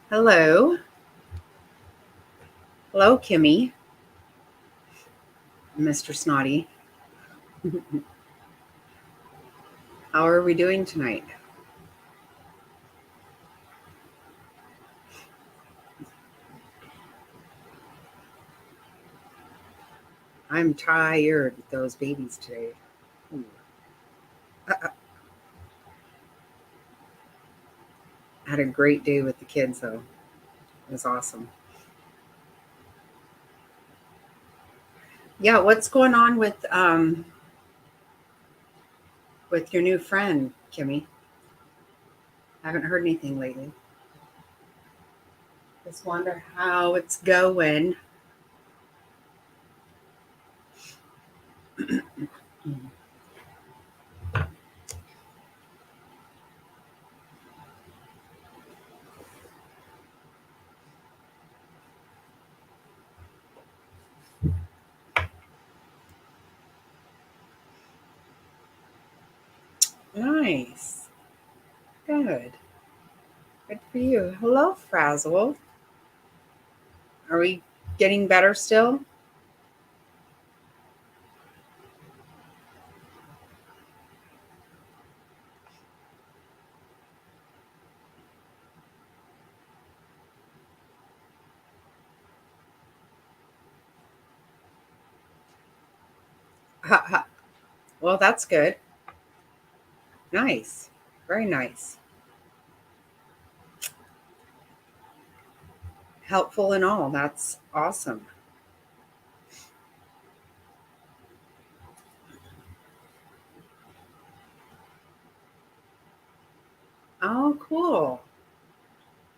Hello. Hello, Kimmy, Mr. Snotty. How are we doing tonight? I'm tired with those babies today. Ooh. Had a great day with the kids, though. It was awesome. Yeah, what's going on with your new friend, Kimmy? I haven't heard anything lately. Just wonder how it's going. Nice. Good. Good for you. Hello, Frazzle. Are we getting better still? Well, that's good. Nice. Very nice. Helpful and all. That's awesome. Oh, cool.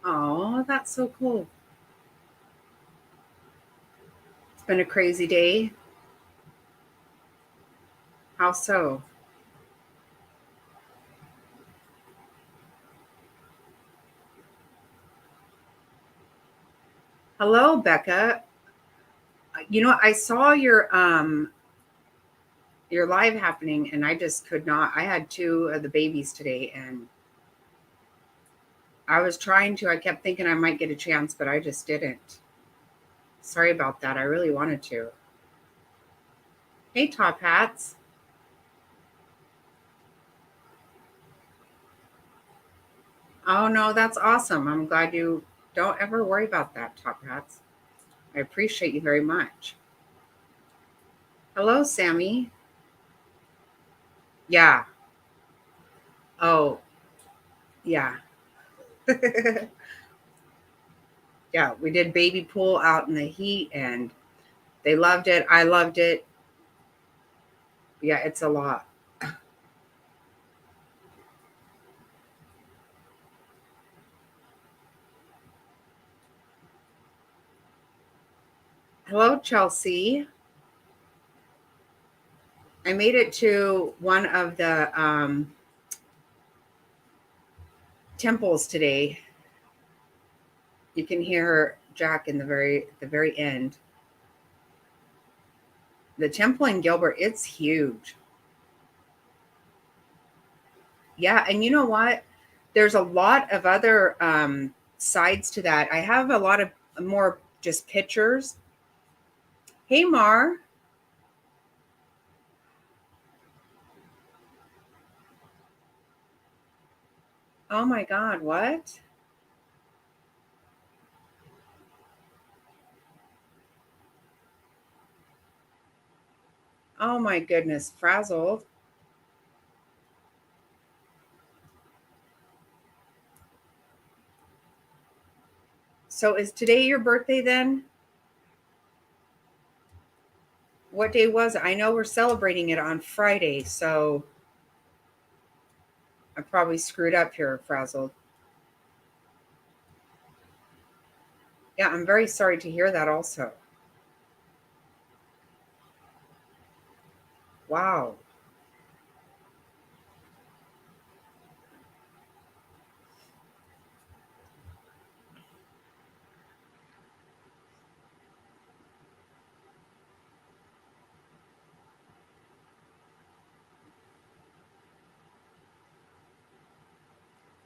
Oh, that's so cool. It's been a crazy day. How so? Hello, Becca. I saw your live happening and I just could not. I had two of the babies today and I was trying to. I kept thinking I might get a chance, but I just didn't. Sorry about that. I really wanted to. Hey, Top Hats. Oh no, that's awesome. I'm glad you don't ever worry about that, Top Hats. I appreciate you very much. Hello, Sammy. Yeah. Oh, yeah. Yeah, we did baby pool out in the heat and they loved it. I loved it. Yeah, it's a lot. Hello, Chelsea. I made it to one of the temples today. You can hear Jack in the very end. The temple in Gilbert, it's huge. Yeah, and you know what? There's a lot of other sides to that. I have a lot of more just pictures. Hey, Mar. Oh my God, what? Oh my goodness, frazzled. So is today your birthday then? What day was it? I know we're celebrating it on Friday, so I probably screwed up here, frazzled. Yeah, I'm very sorry to hear that also. Wow.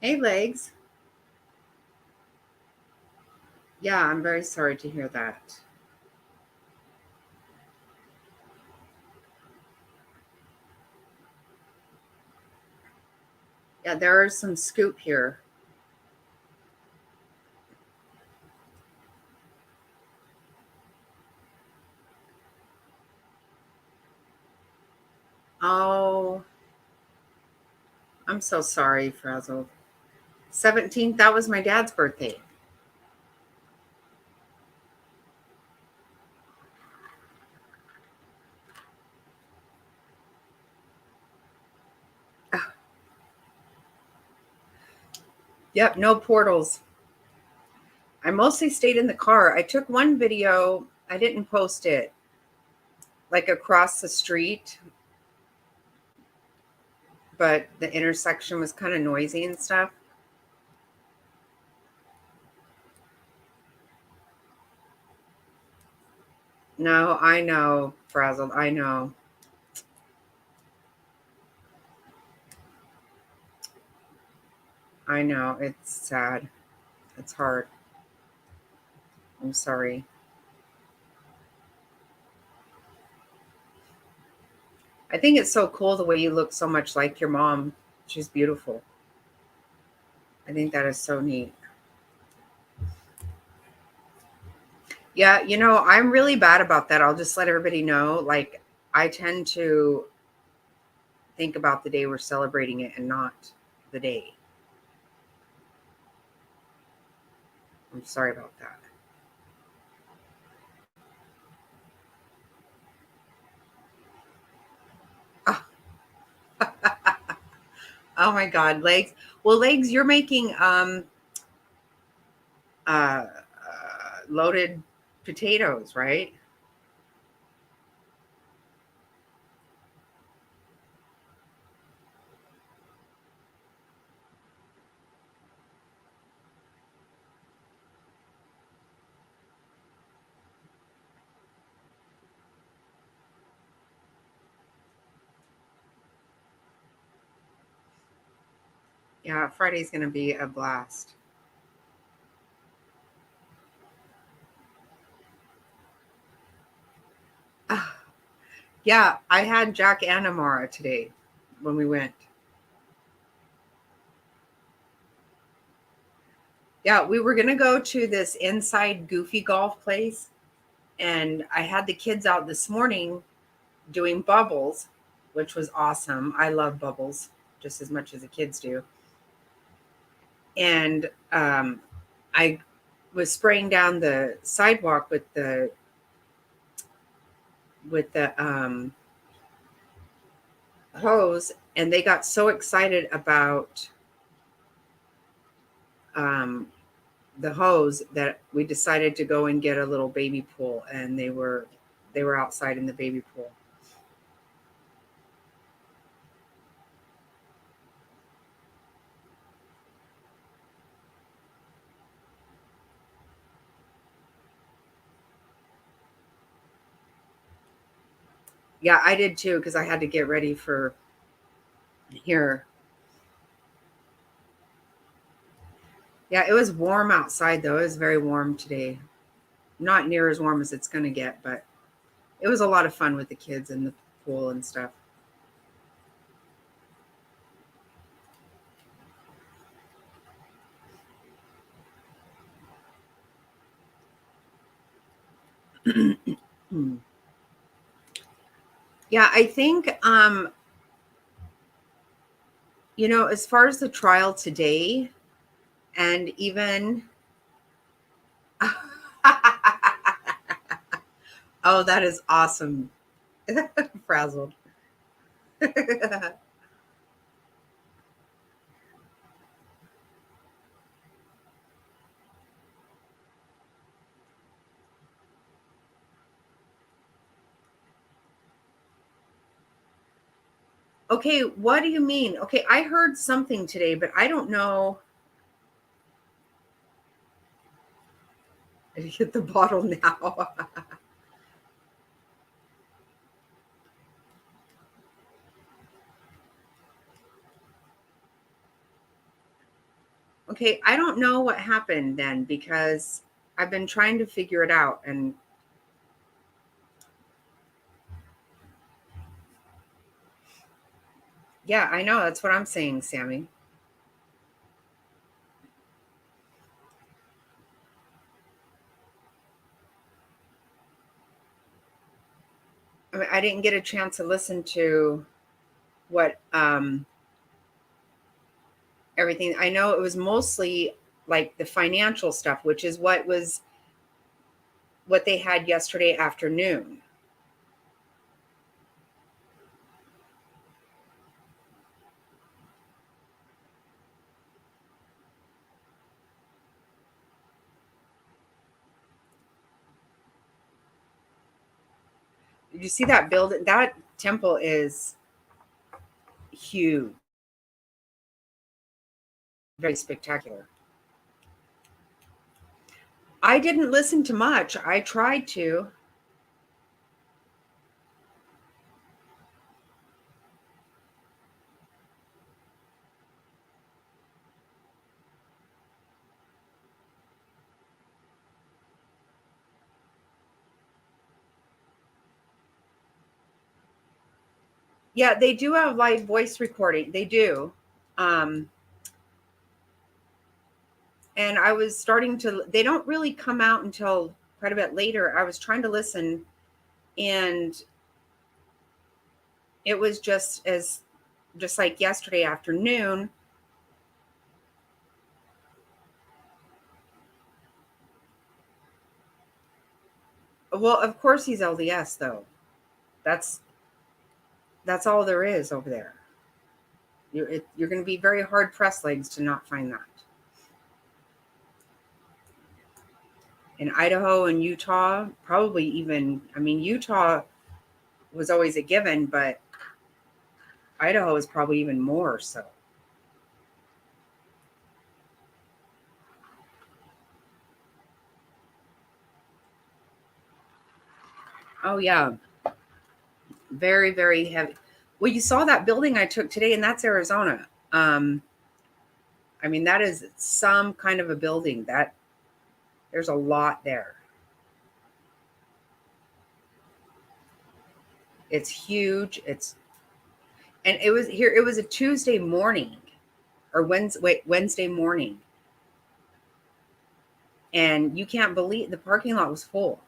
Hey, legs. Yeah, I'm very sorry to hear that. Yeah, there is some scoop here. Oh, I'm so sorry, Frazzled. 17th, that was my dad's birthday. Ah, yep, no portals. I mostly stayed in the car. I took one video, I didn't post it, like across the street, but the intersection was kind of noisy and stuff. No, I know, Frazzled. I know. I know. It's sad. It's hard. I'm sorry. I think it's so cool the way you look so much like your mom. She's beautiful. I think that is so neat. Yeah, I'm really bad about that. I'll just let everybody know. Like, I tend to think about the day we're celebrating it and not the day. I'm sorry about that. Oh, oh my God, legs. Well, legs, you're making loaded potatoes, right? Yeah, Friday's going to be a blast. Ah, yeah, I had Jack and Amara today when we went. Yeah, we were going to go to this inside goofy golf place, and I had the kids out this morning doing bubbles, which was awesome. I love bubbles just as much as the kids do. And I was spraying down the sidewalk with the hose, and they got so excited about um, the hose that we decided to go and get a little baby pool, and they were outside in the baby pool. Yeah, I did too because I had to get ready for here. Yeah, it was warm outside though. It was very warm today. Not near as warm as it's going to get, but it was a lot of fun with the kids in the pool and stuff. Yeah, I think as far as the trial today and even oh, that is awesome. Frazzled. Okay, what do you mean? Okay, I heard something today, but I don't know. I hit the bottle now. Okay, I don't know what happened then because I've been trying to figure it out. And yeah, I know. That's what I'm saying, Sammy. I mean, I didn't get a chance to listen to what everything. I know it was mostly like the financial stuff, which is what they had yesterday afternoon. Did you see that building? That temple is huge, very spectacular. I didn't listen to much. I tried to. Yeah, they do have live voice recording. They do. Um, and I was starting to, they don't really come out until quite a bit later. I was trying to listen, and it was just like yesterday afternoon. Well, of course he's LDS though. That's that's all there is over there. You're going to be very hard pressed, legs, to not find that. In Idaho and Utah, probably even, I mean, Utah was always a given, but Idaho is probably even more so. Oh yeah, very very heavy. Well, you saw that building I took today, and that's Arizona. I mean, that is some kind of a building. That there's a lot there. It's huge. It's and it was here. It was a Tuesday morning, or Wednesday morning, and you can't believe the parking lot was full.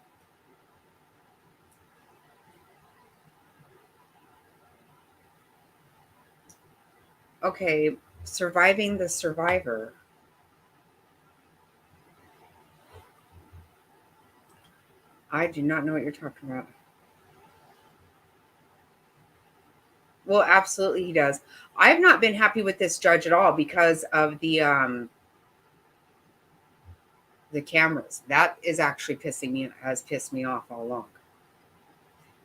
Okay, surviving the survivor. I do not know what you're talking about. Well, absolutely he does. I've not been happy with this judge at all because of the cameras. That is actually pissing me has pissed me off all along.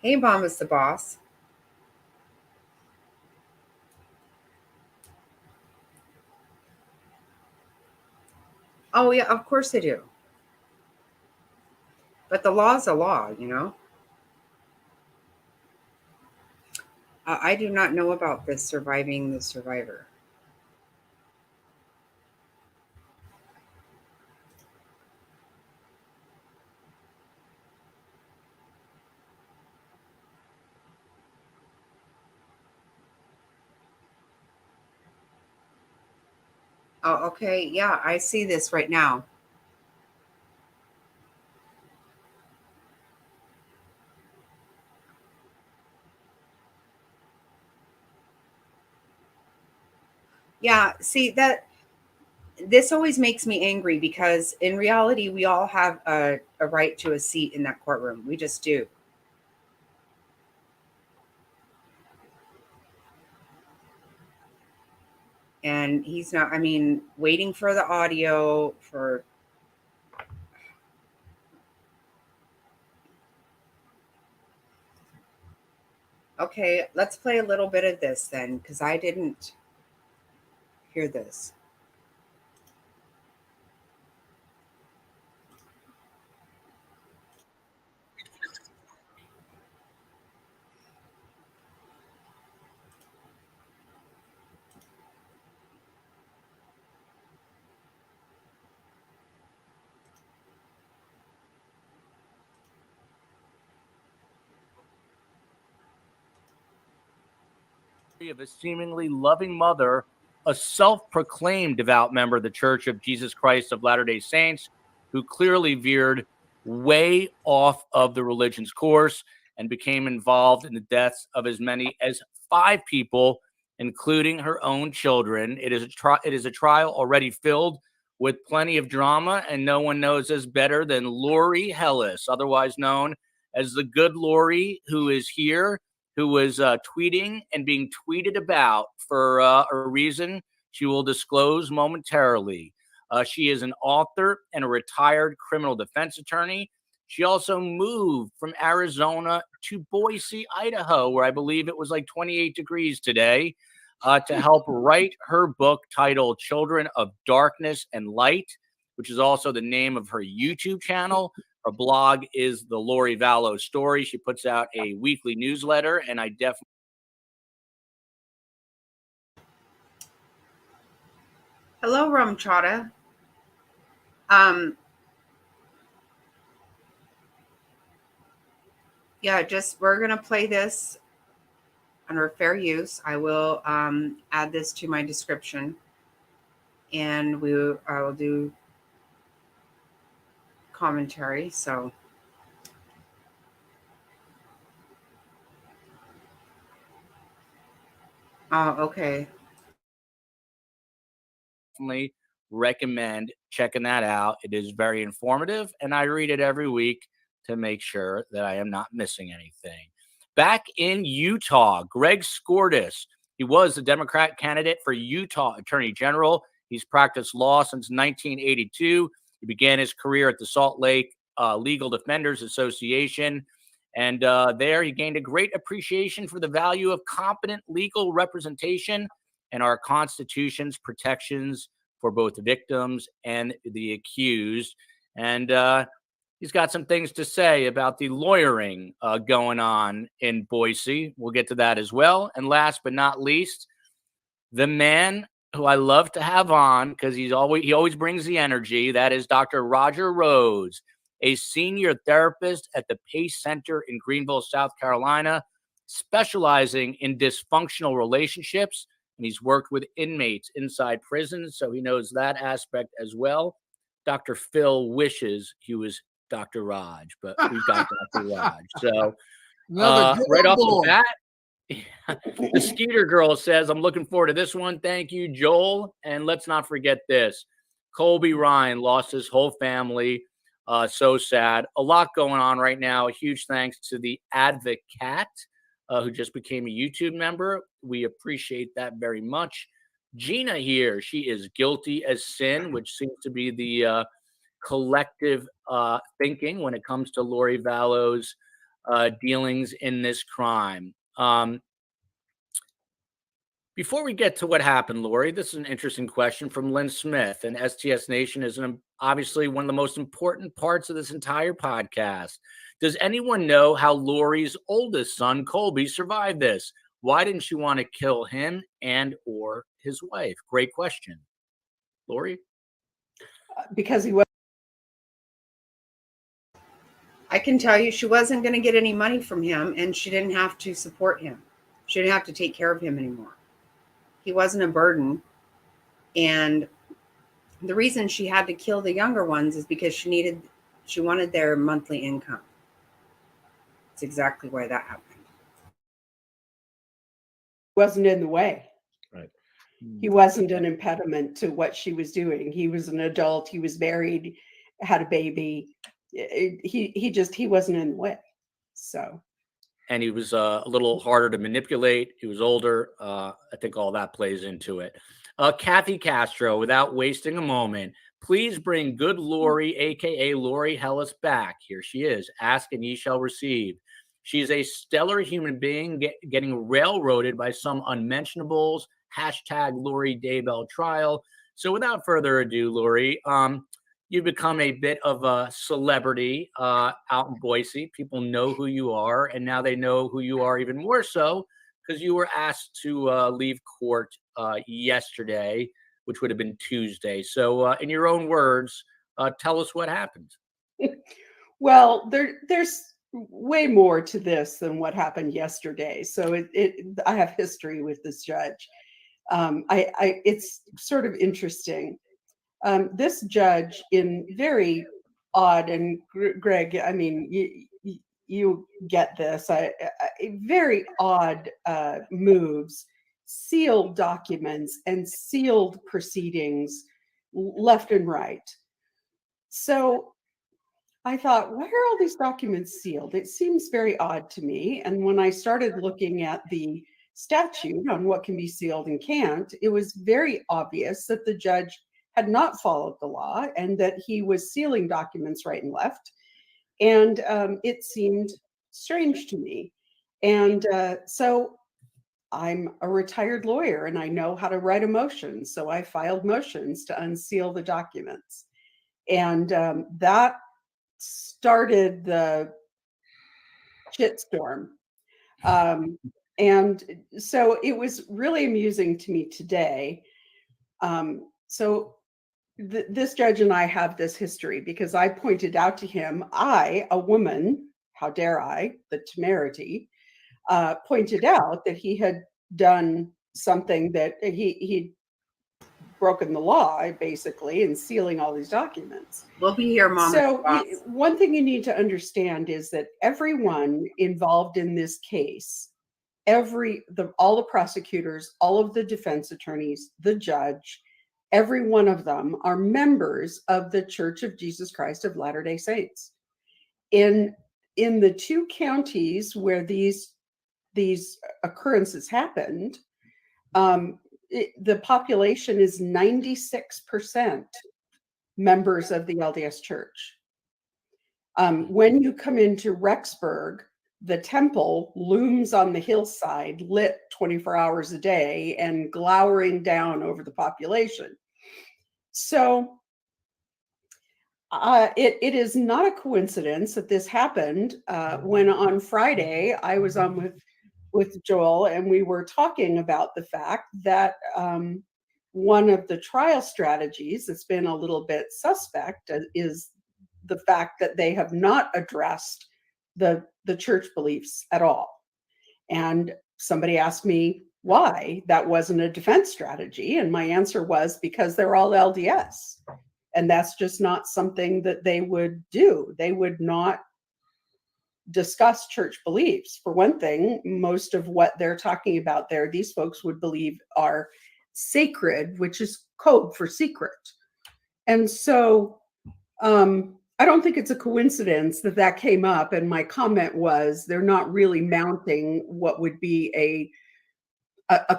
Hey, Mom is the boss. Oh yeah, of course they do. But the law is a law, you know. I do not know about this surviving the survivor. Oh, okay. Yeah, I see this right now. Yeah, see that this always makes me angry because in reality, we all have a right to a seat in that courtroom. We just do. And he's not, I mean, waiting for the audio for, okay, let's play a little bit of this then, because I didn't hear this. of a seemingly loving mother, a self-proclaimed devout member of the Church of Jesus Christ of Latter-day Saints, who clearly veered way off of the religion's course and became involved in the deaths of as many as 5 people, including her own children. It is a trial already filled with plenty of drama, and no one knows this better than Lori Hellis, otherwise known as the good Lori, who is here, who was tweeting and being tweeted about for a reason she will disclose momentarily. She is an author and a retired criminal defense attorney. She also moved from Arizona to Boise, Idaho, where I believe it was like 28 degrees today, to help write her book titled Children of Darkness and Light, which is also the name of her YouTube channel. Her blog is the Lori Vallow Story. She puts out a weekly newsletter, and I definitely. Hello, Rum Chata. Yeah, we're going to play this under fair use. I will add this to my description, and I will do commentary. So okay. Definitely recommend checking that out. It is very informative, and I read it every week to make sure that I am not missing anything. Back in Utah, Greg Skordas, he was the Democrat candidate for Utah Attorney General. He's practiced law since 1982. He began his career at the Salt Lake Legal Defenders Association. And there he gained a great appreciation for the value of competent legal representation and our Constitution's protections for both the victims and the accused. And he's got some things to say about the lawyering going on in Boise. We'll get to that as well. And last but not least, the man who I love to have on because he always brings the energy. That is Dr. Roger Rhodes, a senior therapist at the Pace Center in Greenville, South Carolina, specializing in dysfunctional relationships. And he's worked with inmates inside prisons, so he knows that aspect as well. Dr. Phil wishes he was Dr. Raj, but we've got Dr. Raj. So right off the bat, the Skeeter girl says, I'm looking forward to this one. Thank you, Joel. And let's not forget this. Colby Ryan lost his whole family. So sad. A lot going on right now. A huge thanks to the Advocate, who just became a YouTube member. We appreciate that very much. Gina here, she is guilty as sin, which seems to be the collective thinking when it comes to Lori Vallow's dealings in this crime. Before we get to what happened, Lori, this is an interesting question from Lynn Smith. And STS Nation is obviously one of the most important parts of this entire podcast. Does anyone know how Lori's oldest son, Colby, survived this? Why didn't she want to kill him and or his wife? Great question. Lori? Because he was. I can tell you she wasn't going to get any money from him, and she didn't have to support him. She didn't have to take care of him anymore. He wasn't a burden. And the reason she had to kill the younger ones is because she wanted their monthly income. That's exactly why that happened. Wasn't in the way. Right. He wasn't an impediment to what she was doing. He was an adult. He was married, had a baby. He wasn't in the way. So. And he was a little harder to manipulate. He was older. I think all that plays into it. Kathy Castro, without wasting a moment, please bring good Lori, a.k.a. Lori Hellis, back. Here she is. Ask and ye shall receive. She is a stellar human being getting railroaded by some unmentionables. Hashtag Lori Daybell trial. So without further ado, Lori, you've become a bit of a celebrity out in Boise. People know who you are, and now they know who you are even more so because you were asked to leave court yesterday, which would have been Tuesday. So in your own words, tell us what happened. Well, there's way more to this than what happened yesterday. So I have history with this judge. It's sort of interesting. This judge, in very odd, and Greg, I mean, you get this, very odd moves, sealed documents and sealed proceedings left and right. So I thought, why are all these documents sealed? It seems very odd to me. And when I started looking at the statute on what can be sealed and can't, it was very obvious that the judge had not followed the law and that he was sealing documents right and left. And it seemed strange to me. And so I'm a retired lawyer and I know how to write a motion. So I filed motions to unseal the documents. And that started the shitstorm. And so it was really amusing to me today. So this judge and I have this history because I pointed out to him, a woman, how dare I, the temerity, pointed out that he had done something that he'd broken the law, basically, in sealing all these documents. We'll be here, Mom. So one thing you need to understand is that everyone involved in this case, all the prosecutors, all of the defense attorneys, the judge, every one of them are members of the Church of Jesus Christ of Latter-day Saints. In the two counties where these occurrences happened, the population is 96% members of the LDS Church. When you come into Rexburg, the temple looms on the hillside, lit 24 hours a day and glowering down over the population. So it is not a coincidence that this happened when on Friday I was on with Joel and we were talking about the fact that one of the trial strategies that's been a little bit suspect is the fact that they have not addressed the church beliefs at all. And somebody asked me why that wasn't a defense strategy. And my answer was because they're all LDS. And that's just not something that they would do. They would not discuss church beliefs. For one thing, most of what they're talking about there, these folks would believe are sacred, which is code for secret. And so I don't think it's a coincidence that that came up. And my comment was they're not really mounting what would be a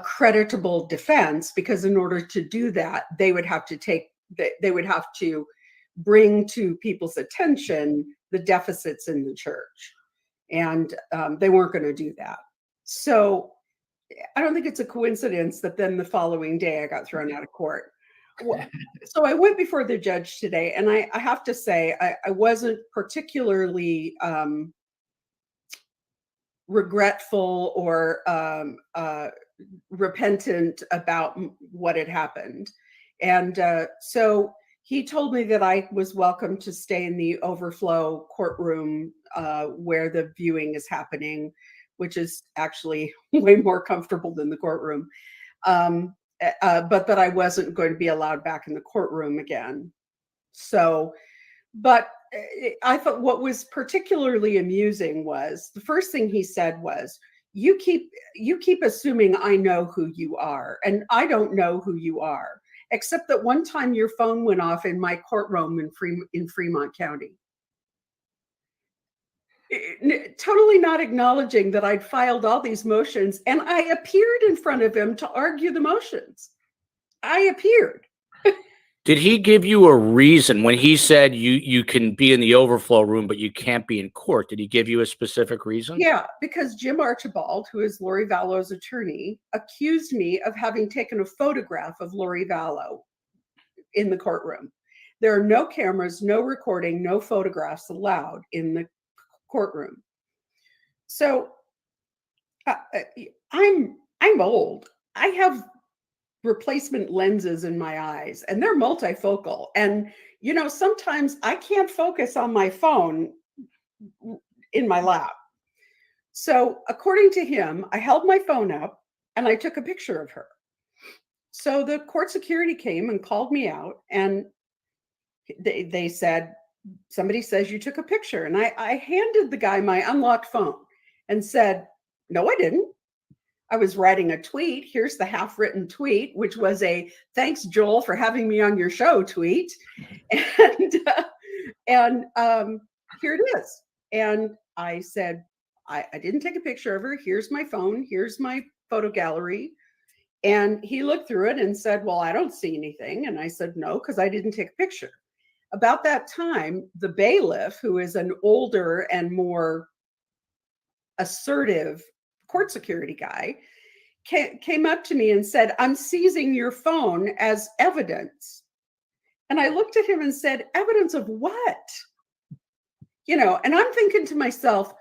creditable defense, because in order to do that, they would have to bring to people's attention the deficits in the church. And they weren't going to do that. So I don't think it's a coincidence that then the following day I got thrown out of court. So I went before the judge today, and I have to say I wasn't particularly regretful or repentant about what had happened. And so he told me that I was welcome to stay in the overflow courtroom where the viewing is happening, which is actually way more comfortable than the courtroom. But that I wasn't going to be allowed back in the courtroom again. So, but I thought what was particularly amusing was the first thing he said was, you keep assuming I know who you are, and I don't know who you are, except that one time your phone went off in my courtroom in Fremont County. Totally not acknowledging that I'd filed all these motions, and I appeared in front of him to argue the motions. I appeared. Did he give you a reason when he said you can be in the overflow room, but you can't be in court? Did he give you a specific reason? Yeah, because Jim Archibald, who is Lori Vallow's attorney, accused me of having taken a photograph of Lori Vallow in the courtroom. There are no cameras, no recording, no photographs allowed in the courtroom. So I'm old. I have replacement lenses in my eyes, and they're multifocal. And sometimes I can't focus on my phone in my lap. So according to him, I held my phone up and I took a picture of her. So the court security came and called me out, and they said, somebody says you took a picture. And I handed the guy my unlocked phone and said, no, I didn't. I was writing a tweet. Here's the half-written tweet, which was a "Thanks, Joel, for having me on your show" tweet. And here it is. And I said, I didn't take a picture of her. Here's my phone. Here's my photo gallery. And he looked through it and said, well, I don't see anything. And I said, no, because I didn't take a picture. About that time, the bailiff, who is an older and more assertive court security guy, came up to me and said, I'm seizing your phone as evidence. And I looked at him and said, evidence of what? And I'm thinking to myself,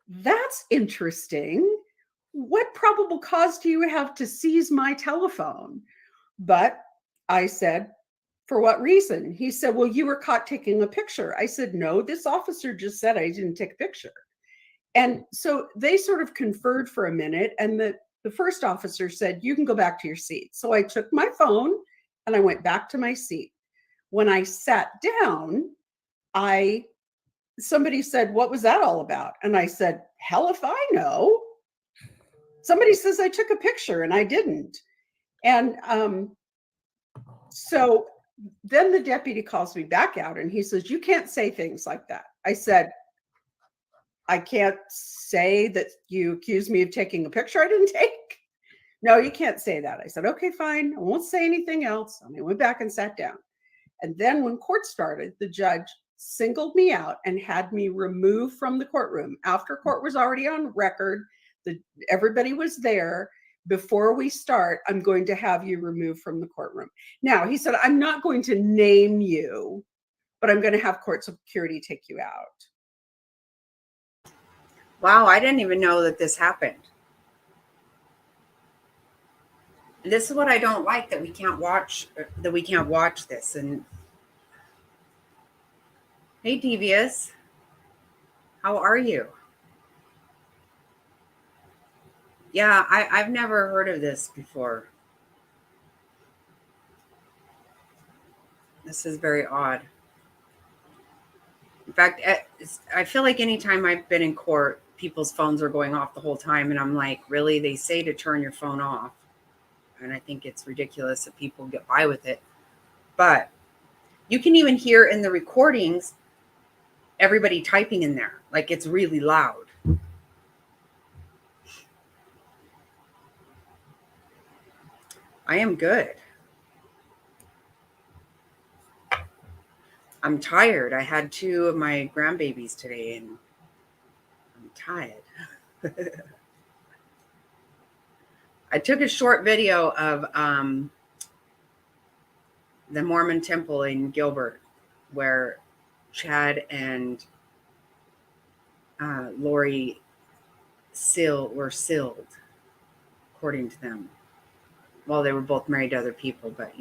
that's interesting. What probable cause do you have to seize my telephone? But I said, for what reason? He said, well, you were caught taking a picture. I said, no, this officer just said I didn't take a picture. And so they sort of conferred for a minute, and the first officer said, you can go back to your seat. So I took my phone and I went back to my seat. When I sat down, somebody said, what was that all about? And I said, hell if I know. Somebody says I took a picture and I didn't. And so then the deputy calls me back out and he says, you can't say things like that. I said, I can't say that you accused me of taking a picture I didn't take. No, you can't say that. I said, okay, fine. I won't say anything else. And I went back and sat down. And then when court started, the judge singled me out and had me removed from the courtroom. After court was already on record, everybody was there. Before we start, I'm going to have you removed from the courtroom. Now, he said, I'm not going to name you, but I'm going to have court security take you out. Wow, I didn't even know that this happened. This is what I don't like, that we can't watch this. And hey, Devious, how are you? Yeah, I've never heard of this before. This is very odd. In fact, I feel like anytime I've been in court, people's phones are going off the whole time. And I'm like, really? They say to turn your phone off. And I think it's ridiculous that people get by with it. But you can even hear in the recordings everybody typing in there. Like, it's really loud. I am good. I'm tired. I had 2 of my grandbabies today and I'm tired. I took a short video of the Mormon temple in Gilbert where Chad and Lori were sealed, according to them. Well, they were both married to other people, but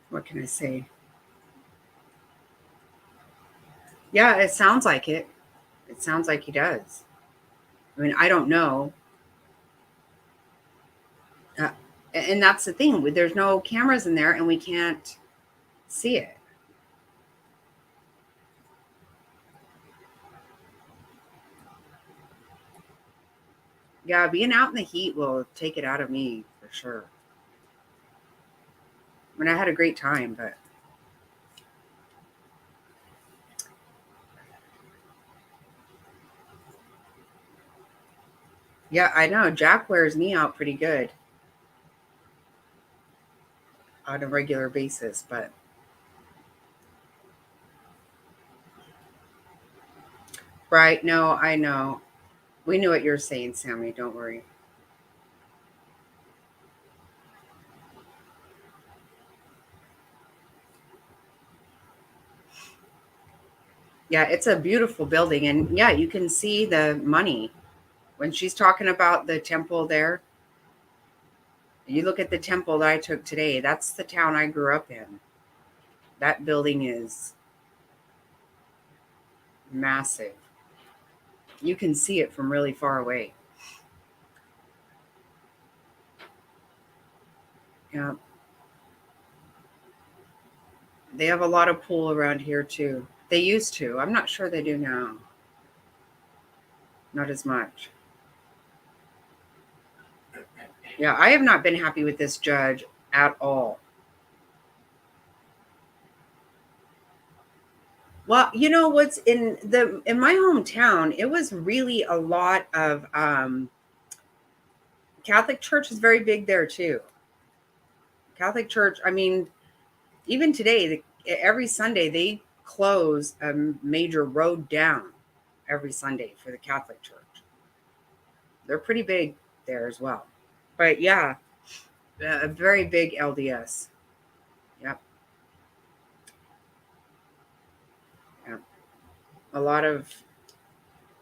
what can I say? Yeah, it sounds like it. It sounds like he does. I mean, I don't know. And that's the thing. There's no cameras in there and we can't see it. Yeah, being out in the heat will take it out of me for sure. I mean, I had a great time, but yeah, I know. Jack wears me out pretty good on a regular basis, but right. No, I know. We knew what you're saying, Sammy. Don't worry. Yeah, it's a beautiful building. And yeah, you can see the money. When she's talking about the temple there, you look at the temple that I took today. That's the town I grew up in. That building is massive. You can see it from really far away. Yeah. They have a lot of pool around here too. They used to. I'm not sure they do now. Not as much. Yeah, I have not been happy with this judge at all. Well, you know what's in my hometown, it was really a lot of Catholic Church is very big there too. Catholic Church, I mean, even today, every Sunday they close a major road down every Sunday for the Catholic Church. They're pretty big there as well. But yeah, a very big LDS. Yep. Yep. A lot of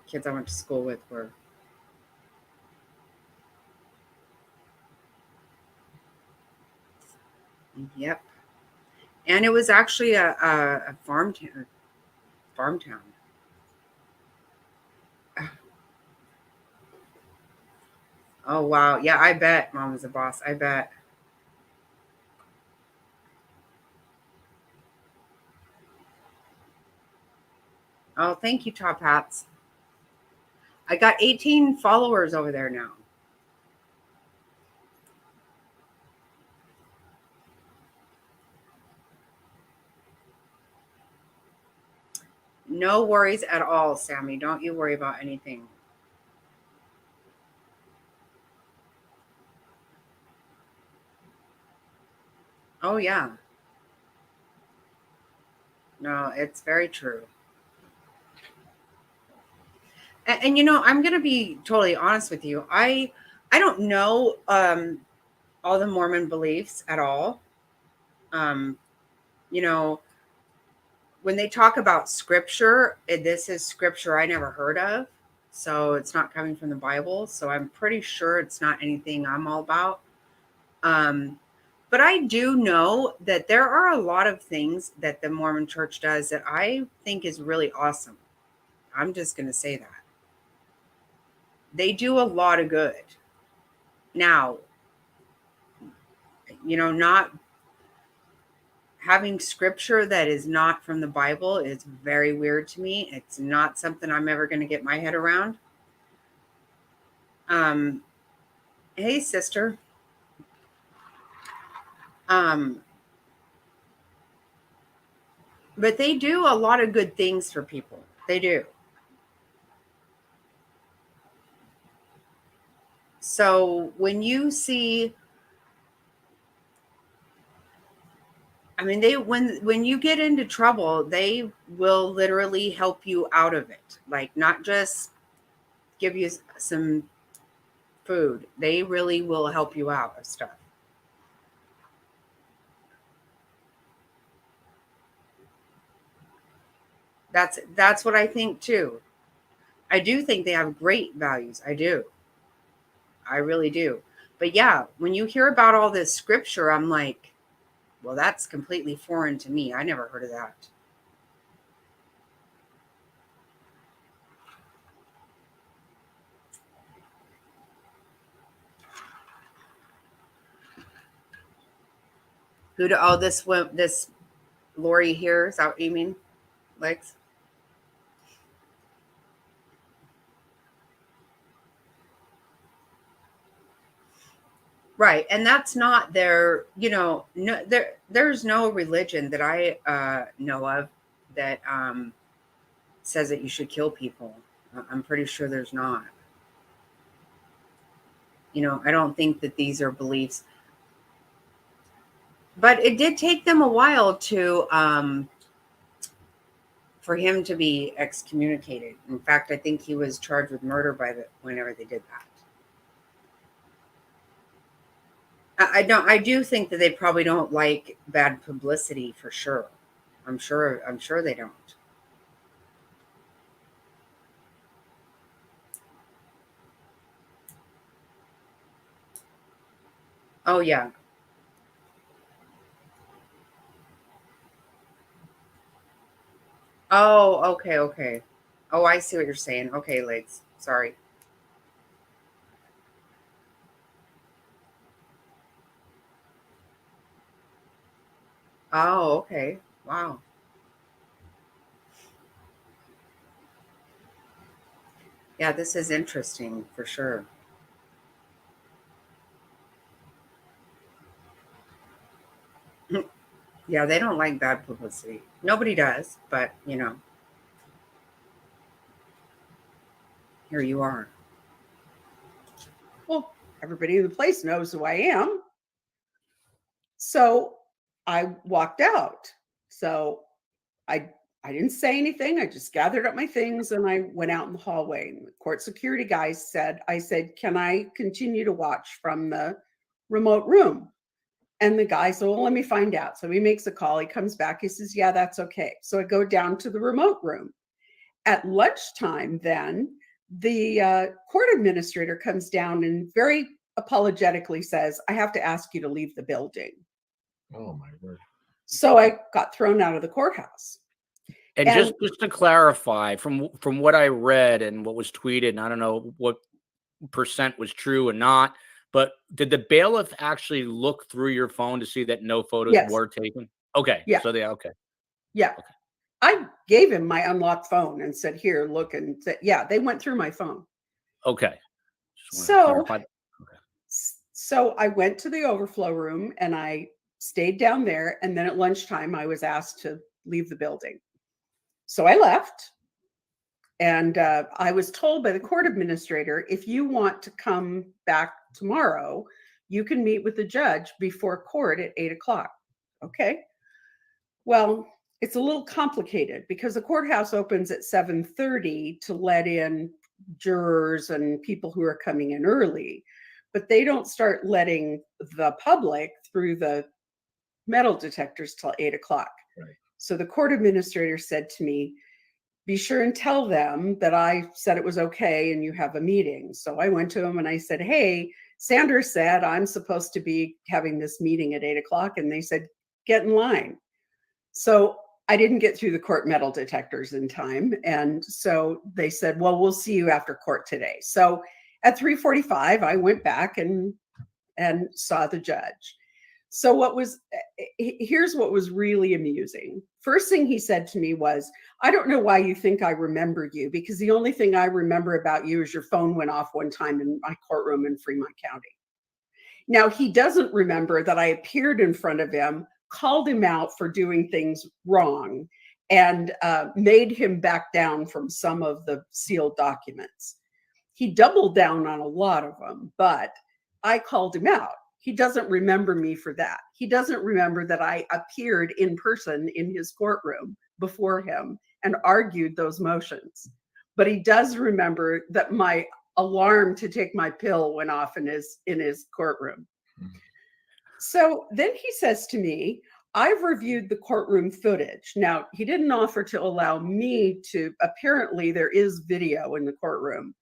kids I went to school with were. Yep. And it was actually a farm town. Farm town. Oh wow. Yeah, I bet mom was a boss. I bet. Oh, thank you, Top Hats. I got 18 followers over there now. No worries at all, Sammy. Don't you worry about anything. Oh, yeah. No, it's very true. And you know, I'm going to be totally honest with you. I don't know all the Mormon beliefs at all. Um, you know, when they talk about scripture, this is scripture I never heard of. So it's not coming from the Bible. So I'm pretty sure it's not anything I'm all about. But I do know that there are a lot of things that the Mormon church does that I think is really awesome. I'm just going to say that. They do a lot of good. Now, you know, not having scripture that is not from the Bible is very weird to me. It's not something I'm ever going to get my head around. Hey, sister. Um, but they do a lot of good things for people. They do. So when you see, I mean, they when you get into trouble, they will literally help you out of it. Like not just give you some food. They really will help you out of stuff. That's what I think too. I do think they have great values. I do. I really do. But yeah, when you hear about all this scripture, I'm like, well, that's completely foreign to me. I never heard of that. Who do this Lori here? Is that what you mean, Lex? Right. And that's not their, you know, no, there's no religion that I know of that says that you should kill people. I'm pretty sure there's not. You know, I don't think that these are beliefs. But it did take them a while to for him to be excommunicated. In fact, I think he was charged with murder whenever they did that. I do think that they probably don't like bad publicity for sure. I'm sure they don't. Oh yeah. Oh, okay, okay. Oh, I see what you're saying. Okay, Legs. Sorry. Oh, okay. Wow. Yeah, this is interesting for sure. Yeah, they don't like bad publicity. Nobody does, but here you are. Well, everybody in the place knows who I am. So I walked out. So I I didn't say anything. I just gathered up my things and I went out in the hallway. And the court security guys I said, can I continue to watch from the remote room? And the guy said, well, let me find out. So he makes a call. He comes back. He says, yeah, that's okay. So I go down to the remote room. At lunchtime, then the court administrator comes down and very apologetically says, I have to ask you to leave the building. Oh my word. So I got thrown out of the courthouse. And just to clarify, from what I read and what was tweeted, and I don't know what percent was true or not, but did the bailiff actually look through your phone to see that no photos Yes. were taken? Okay. Yeah. So okay. Yeah. Okay. I gave him my unlocked phone and said, here, look, and said, yeah, they went through my phone. Okay. So I went to the overflow room and I stayed down there. And then at lunchtime, I was asked to leave the building. So I left. And I was told by the court administrator, if you want to come back tomorrow, you can meet with the judge before court at 8:00. Okay. Well, it's a little complicated because the courthouse opens at 7:30 to let in jurors and people who are coming in early, but they don't start letting the public through the metal detectors till 8:00. Right. So the court administrator said to me, be sure and tell them that I said it was okay and you have a meeting. So I went to him and I said, hey, Sandra said I'm supposed to be having this meeting at 8:00. And they said, get in line. So I didn't get through the court metal detectors in time. And so they said, well, we'll see you after court today. So at 3:45, I went back and saw the judge. So here's what was really amusing. First thing he said to me was, I don't know why you think I remember you, because the only thing I remember about you is your phone went off one time in my courtroom in Fremont County. Now, he doesn't remember that I appeared in front of him, called him out for doing things wrong, and made him back down from some of the sealed documents. He doubled down on a lot of them, but I called him out. He doesn't remember me for that. He doesn't remember that I appeared in person in his courtroom before him and argued those motions. But he does remember that my alarm to take my pill went off in his courtroom. Mm-hmm. So then he says to me, I've reviewed the courtroom footage. Now, he didn't offer to allow me to, apparently there is video in the courtroom.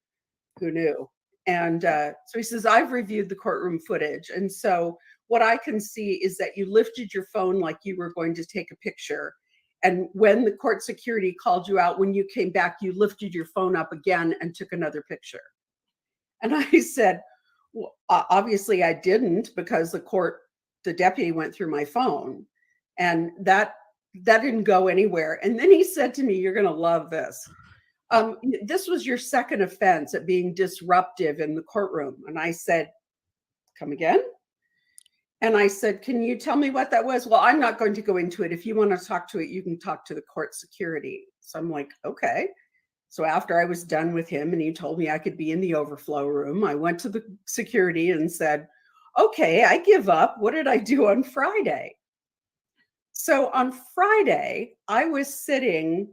Who knew? And so he says, I've reviewed the courtroom footage. And so what I can see is that you lifted your phone like you were going to take a picture. And when the court security called you out, when you came back, you lifted your phone up again and took another picture. And I said, well, obviously I didn't, because the deputy went through my phone. And that didn't go anywhere. And then he said to me, you're going to love this. This was your second offense at being disruptive in the courtroom. And I said, come again? And I said, can you tell me what that was? Well, I'm not going to go into it. If you want to talk to it, you can talk to the court security. So I'm like, okay. So after I was done with him and he told me I could be in the overflow room, I went to the security and said, okay, I give up. What did I do on Friday? So on Friday, I was sitting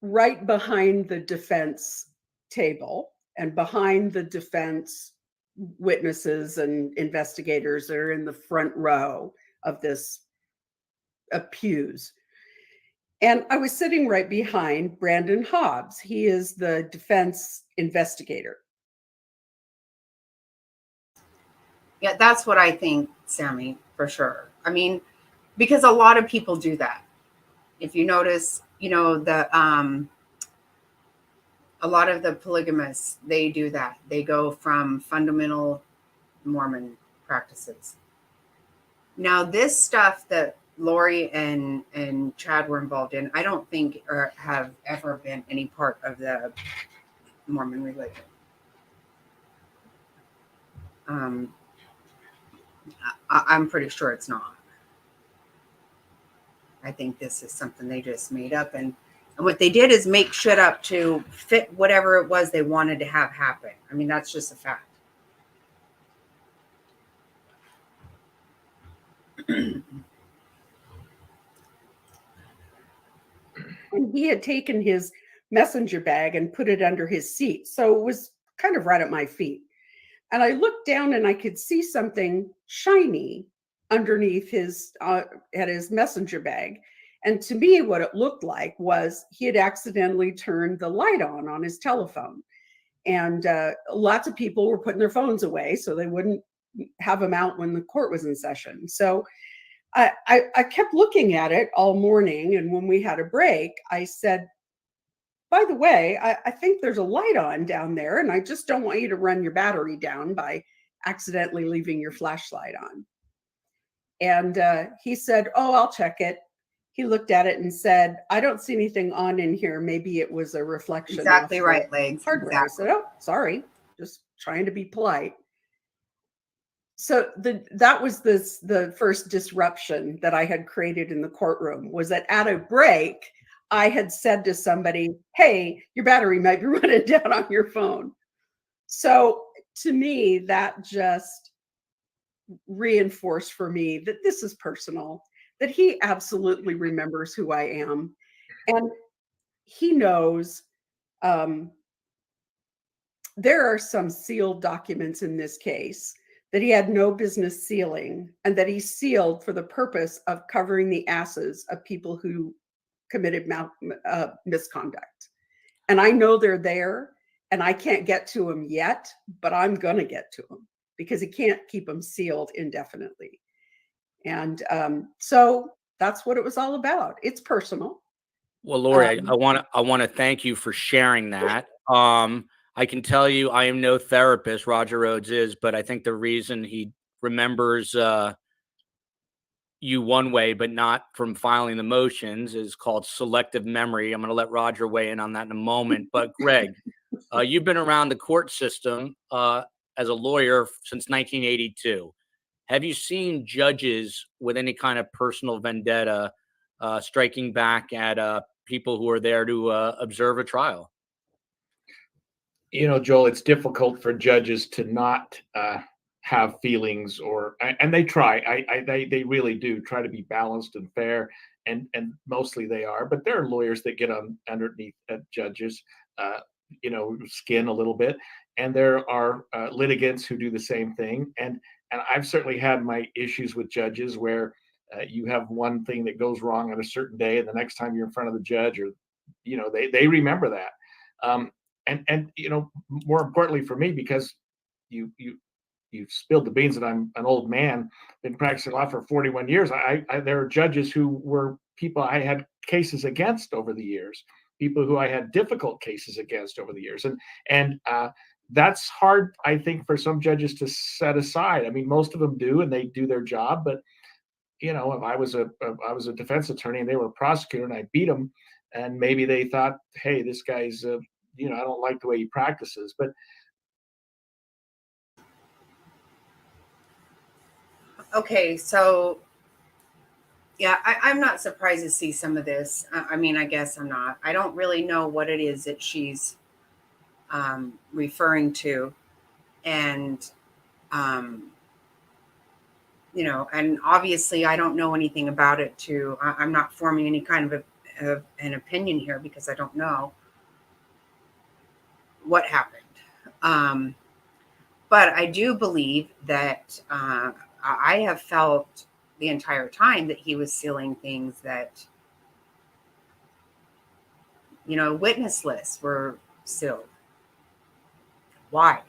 right behind the defense table and behind the defense witnesses and investigators that are in the front row of this pews. And I was sitting right behind Brandon Hobbs. He is the defense investigator. Yeah, that's what I think, Sammy, for sure. I mean, because a lot of people do that. If you notice, A lot of the polygamists, they do that. They go from fundamental Mormon practices. Now, this stuff that Lori and Chad were involved in, I don't think or have ever been any part of the Mormon religion. I'm pretty sure it's not. I think this is something they just made up, and what they did is make shit up to fit whatever it was they wanted to have happen. I mean, that's just a fact. And he had taken his messenger bag and put it under his seat. So it was kind of right at my feet. And I looked down and I could see something shiny underneath his at his messenger bag. And to me, what it looked like was he had accidentally turned the light on his telephone. And lots of people were putting their phones away so they wouldn't have them out when the court was in session. So I kept looking at it all morning. And when we had a break, I said, by the way, I think there's a light on down there, and I just don't want you to run your battery down by accidentally leaving your flashlight on. And he said, oh, I'll check it. He looked at it and said, I don't see anything on in here. Maybe it was a reflection. Exactly right, Legs. Hardware. Exactly. I said, oh, sorry, just trying to be polite. So that was the first disruption that I had created in the courtroom, was that at a break, I had said to somebody, hey, your battery might be running down on your phone. So to me, that just reinforced for me that this is personal, that he absolutely remembers who I am. And he knows there are some sealed documents in this case that he had no business sealing, and that he sealed for the purpose of covering the asses of people who committed misconduct. And I know they're there, and I can't get to them yet, but I'm going to get to them because he can't keep them sealed indefinitely. And so that's what it was all about. It's personal. Well, Lori, I want to thank you for sharing that. I can tell you I am no therapist, Roger Rhodes is, but I think the reason he remembers you one way, but not from filing the motions, is called selective memory. I'm going to let Roger weigh in on that in a moment. But Greg, you've been around the court system as a lawyer since 1982. Have you seen judges with any kind of personal vendetta striking back at people who are there to observe a trial? You know, Joel, it's difficult for judges to not have feelings, and they try. They really do try to be balanced and fair, and mostly they are. But there are lawyers that get underneath judges, skin a little bit, and there are litigants who do the same thing. And I've certainly had my issues with judges where you have one thing that goes wrong on a certain day, and the next time you're in front of the judge, or they remember that. And more importantly for me, because you spilled the beans that I'm an old man, been practicing law for 41 years. There are judges who were people I had cases against over the years, people who I had difficult cases against over the years, and that's hard, I think, for some judges to set aside. I mean, most of them do, and they do their job. But if I was a defense attorney and they were a prosecutor and I beat them, and maybe they thought, hey, this guy's I don't like the way he practices. But okay, so yeah, I'm not surprised to see some of this. I mean, I guess I'm not. I don't really know what it is that she's referring to, and and obviously I don't know anything about it. I'm not forming any kind of an opinion here because I don't know what happened. But I do believe that I have felt the entire time that he was sealing things that, witness lists were sealed. Why?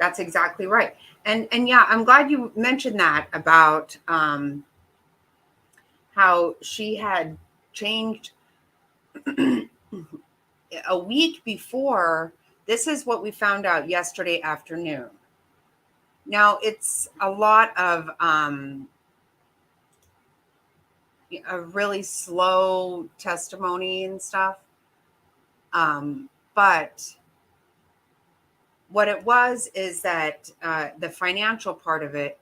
That's exactly right. And yeah, I'm glad you mentioned that about how she had changed a week before. This is what we found out yesterday afternoon. Now it's a lot of a really slow testimony and stuff. But what it was is that the financial part of it.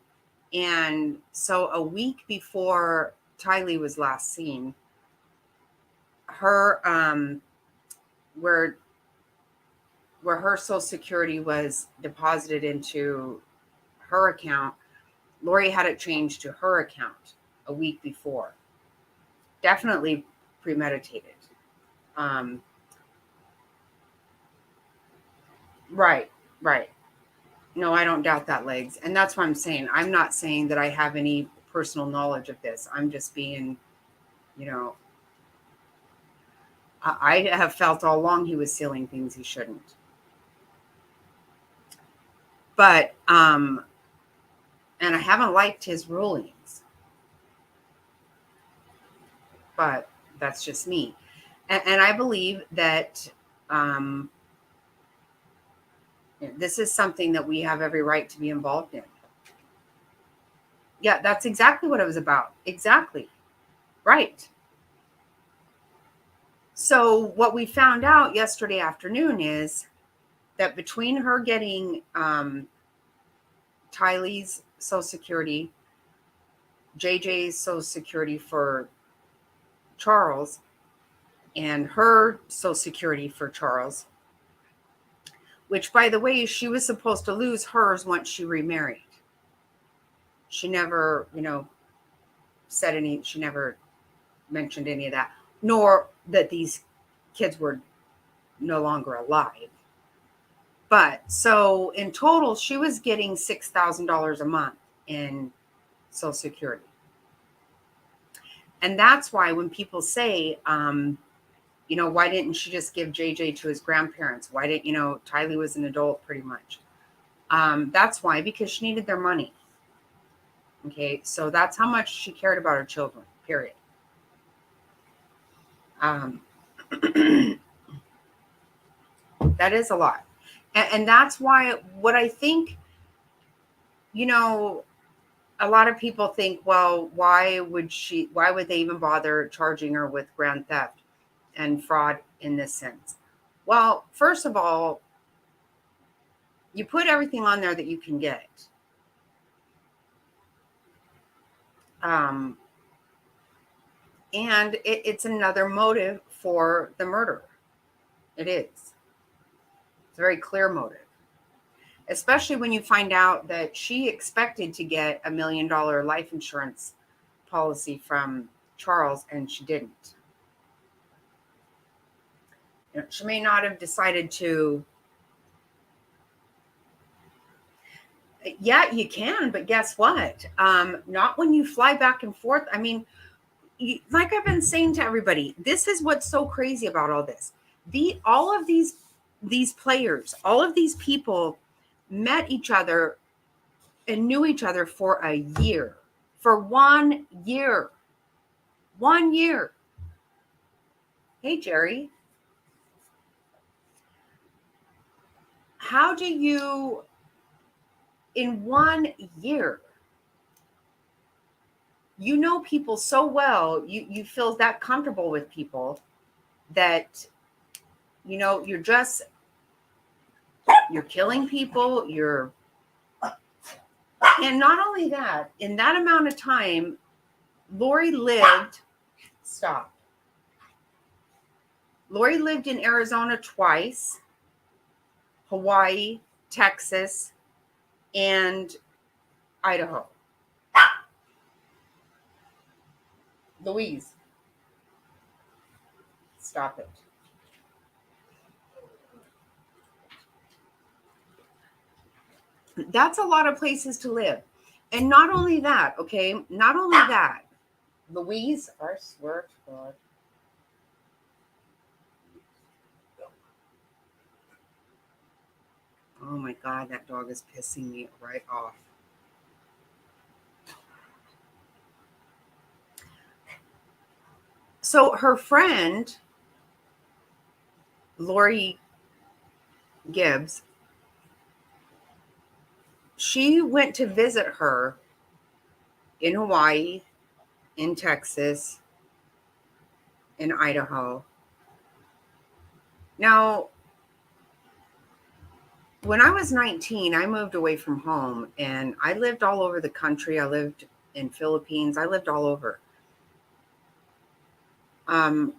And so a week before Tylee was last seen, her where her Social Security was deposited into her account, Lori had it changed to her account a week before. Definitely premeditated. Right. No, I don't doubt that, Legs. And that's what I'm saying. I'm not saying that I have any personal knowledge of this. I'm just being, I have felt all along he was sealing things he shouldn't. But, and I haven't liked his rulings. But that's just me. And I believe that this is something that we have every right to be involved in. Yeah, that's exactly what it was about. Exactly. Right. So what we found out yesterday afternoon is that between her getting Tylee's Social Security, JJ's Social Security for Charles, and her Social Security for Charles, which, by the way, she was supposed to lose hers once she remarried. She never, she never mentioned any of that, nor that these kids were no longer alive. But so in total, she was getting $6,000 a month in Social Security. And that's why when people say, why didn't she just give JJ to his grandparents? Why didn't, Tylee was an adult pretty much. That's why, because she needed their money. Okay, so that's how much she cared about her children, period. That is a lot. And that's why what I think, a lot of people think, well, why would they even bother charging her with grand theft and fraud in this sense? Well, first of all, you put everything on there that you can get. And it's another motive for the murder. It is. It's a very clear motive. Especially when you find out that she expected to get $1 million life insurance policy from Charles and she didn't. She may not have decided to. Yeah, you can, but guess what? Not when you fly back and forth. I mean, like I've been saying to everybody, this is what's so crazy about all this. All of these players, all of these people met each other and knew each other for a year. For 1 year. 1 year. Hey, Jerry. How do you, in 1 year, people so well, you feel that comfortable with people that, you're killing people, and not only that, in that amount of time, Lori lived in Arizona twice, Hawaii, Texas, and Idaho. Louise, stop it. That's a lot of places to live. And not only that, okay? Not only that, Louise, I swear to God. Oh my my God, that dog is pissing me right off. So her friend, Lori Gibbs, she went to visit her in Hawaii, in Texas, in Idaho. Now, when I was 19, I moved away from home and I lived all over the country. I lived in Philippines. I lived all over. I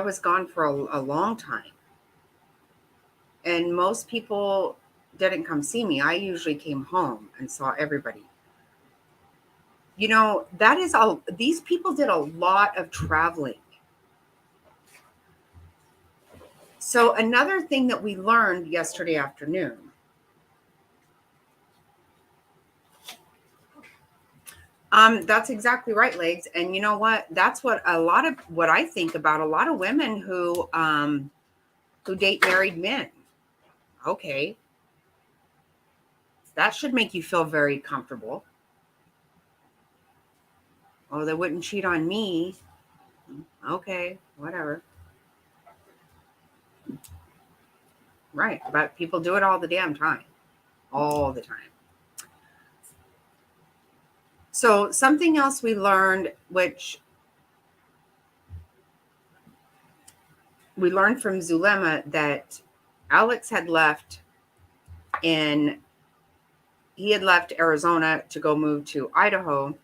was gone for a long time. And most people didn't come see me. I usually came home and saw everybody. You know, these people did a lot of traveling. So another thing that we learned yesterday afternoon, that's exactly right, Legs. And you know what? That's what I think about a lot of women who date married men. Okay. That should make you feel very comfortable. Oh, they wouldn't cheat on me. Okay, whatever. Right. But people do it all the damn time. All the time. So something else we learned, which we learned from Zulema, that Alex had left Arizona to go move to Idaho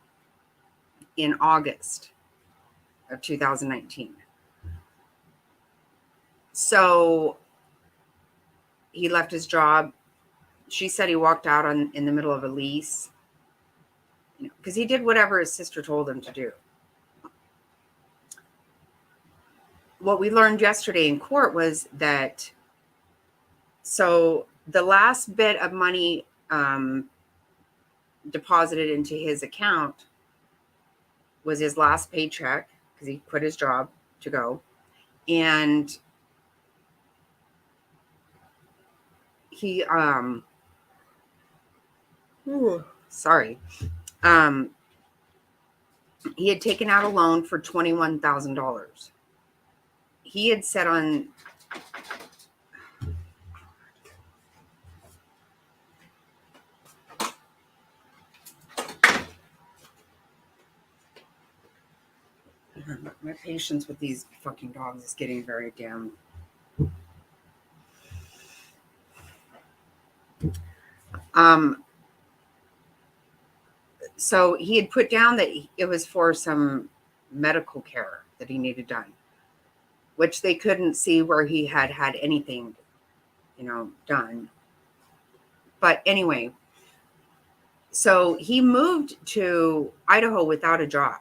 in August of 2019. So he left his job. She said he walked out in the middle of a lease, because he did whatever his sister told him to do. What we learned yesterday in court was that, so the last bit of money deposited into his account was his last paycheck, because he quit his job to go. And he he had taken out a loan for $21,000. He had said on my patience with these fucking dogs is getting very dim. So he had put down that it was for some medical care that he needed done, which they couldn't see where he had anything, done. But anyway, so he moved to Idaho without a job.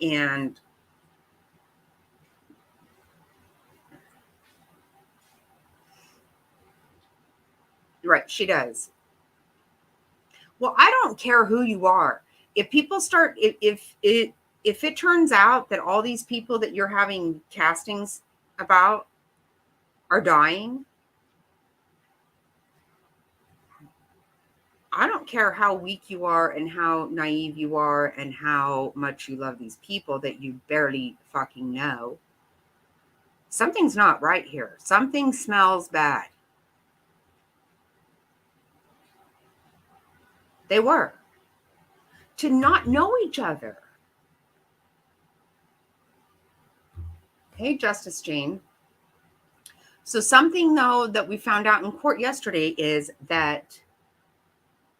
And right, she does. Well, I don't care who you are. If people start, if it turns out that all these people that you're having castings about are dying, I don't care how weak you are and how naive you are and how much you love these people that you barely fucking know. Something's not right here. Something smells bad. They were. To not know each other. Hey, Justice Jane. So something, though, that we found out in court yesterday is that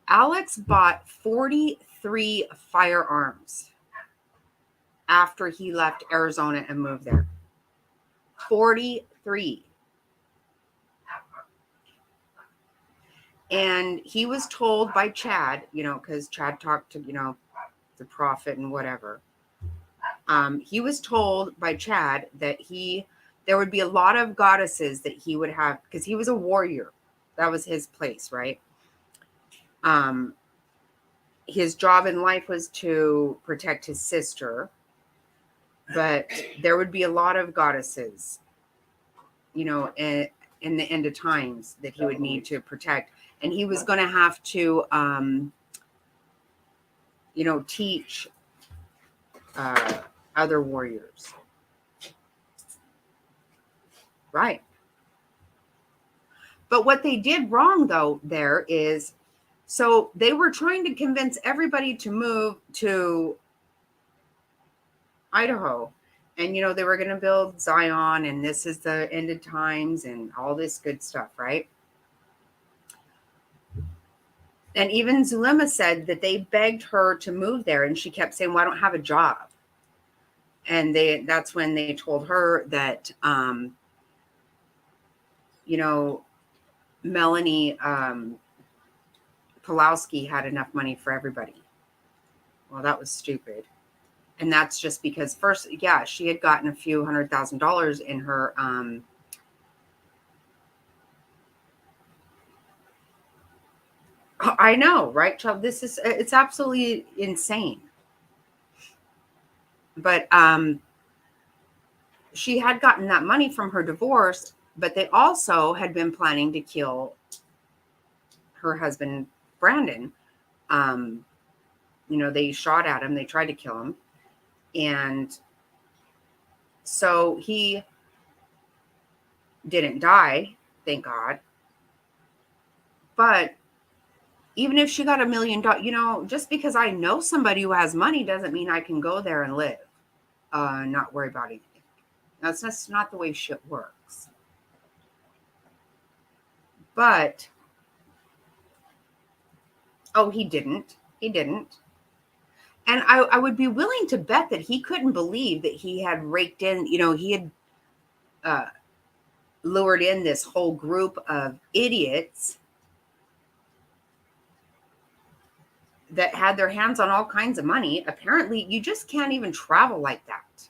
Alex bought 43 firearms after he left Arizona and moved there. 43. And he was told by Chad, because Chad talked to, the prophet and whatever. He was told by Chad that there would be a lot of goddesses that he would have, because he was a warrior. That was his place, right? His job in life was to protect his sister, but there would be a lot of goddesses in the end of times that he would need to protect. And he was going to have to, teach other warriors. Right. But what they did wrong, though, there is, so they were trying to convince everybody to move to Idaho. And, they were going to build Zion, and this is the end of times and all this good stuff, right? And even Zulema said that they begged her to move there, and she kept saying, well, I don't have a job. And that's when they told her that, Melanie Pulowski had enough money for everybody. Well, that was stupid. And that's just because first, yeah, she had gotten a few $100,000 in her I know, right, child? It's absolutely insane. But she had gotten that money from her divorce, but they also had been planning to kill her husband, Brandon. They shot at him, they tried to kill him. And so he didn't die, thank God. But even if she got $1 million, just because I know somebody who has money doesn't mean I can go there and live, not worry about anything. That's just not the way shit works. But, he didn't. He didn't. And I would be willing to bet that he couldn't believe that he had raked in, he had lured in this whole group of idiots that had their hands on all kinds of money. Apparently, you just can't even travel like that.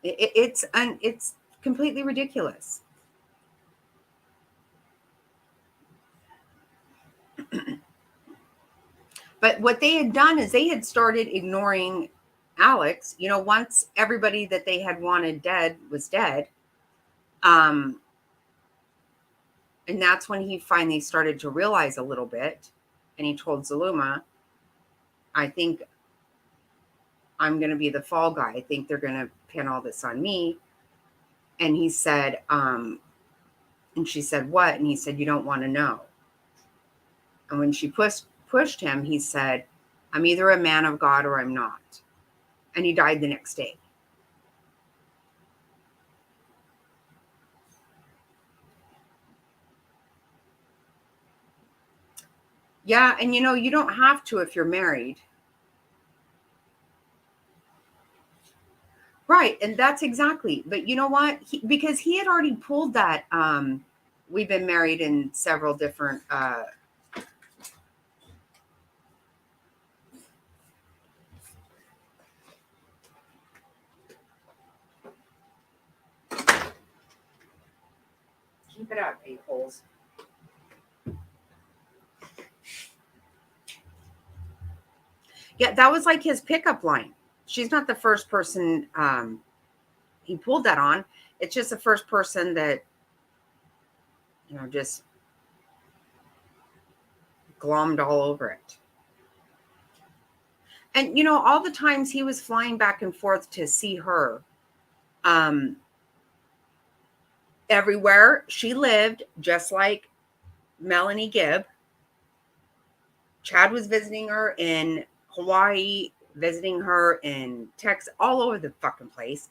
It's completely ridiculous. But what they had done is they had started ignoring Alex. Once everybody that they had wanted dead was dead, and that's when he finally started to realize a little bit. And he told Zulema, I think I'm going to be the fall guy. I think they're going to pin all this on me. And he said, and she said, what? And he said, you don't want to know. And when she pushed him, he said, I'm either a man of God or I'm not. And he died the next day. Yeah, and you don't have to if you're married. Right, and that's exactly. But you know what? Because he had already pulled that. We've been married in several different. Keep it up, a-holes. Yeah, that was like his pickup line. She's not the first person he pulled that on. It's just the first person that, just glommed all over it. And, all the times he was flying back and forth to see her, everywhere she lived, just like Melanie Gibb. Chad was visiting her in Hawaii, visiting her in Texas, all over the fucking place.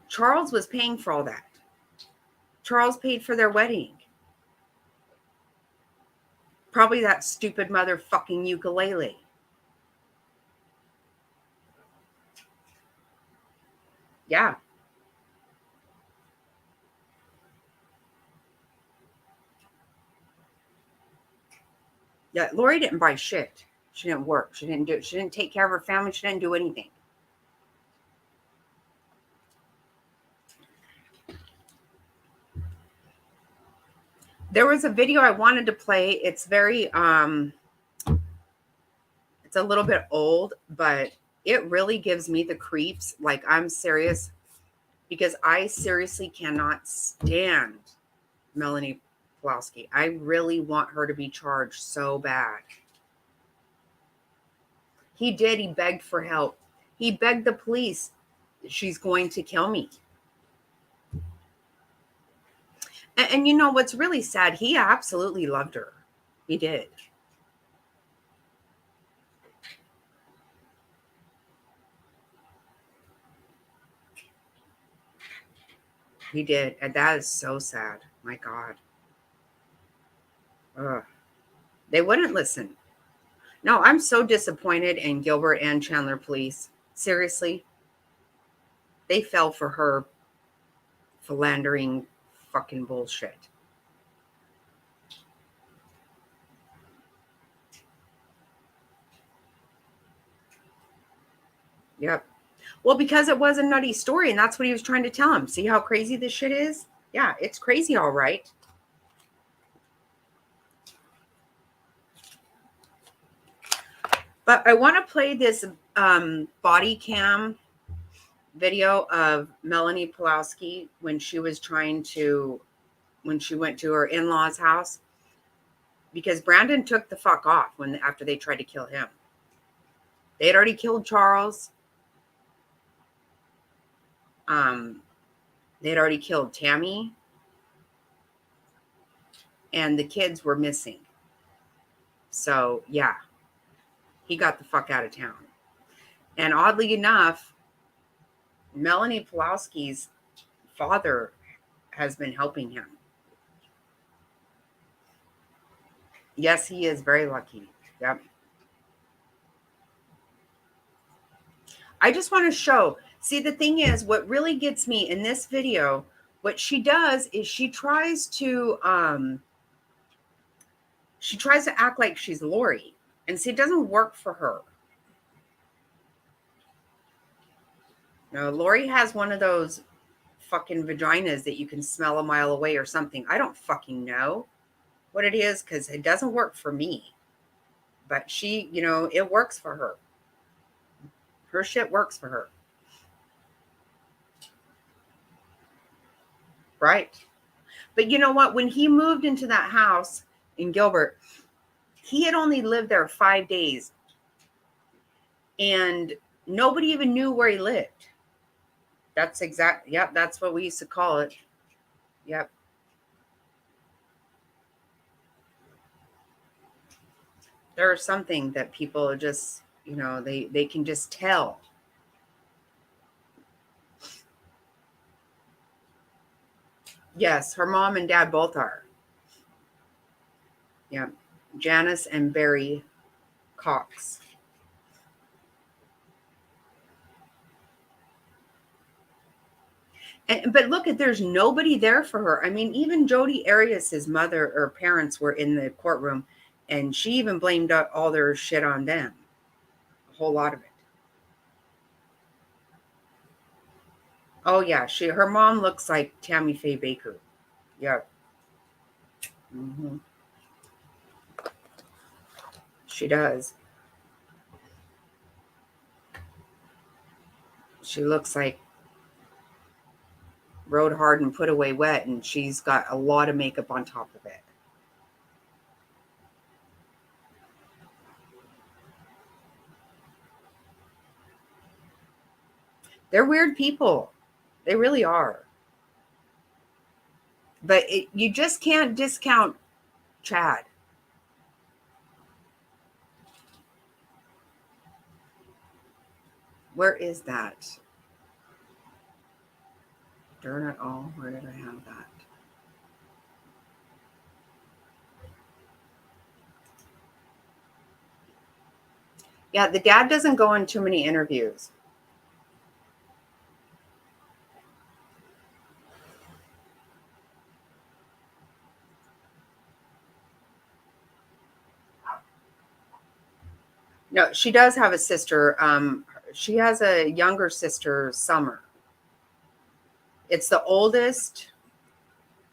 Charles was paying for all that. Charles paid for their wedding. Probably that stupid motherfucking ukulele. Yeah. Yeah, Lori didn't buy shit. She didn't work. She didn't do it. She didn't take care of her family. She didn't do anything. There was a video I wanted to play. It's very It's a little bit old, but it really gives me the creeps. Like, I'm serious, because I seriously cannot stand Melanie Pawlowski. I really want her to be charged so bad. He did. He begged for help. He begged the police. She's going to kill me. And you know what's really sad? He absolutely loved her. He did. He did. And that is so sad. My God. Ugh. They wouldn't listen. No, I'm so disappointed in Gilbert and Chandler police. Seriously. They fell for her philandering fucking bullshit. Yep. Well, because it was a nutty story, and that's what he was trying to tell him. See how crazy this shit is? Yeah, it's crazy, all right. But I want to play this body cam video of Melanie Pawlowski when she went to her in-laws' house, because Brandon took the fuck off after they tried to kill him. They had already killed Charles. They had already killed Tammy, and the kids were missing. So yeah, he got the fuck out of town. And oddly enough, Melanie Pawlowski's father has been helping him. Yes, he is very lucky. Yep. I just want to show. See, the thing is, what really gets me in this video, what she does is she tries to act like she's Lori. And see, it doesn't work for her. No, Lori has one of those fucking vaginas that you can smell a mile away or something. I don't fucking know what it is, because it doesn't work for me. But she, it works for her. Her shit works for her. Right. But you know what? When he moved into that house in Gilbert, he had only lived there 5 days. And nobody even knew where he lived. That's exact. Yep. That's what we used to call it. Yep. There's something that people just, they can just tell. Yes, her mom and dad both are. Yeah. Janice and Barry Cox. But look, there's nobody there for her. I mean, even Jodi Arias' mother or parents were in the courtroom, and she even blamed all their shit on them. A whole lot of it. Oh yeah, her mom looks like Tammy Faye Baker. Yep. Mm-hmm. She does. She looks like rode hard and put away wet, and she's got a lot of makeup on top of it. They're weird people. They really are. But you just can't discount Chad. Where is that? Darn it all. Where did I have that? Yeah, the dad doesn't go on too many interviews. No, she does have a sister. She has a younger sister, Summer. It's the oldest.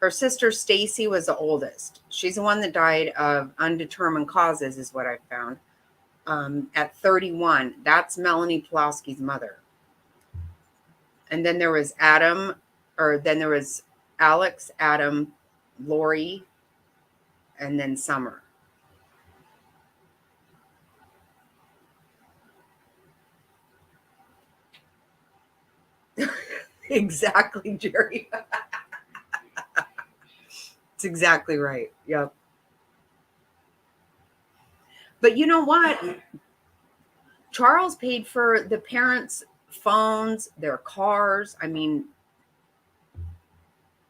Her sister, Stacy, was the oldest. She's the one that died of undetermined causes, is what I found. at 31. That's Melanie Pulaski's mother. And then there was Alex, Adam, Lori, and then Summer. Exactly, Jerry. It's exactly right. Yep. But you know what? Charles paid for the parents' phones, their cars. I mean,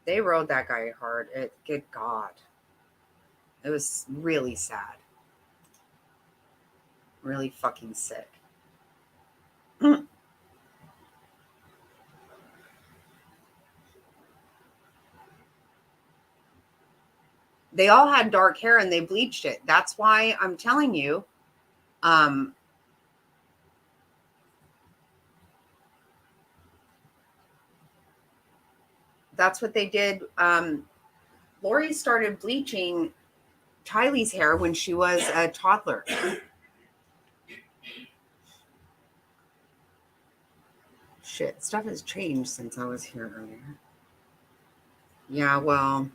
they rode that guy hard. Good God. It was really sad. Really fucking sick. They all had dark hair and they bleached it. That's why I'm telling you, that's what they did. Lori started bleaching Tylee's hair when she was a toddler. Shit, stuff has changed since I was here earlier. Yeah, well,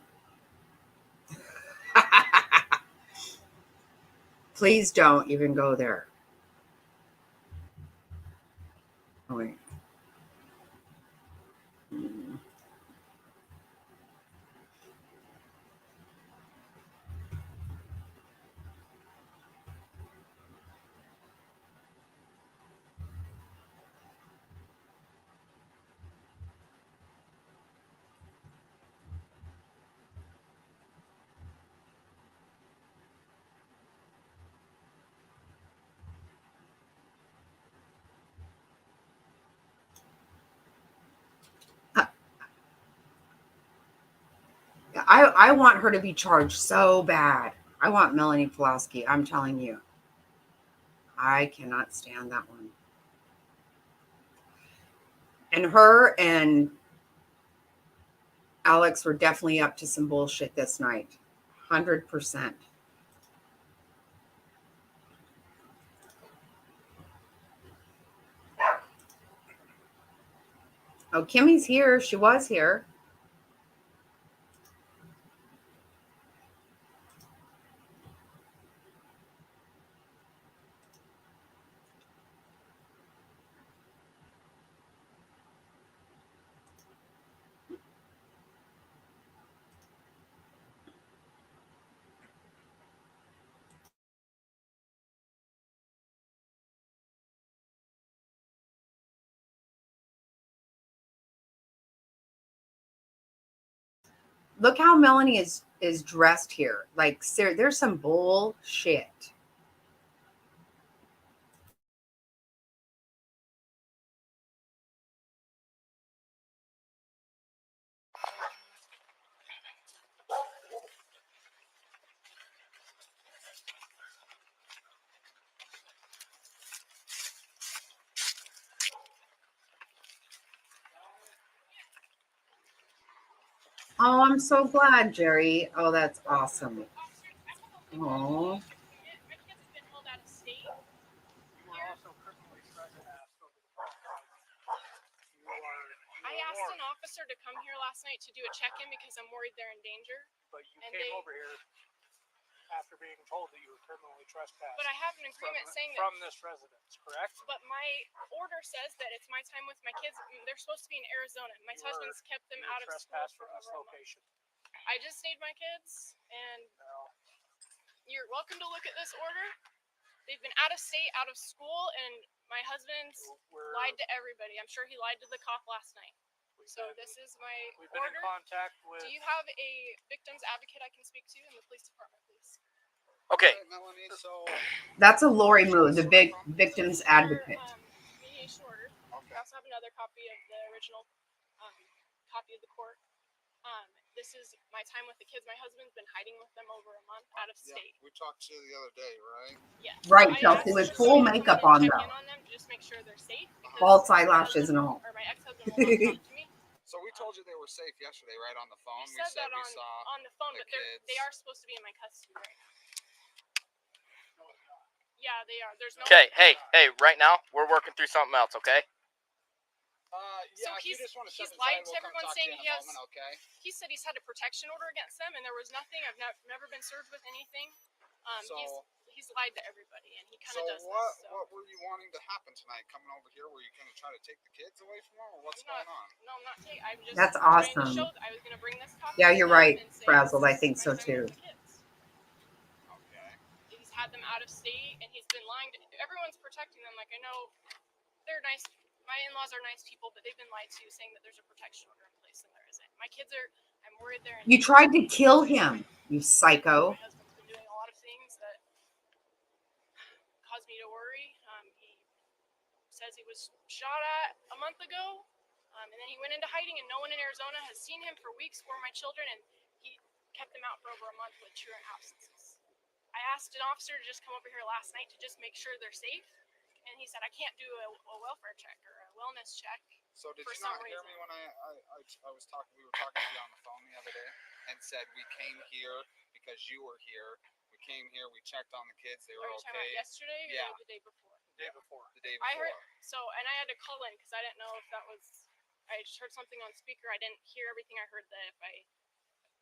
please don't even go there. Oh, wait. I want her to be charged so bad. I want Melanie Pulaski. I'm telling you. I cannot stand that one. And her and Alex were definitely up to some bullshit this night. 100%. Oh, Kimmy's here. She was here. Look how Melanie is dressed here. Like, there's some bullshit. Oh, I'm so glad, Jerry. Oh, that's awesome. Oh. I asked an officer to come here last night to do a check-in because I'm worried they're in danger. But you came over here after being told that you were criminally trespassed. But I have an agreement saying that from this residence, correct? But my order says that it's my time with my kids. They're supposed to be in Arizona. My husband's kept them out of school from this location. I just need my kids, and you're welcome to look at this order. They've been out of state, out of school, and my husband's lied to everybody. I'm sure he lied to the cop last night. So this is my We've been order. in contact with. Do you have a victim's advocate I can speak to in the police department, please? Okay. Melanie, so That's a Lori move, the big victim's advocate. Mediation order. I also have another copy of the original copy of the court. This is my time with the kids. My husband's been hiding with them over a month out of state. we talked to you the other day, right? Yeah. Right, I Chelsea, asked with for full somebody to makeup come on in and though. check in on them to just make sure they're safe. False My eyelashes and all. husband- Or my ex-husband will not talk to me. So we told you they were safe yesterday, right, on the phone. You said that we saw on the phone, the but they kids. are supposed to be in my custody right now. Yeah, Yeah, they are. There's no. Okay, hey, right now we're working through something else, okay? Yeah, So if you just want to he's step lied inside, to we'll come everyone talk to saying you in he a has. moment, okay? He said he's had a protection order against them, and there was nothing. I've never been served with anything. So- He's lied to everybody, and he kind So of does what this. So. what were you wanting to happen tonight? Coming over here, were you going to try to take the kids away from them, or what's I'm not, going on? No, I'm not taking. I'm just That's trying to awesome. show. I was going to bring this copy. Yeah, to you're them right, and say, Frazzled. I "This is think my so time too. with my kids." Okay. He's had them out of state, and he's been lying to everyone's protecting them. Like, I know they're nice. My in-laws are nice people, but they've been lied to, saying that there's a protection order in place, and there isn't. My kids are. I'm worried they're. You tried to kill him, you psycho. My husband's been doing a lot of things that caused me to worry. He says he was shot at a month ago, and then he went into hiding, and no one in Arizona has seen him for weeks for my children, and he kept them out for over a month with truant absences. I asked an officer to just come over here last night to just make sure they're safe, and he said, I can't do a welfare check or a wellness check. So did For you not some hear reason. me when I was talking? We were talking to you on the phone the other day, and said we came here because you were here. We came here. We checked on the kids. They Are were you talking about okay. yesterday or Yeah. the day before? The day before. The day before. I heard and I had to call in because I didn't know if that was. I just heard something on speaker. I didn't hear everything. I heard that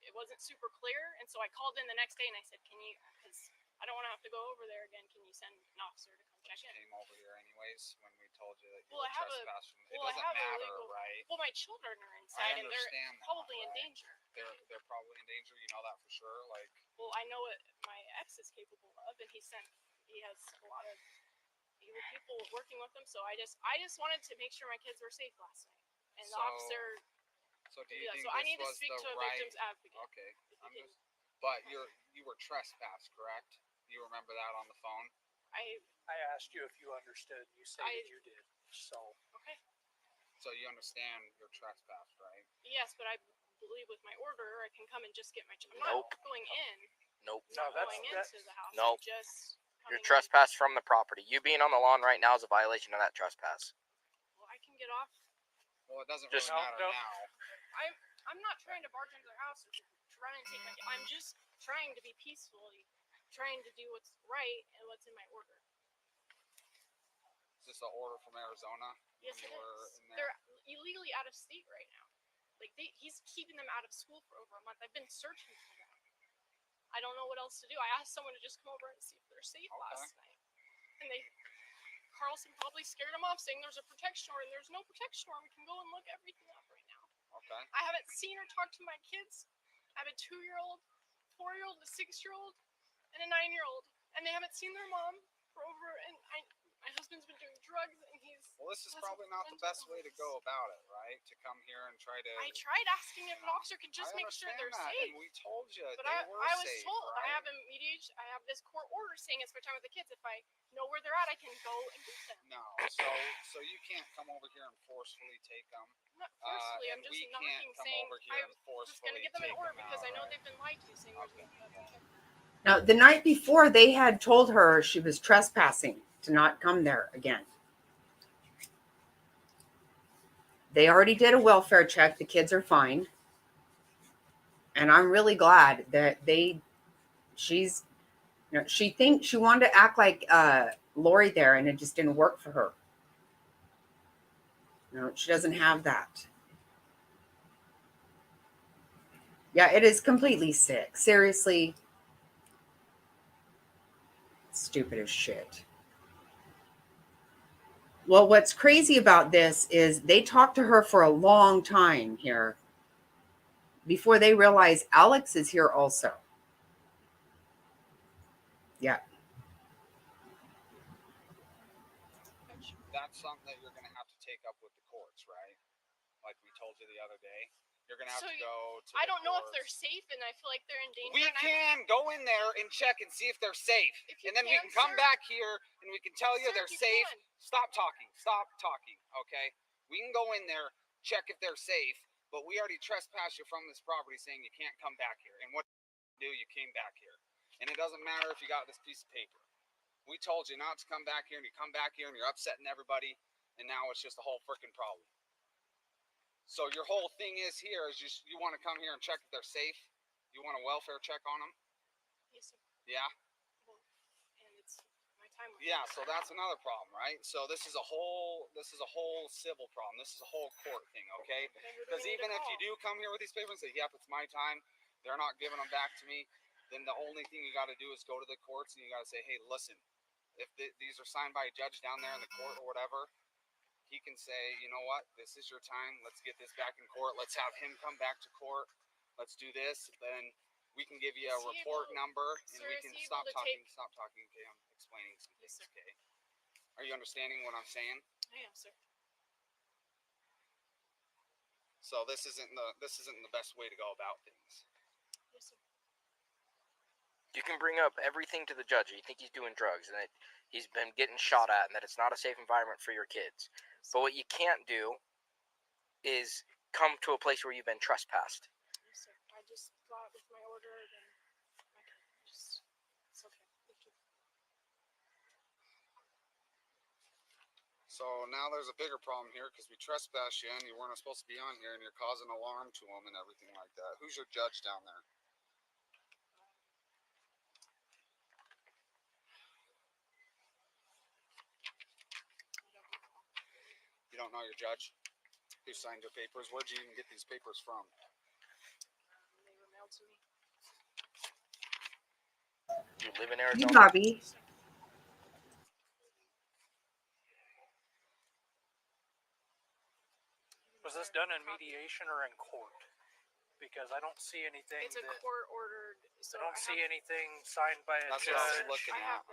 it wasn't super clear, and so I called in the next day and I said, "Can you? Because I don't want to have to go over there again. Can you send an officer to come check You in?" came over here anyways when we told you that you Well, were I have trespassing. It I doesn't have a matter, legal. right? Well, my children are I inside and they're understand that, probably in right? danger. They're probably in danger. You know that for sure. Like, Well, I know what my ex is capable of, and he has a lot of evil people working with him. So I just wanted to make sure my kids were safe last night, and the So, officer. so do you Yeah, think so I this need to was speak the to a right? victim's advocate. Okay, If you I'm can, just. But you were trespassed, correct? You remember that on the phone? I asked you if you understood. You stated you did. So Okay. So you understand you're trespassed, right? Yes, but I believe with my order, I can come and just get my. I'm Nope. not going in. Nope. No, Not going into the house. Nope. I'm just. You're coming in. trespassed from the property. You being on the lawn right now is a violation of that trespass. Well, I can get off. Well, it doesn't Just- really matter No. now. I'm not trying to barge into their house or run and take my. I'm just trying to be peacefully, trying to do what's right and what's in my order. Is this an order from Arizona? Yes, when it you were is. in there? They're illegally out of state right now. Like he's keeping them out of school for over a month. I've been searching for them. I don't know what else to do. I asked someone to just come over and see if they're safe last night, and Carlson probably scared them off, saying there's a protection order, and there's no protection order. We can go and look everything up right now. Okay. I haven't seen or talked to my kids. I have a 2-year-old, 4-year-old, a 6-year-old, and a 9-year-old, and they haven't seen their mom for over. And my husband's been doing drugs, and he's. Well, this is has probably not the mental best way to illness. go about it, right? To come here and try to. I tried asking if an officer could just I make sure understand they're that, safe. and we told you But they I were was safe, told right? I have this court order saying it's my time with the kids. If I know where they're at, I can go and get them. No, so you can't come over here and forcefully take them. Not forcefully, I'm and just we can't knocking, come saying over here I and was forcefully going to get them in take order them because out, I know right? they've been lied to, saying Okay, there's no protection. Now, the night before, they had told her she was trespassing to not come there again. They already did a welfare check. The kids are fine. And I'm really glad that she's, she thinks she wanted to act like Lori there, and it just didn't work for her. No, she doesn't have that. Yeah, it is completely sick. Seriously, stupid as shit. Well, what's crazy about this is they talked to her for a long time here before they realize Alex is here also. Yeah. That's something that you're going to have to take up with the courts, right? Like we told you the other day. You're going to have So to go to I the don't know if they're courts. safe, and I feel like they're in danger. We and can go in there and check and see if they're safe. If you And then we can, can come sir. back here and we can tell you Sir, they're you safe. can. Stop talking. Stop talking. Okay? We can go in there, check if they're safe, but we already trespassed you from this property saying you can't come back here. And what you do, you came back here. And it doesn't matter if you got this piece of paper. We told you not to come back here, and you come back here and you're upsetting everybody, and now it's just a whole freaking problem. So your whole thing is here is just you want to come here and check if they're safe. You want a welfare check on them? Yes, sir. Yeah. Well, and it's my time with Yeah, you. so that's another problem, right? So this is a whole civil problem. This is a whole court thing, okay? Okay, who do Because we need to even if you call? do come here with these papers and say, "Yep, it's my time," they're not giving them back to me. Then the only thing you got to do is go to the courts and you got to say, "Hey, listen, if these are signed by a judge down there in the court or whatever, he can say, you know what, this is your time. Let's get this back in court. Let's have him come back to court. Let's do this. Then we can give you a Is he report able- number and sir, we is can he stop able to talking. take- Stop talking. Okay, I'm explaining some Yes, things. sir. Okay, are you understanding what I'm saying? I am, sir. So this isn't the best way to go about things. Yes, sir. You can bring up everything to the judge. You think he's doing drugs and that he's been getting shot at and that it's not a safe environment for your kids. But what you can't do is come to a place where you've been trespassed. Yes, sir. I just thought with my order, then I can just. It's okay. Thank you. So now there's a bigger problem here because we trespassed you and you weren't supposed to be on here and you're causing alarm to them and everything like that. Who's your judge down there? You don't know your judge? Who signed your papers? Where'd you even get these papers from? They were mailed to me. You live in You, Arizona. Bobby. Was this done in mediation or in court? Because I don't see anything. It's a court ordered. So I don't see have, anything signed by a That's judge. what I was Sir, looking I at. have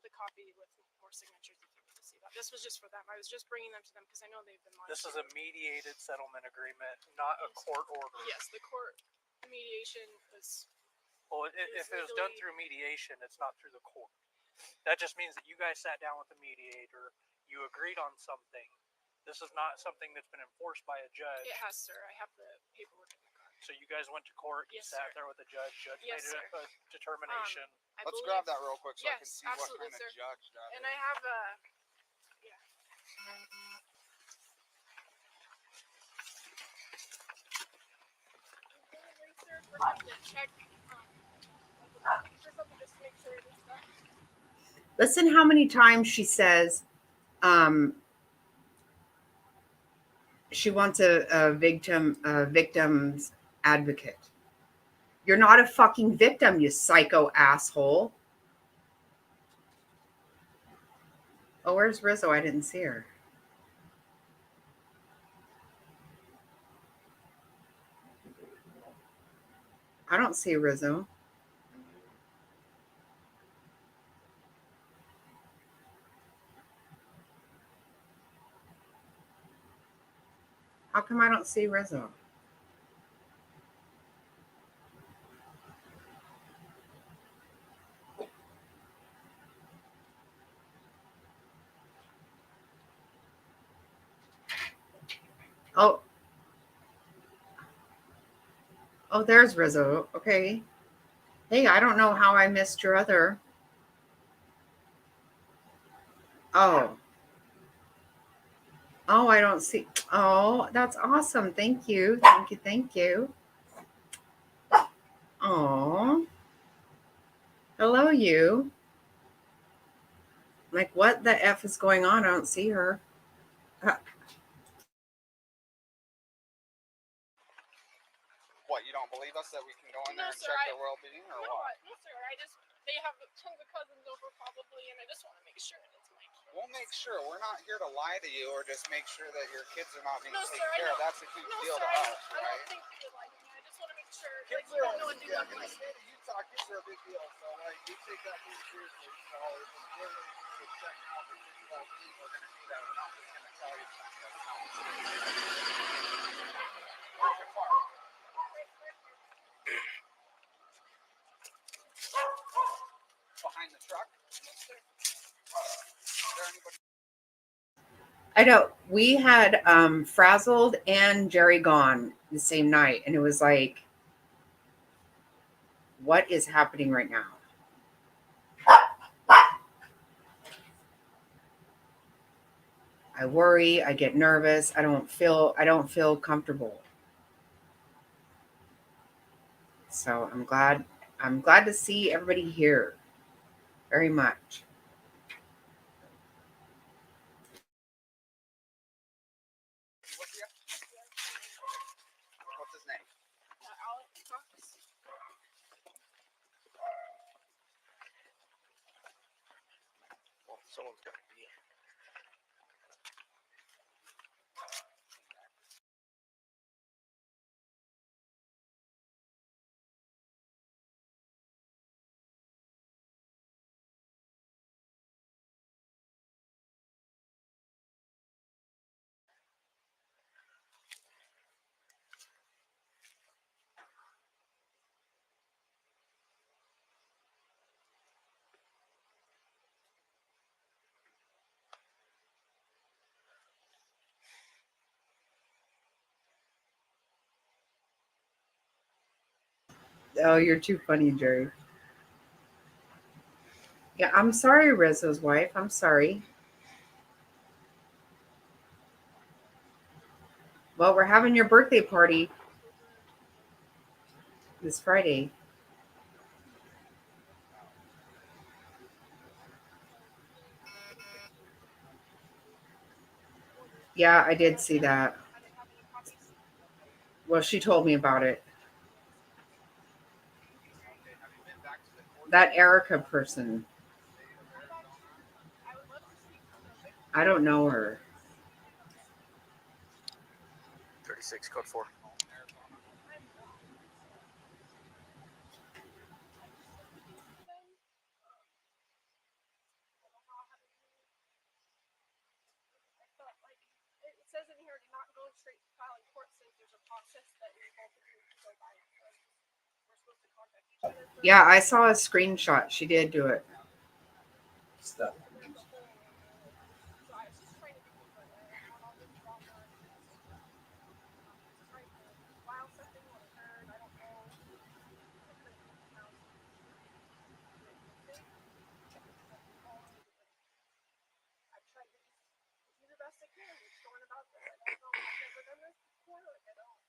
the copy with more signatures if you need to see that. This was just for them. I was just bringing them to them because I know they've been lied This to. is a mediated settlement agreement, not a Yes. court order. Yes, the court mediation was. Well, It's if it was done legally- through mediation, it's not through the court. That just means that you guys sat down with the mediator, you agreed on something. This is not something that's been enforced by a judge. It has, sir. I have the paperwork in the car. So you guys went to court, you Yes, sat sir. there with a judge, Yes, made sir. a determination. I Let's believe, grab that real quick so I can Yes, see what absolutely, kind of sir. judge that And is. I have a. Yeah. Sir, for him to check. For something just to make sure it is done. Listen how many times she says she wants a victim's advocate. You're not a fucking victim, you psycho asshole. Oh, where's Rizzo? I didn't see her. I don't see Rizzo. How come I don't see Rizzo? Oh. Oh, there's Rizzo. Okay. Hey, I don't know how I missed your other. Oh. Oh, I don't see. Oh, that's awesome. Thank you. Thank you. Thank you. Oh. Hello, you. Like, what the F is going on? I don't see her. What, you don't believe us that we can go in No, there and sir, check I- their well-being or No, what? no, sir. They have tons of cousins over probably, and I just want to make sure that it's my kid. We'll make sure. We're not here to lie to you or just make sure that your kids are not being No, taken sir, I care of. know. That's a huge No, deal sir, to I us, don't right? think you're lying to me. I just want to make sure, Kids like, you don't know are, anything yeah, about in my the state of Utah, kids are a big deal. So, like, we take that pretty seriously. So, if we're going to check out the kids' well-being, we're going to do that. We're not just going to tell you something that's not true. Where's your car? Behind the truck? Is there anybody? I know we had Frazzled and Jerry gone the same night, and it was like, what is happening right now? I worry, I get nervous, I don't feel comfortable. So I'm glad to see everybody here. Very much. Someone's got to be. Oh, you're too funny, Jerry. Yeah, I'm sorry, Rizzo's wife. I'm sorry. Well, we're having your birthday party this Friday. Yeah, I did see that. Well, she told me about it. That Erica person. I don't know her. 36 code 4. It says in here to not go straight to filing court since there's a process that you're both agreed to go by. We're supposed to contact each other. Yeah, I saw a screenshot. She did do it. Stuff. So I was just trying to keep all this drama and trying to file something when it occurred. I don't know. I couldn't leave the house. I tried to do the best I can. Just going about this. I don't know. I've never done this before. Like I don't.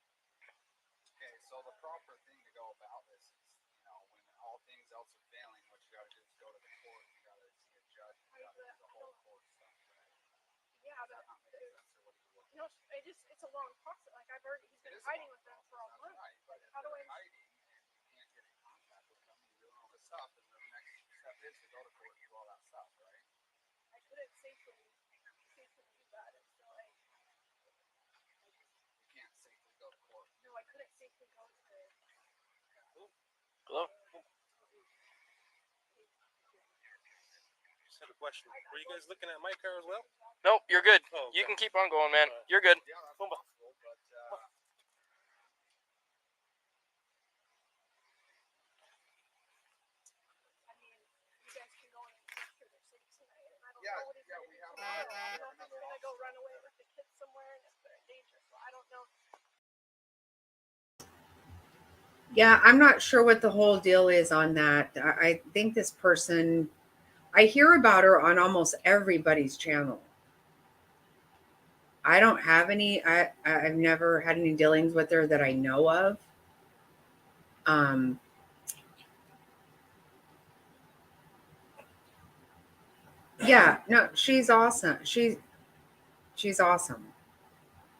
Okay, so the proper thing to go about this is, when all things else are failing, what you got to do is go to the court. You got to see a judge. You got to do the whole court stuff. Right? Yeah, Does but that not make sense, or what do you want? it's a long process. Like I've already, he's been hiding with them for a month. Right, but if How do they're I? hiding and you can't get in contact with them, you're doing all this stuff, and the next step is to go to court and do all that stuff, right? I couldn't safely do that. And so You can't safely go to court. no, I couldn't safely go to the. Hello? Just have a question. Were you guys looking at my car as well? Nope, you're good. Oh, You okay. can keep on going, man. You're good. Yeah, that's Boomba. possible, but I mean, you guys can go in and make sure they're safe tonight. And I don't yeah, know what he's gonna we do have. tomorrow. I don't know if he's gonna go run away with the kids somewhere and if they're in danger. So I don't know. Yeah, I'm not sure what the whole deal is on that. I think this person, I hear about her on almost everybody's channel. I don't have any, I've never had any dealings with her that I know of. Yeah, no, she's awesome. She's awesome.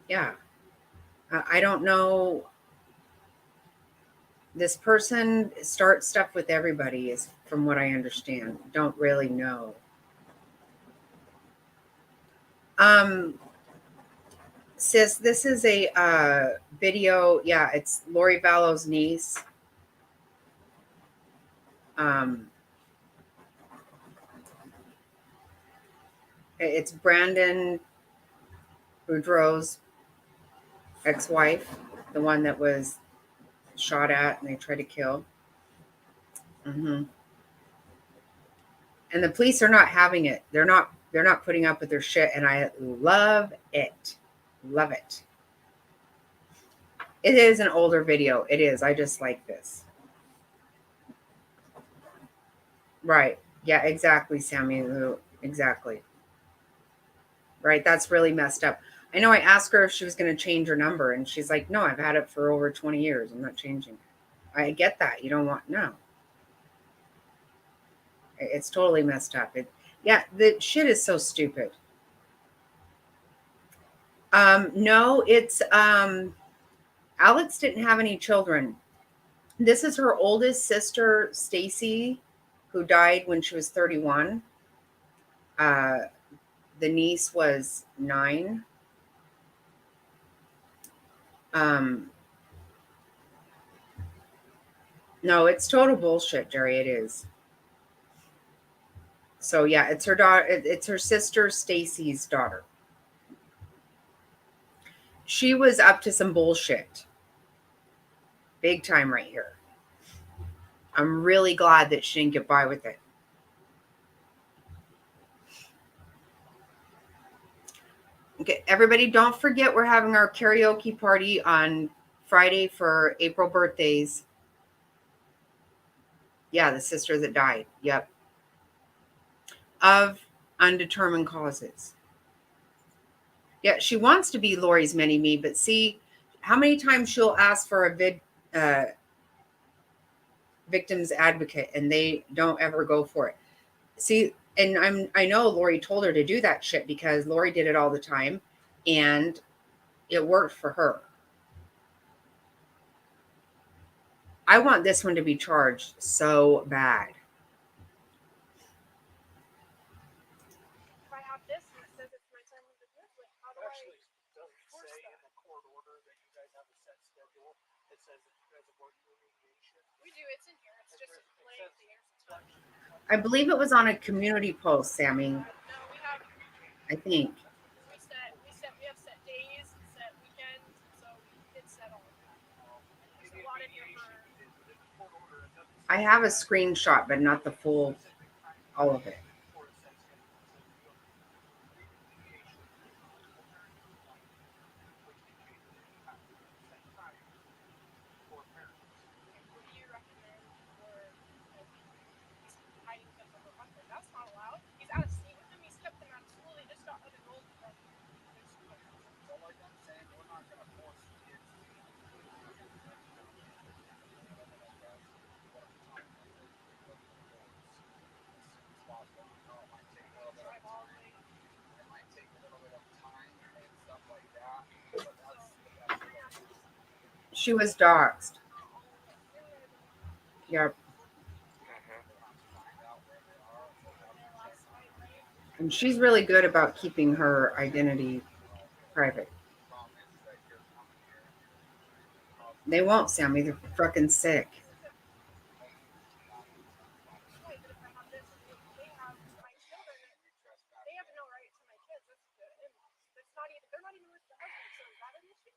Yeah. I don't know. This person starts stuff with everybody, is from what I understand. Don't really know. Sis, this is a video. Yeah, it's Lori Vallow's niece. It's Brandon Boudreaux's ex-wife, the one that was shot at and they tried to kill. And the police are not having it. They're not putting up with their shit, and I love it. Love it. It is an older video. It is. I just like this. Right. Yeah, exactly, Sammy Lou. Exactly. Right. That's really messed up. I know I asked her if she was going to change her number, and she's like, no, I've had it for over 20 years. I'm not changing it. I get that. You don't want, no. It's totally messed up. Yeah, the shit is so stupid. No, it's Alex didn't have any children. This is her oldest sister, Stacy, who died when she was 31. The niece was 9. No, it's total bullshit, Jerry. It is. So yeah, it's her daughter. It's her sister Stacy's daughter. She was up to some bullshit, big time right here. I'm really glad that she didn't get by with it. Okay, everybody, don't forget we're having our karaoke party on Friday for April birthdays. Yeah, the sister that died. Yep. Of undetermined causes. Yeah, she wants to be Lori's mini-me, but see how many times she'll ask for a victim's advocate and they don't ever go for it. See, and I know Lori told her to do that shit because Lori did it all the time and it worked for her. I want this one to be charged so bad. If I have this and it says it's my time of the year, like, how do Actually, I does it enforce say that? in the court order that you guys have a set schedule? It says that you guys are working on mediation. We do. It's in here. It's just laying there. I believe it was on a community post, Sammy. No, we have. I think. We have set days, set weekends, so it's set all of that. There's a lot in here for. I have a screenshot, but not the full, all of it. What do you recommend for hiding stuff from the husband? That's not allowed. He's out of state with them. He's kept them out of school. They just got unenrolled from their school. So like I'm saying, we're not gonna force kids to it might take a little bit of time and stuff like that, but that's the best way. She was doxxed. Yep. And she's really good about keeping her identity private. They won't, Sammy. They're fucking sick. Wait, but if I have this, they have my children. They have no right to my kids. That's the in-laws. It's not even. They're not even with the husband. So is that an issue?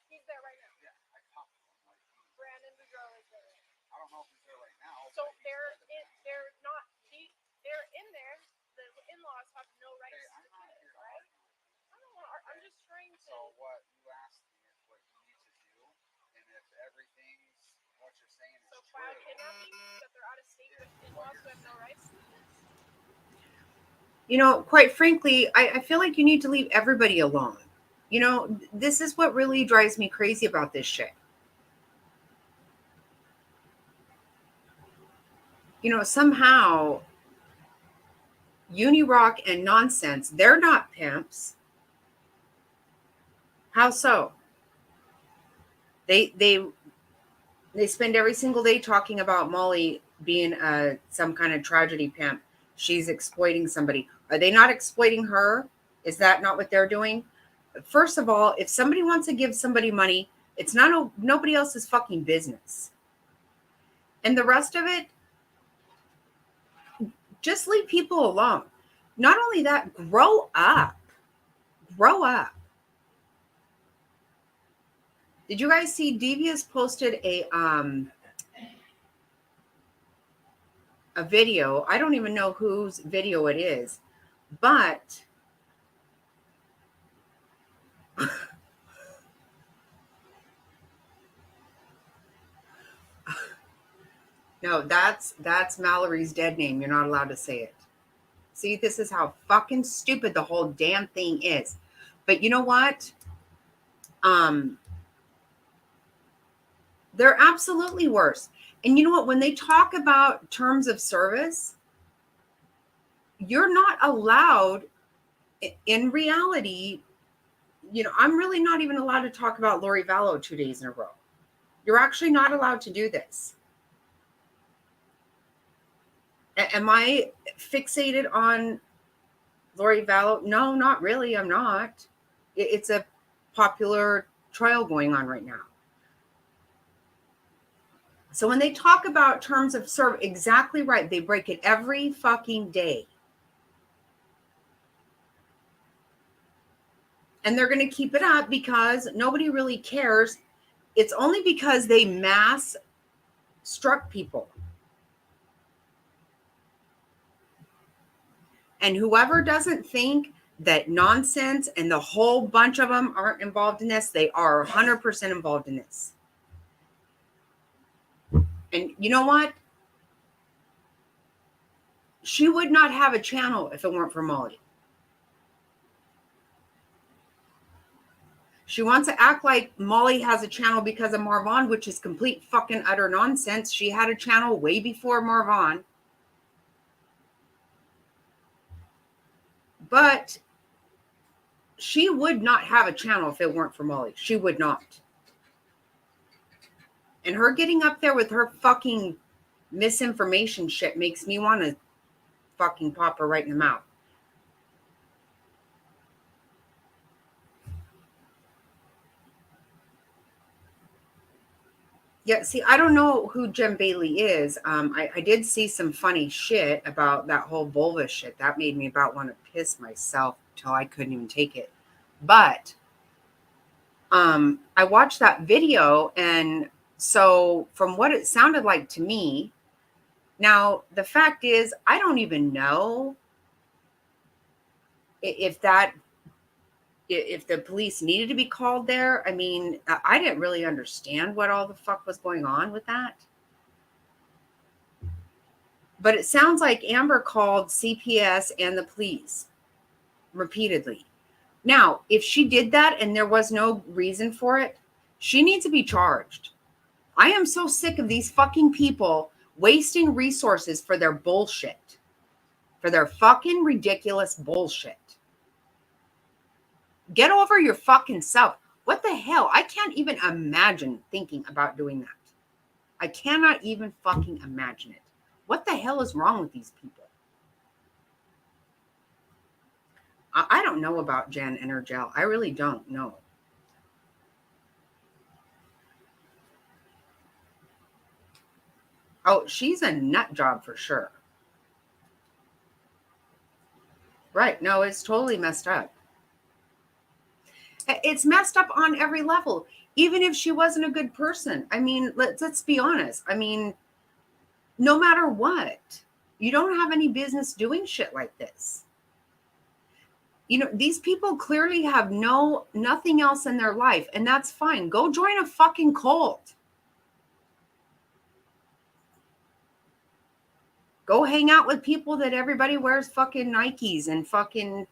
He's there right now. Yeah, I talked to him. Brandon Boudreaux is there. I don't know if he's there right now. So they're not. They're in there. The in-laws have no rights to the kids, right? I don't want. I'm just trying to. So what you asked me is what you need to do, and if everything's what you're saying is So true. file kidnapping that they're out of state with in-laws who have no rights to the kids. You know, quite frankly, I feel like you need to leave everybody alone. You know, this is what really drives me crazy about this shit. You know, somehow Unirock and Nonsense, they're not pimps. How so? They spend every single day talking about Molly being some kind of tragedy pimp. She's exploiting somebody. Are they not exploiting her? Is that not what they're doing? First of all, if somebody wants to give somebody money, it's not nobody else's fucking business. And the rest of it, just leave people alone. Not only that, grow up. Grow up. Did you guys see Devious posted a video? I don't even know whose video it is, but no, that's Mallory's dead name. You're not allowed to say it. See, this is how fucking stupid the whole damn thing is. But you know what? They're absolutely worse. And you know what? When they talk about terms of service, you're not allowed, in reality, you know, I'm really not even allowed to talk about Lori Vallow 2 days in a row. You're actually not allowed to do this. Am I fixated on Lori Vallow? No, not really. I'm not. It's a popular trial going on right now. So when they talk about terms of service, exactly right. They break it every fucking day. And they're going to keep it up because nobody really cares. It's only because they mass struck people. And whoever doesn't think that nonsense and the whole bunch of them aren't involved in this, they are 100% involved in this. And you know what? She would not have a channel if it weren't for Molly. She wants to act like Molly has a channel because of Marvon, which is complete fucking utter nonsense. She had a channel way before Marvon. But she would not have a channel if it weren't for Molly. She would not. And her getting up there with her fucking misinformation shit makes me want to fucking pop her right in the mouth. Yeah, see, I don't know who Jem Bailey is. I did see some funny shit about that whole vulva shit. That made me about want to piss myself till I couldn't even take it. But I watched that video, and so from what it sounded like to me, now the fact is, I don't even know if the police needed to be called there. I mean, I didn't really understand what all the fuck was going on with that. But it sounds like Amber called CPS and the police repeatedly. Now, if she did that and there was no reason for it, she needs to be charged. I am so sick of these fucking people wasting resources for their bullshit, for their fucking ridiculous bullshit. Get over your fucking self. What the hell? I can't even imagine thinking about doing that. I cannot even fucking imagine it. What the hell is wrong with these people? I don't know about Jen and her gel. I really don't know. Oh, she's a nut job for sure. Right. No, it's totally messed up. It's messed up on every level. Even if she wasn't a good person. I mean, let's be honest. I mean, no matter what, you don't have any business doing shit like this. You know, these people clearly have nothing else in their life, and that's fine. Go join a fucking cult. Go hang out with people that everybody wears fucking Nikes and fucking,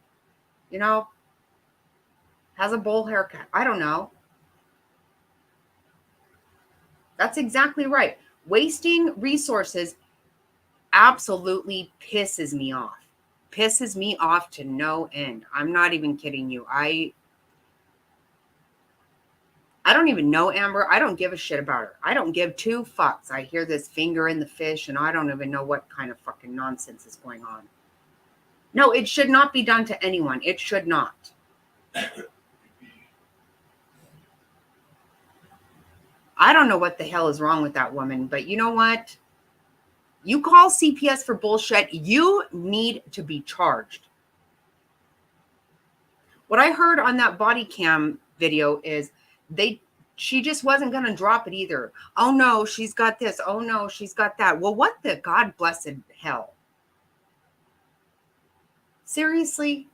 you know, has a bowl haircut. I don't know. That's exactly right. Wasting resources absolutely pisses me off. Pisses me off to no end. I'm not even kidding you. I don't even know Amber. I don't give a shit about her. I don't give two fucks. I hear this finger in the fish and I don't even know what kind of fucking nonsense is going on. No, it should not be done to anyone. It should not. I don't know what the hell is wrong with that woman, but you know what? You call CPS for bullshit, you need to be charged. What I heard on that body cam video is she just wasn't going to drop it either. Oh no, she's got this. Oh no, she's got that. Well, what the God blessed hell? Seriously?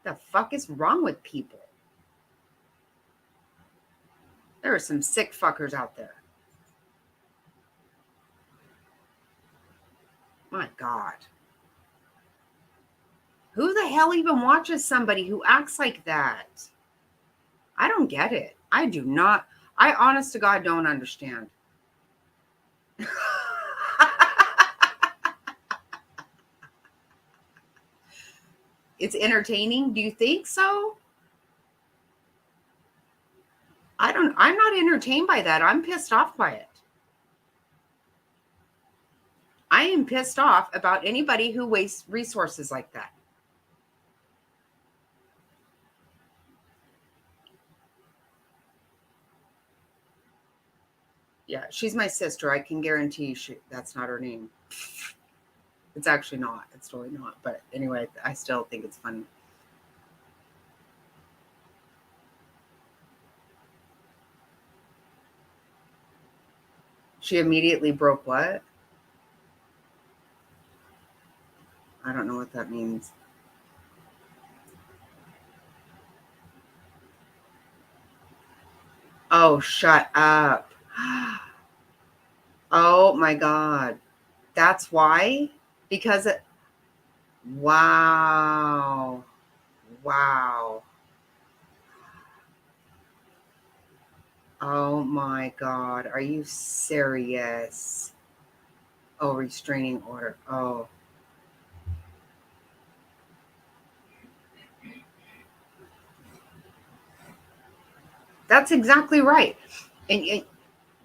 The fuck is wrong with people? There are some sick fuckers out there. My God. Who the hell even watches somebody who acts like that? I don't get it. I do not. I honest to God don't understand. It's entertaining. Do you think so? I'm not entertained by that. I'm pissed off by it. I am pissed off about anybody who wastes resources like that. Yeah, she's my sister. I can guarantee that's not her name. It's actually not. It's totally not. But anyway, I still think it's funny. She immediately broke what? I don't know what that means. Oh, shut up. Oh my God. That's why? Because it, wow. Wow. Oh my God. Are you serious? Oh, restraining order. Oh. That's exactly right. And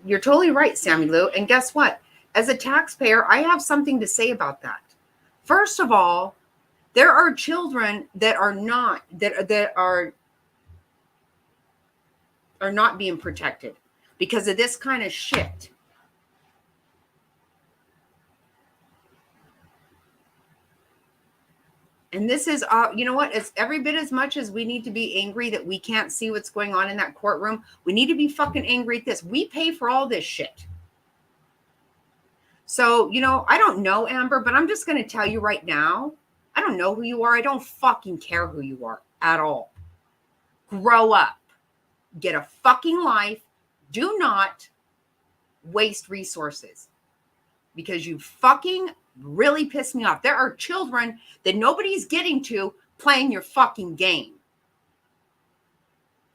you're totally right, Sammy Lou. And guess what? As a taxpayer, I have something to say about that. First of all, there are children that are not being protected because of this kind of shit. And this is, you know what? It's every bit as much as we need to be angry that we can't see what's going on in that courtroom. We need to be fucking angry at this. We pay for all this shit. So, you know, I don't know, Amber, but I'm just going to tell you right now, I don't know who you are. I don't fucking care who you are at all. Grow up. Get a fucking life. Do not waste resources because you fucking really piss me off. There are children that nobody's getting to playing your fucking game.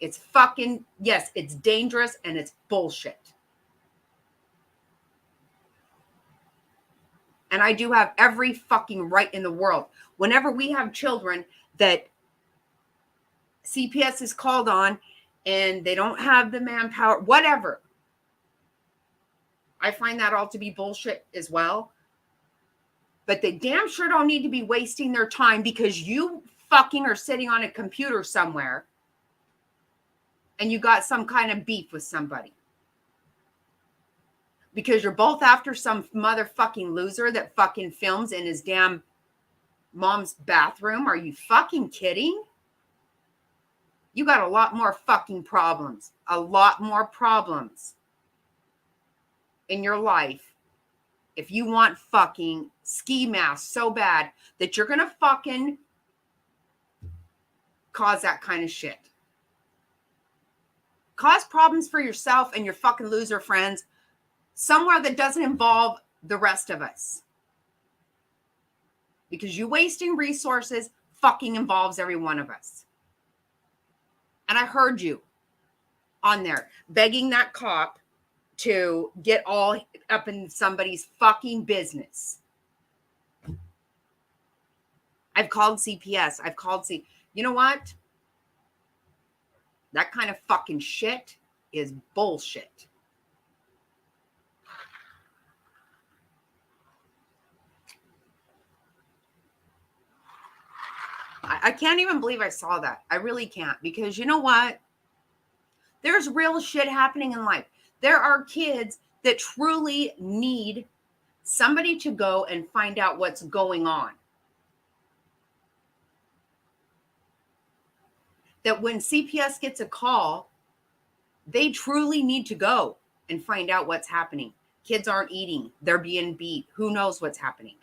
It's fucking, yes, it's dangerous and it's bullshit. And I do have every fucking right in the world. Whenever we have children that CPS is called on and they don't have the manpower, whatever. I find that all to be bullshit as well. But they damn sure don't need to be wasting their time because you fucking are sitting on a computer somewhere and you got some kind of beef with somebody. Because you're both after some motherfucking loser that fucking films in his damn mom's bathroom. Are you fucking kidding? You got a lot more fucking problems. A lot more problems in your life if you want fucking ski masks so bad that you're going to fucking cause that kind of shit. Cause problems for yourself and your fucking loser friends somewhere that doesn't involve the rest of us. Because you wasting resources fucking involves every one of us. And I heard you on there begging that cop to get all up in somebody's fucking business. I've called CPS. You know what? That kind of fucking shit is bullshit. I can't even believe I saw that. I really can't, because you know what? There's real shit happening in life. There are kids that truly need somebody to go and find out what's going on. That when CPS gets a call, they truly need to go and find out what's happening. Kids aren't eating. They're being beat. Who knows what's happening?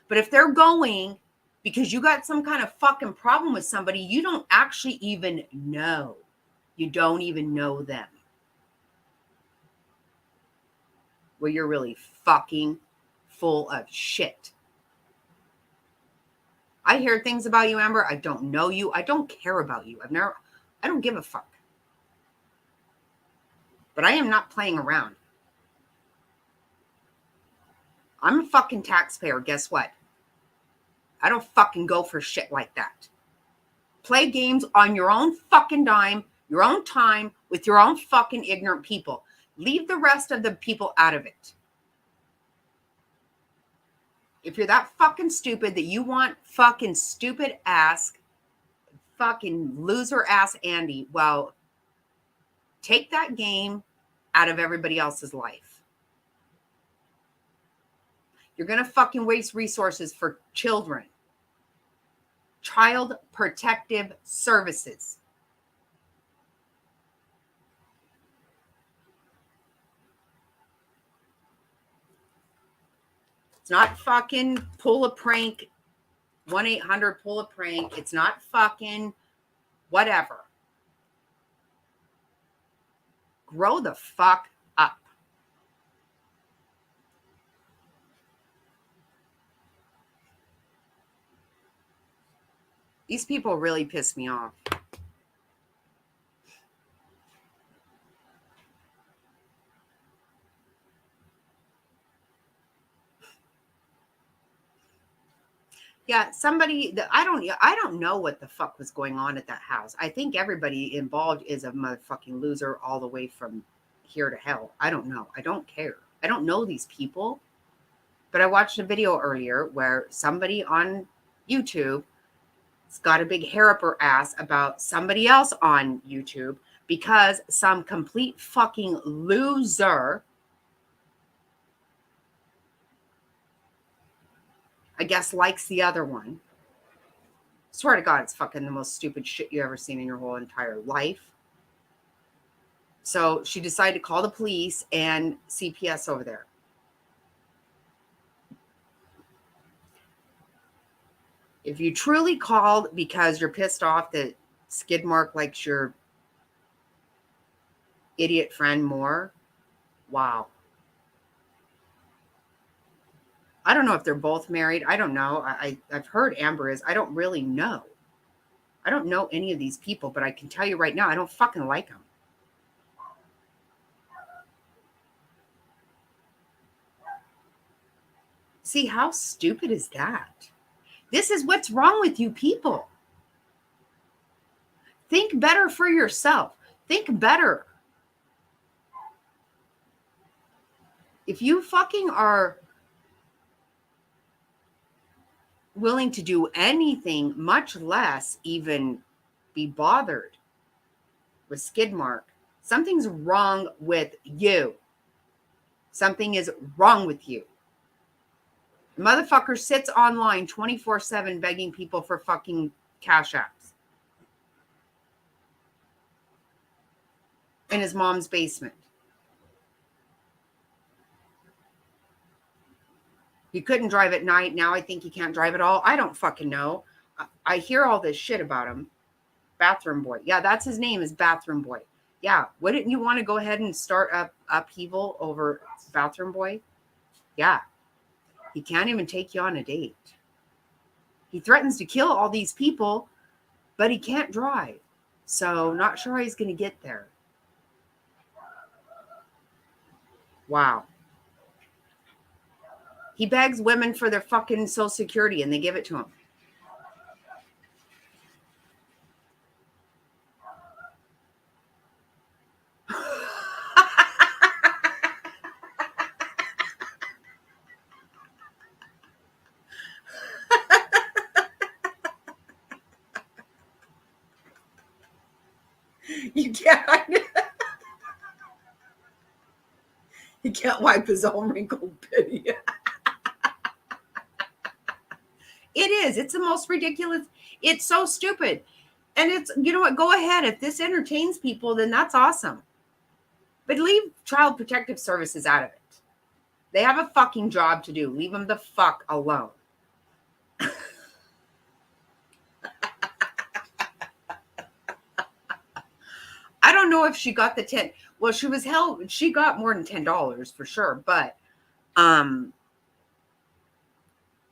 But if they're going because you got some kind of fucking problem with somebody you don't actually even know. You don't even know them. Well, you're really fucking full of shit. I hear things about you, Amber. I don't know you. I don't care about you. I don't give a fuck. But I am not playing around. I'm a fucking taxpayer. Guess what? I don't fucking go for shit like that. Play games on your own fucking dime, your own time, with your own fucking ignorant people. Leave the rest of the people out of it. If you're that fucking stupid that you want fucking stupid ass, fucking loser ass Andy, well, take that game out of everybody else's life. You're going to fucking waste resources for children. Child Protective Services. It's not fucking pull a prank, 1-800 pull a prank. It's not fucking whatever. Grow the fuck up. These people really piss me off. Yeah, somebody that I don't know what the fuck was going on at that house. I think everybody involved is a motherfucking loser all the way from here to hell. I don't know. I don't care. I don't know these people. But I watched a video earlier where somebody on YouTube has got a big hair up her ass about somebody else on YouTube because some complete fucking loser, I guess, likes the other one. Swear to God, it's fucking the most stupid shit you ever seen in your whole entire life. So she decided to call the police and CPS over there. If you truly called because you're pissed off that Skidmark likes your idiot friend more, wow. I don't know if they're both married. I don't know. I've heard Amber is. I don't really know. I don't know any of these people, but I can tell you right now, I don't fucking like them. See, how stupid is that? This is what's wrong with you people. Think better for yourself. Think better. If you fucking are willing to do anything, much less even be bothered with Skidmark, something's wrong with you. Something is wrong with you. The motherfucker sits online 24/7 begging people for fucking cash apps in his mom's basement. He couldn't drive at night. Now I think he can't drive at all. I don't fucking know. I hear all this shit about him. Bathroom Boy. Yeah, that's his name, is Bathroom Boy. Yeah, wouldn't you want to go ahead and start up upheaval over Bathroom Boy? Yeah. He can't even take you on a date. He threatens to kill all these people, but he can't drive. So not sure how he's going to get there. Wow. He begs women for their fucking Social Security and they give it to him. You can't. He can't wipe his own wrinkled pity. It is. It's the most ridiculous. It's so stupid. And it's, you know what? Go ahead. If this entertains people, then that's awesome. But leave Child Protective Services out of it. They have a fucking job to do. Leave them the fuck alone. I don't know if she got the 10. Well, she got more than $10 for sure. But,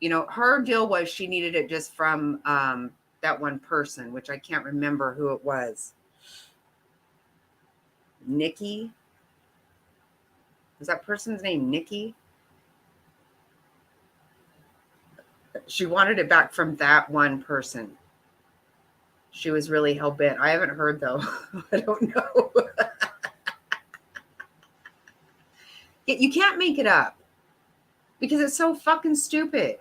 you know, her deal was she needed it just from that one person, which I can't remember who it was. Nikki? Was that person's name Nikki? She wanted it back from that one person. She was really hell-bent. I haven't heard, though. I don't know. You can't make it up. because it's so fucking stupid.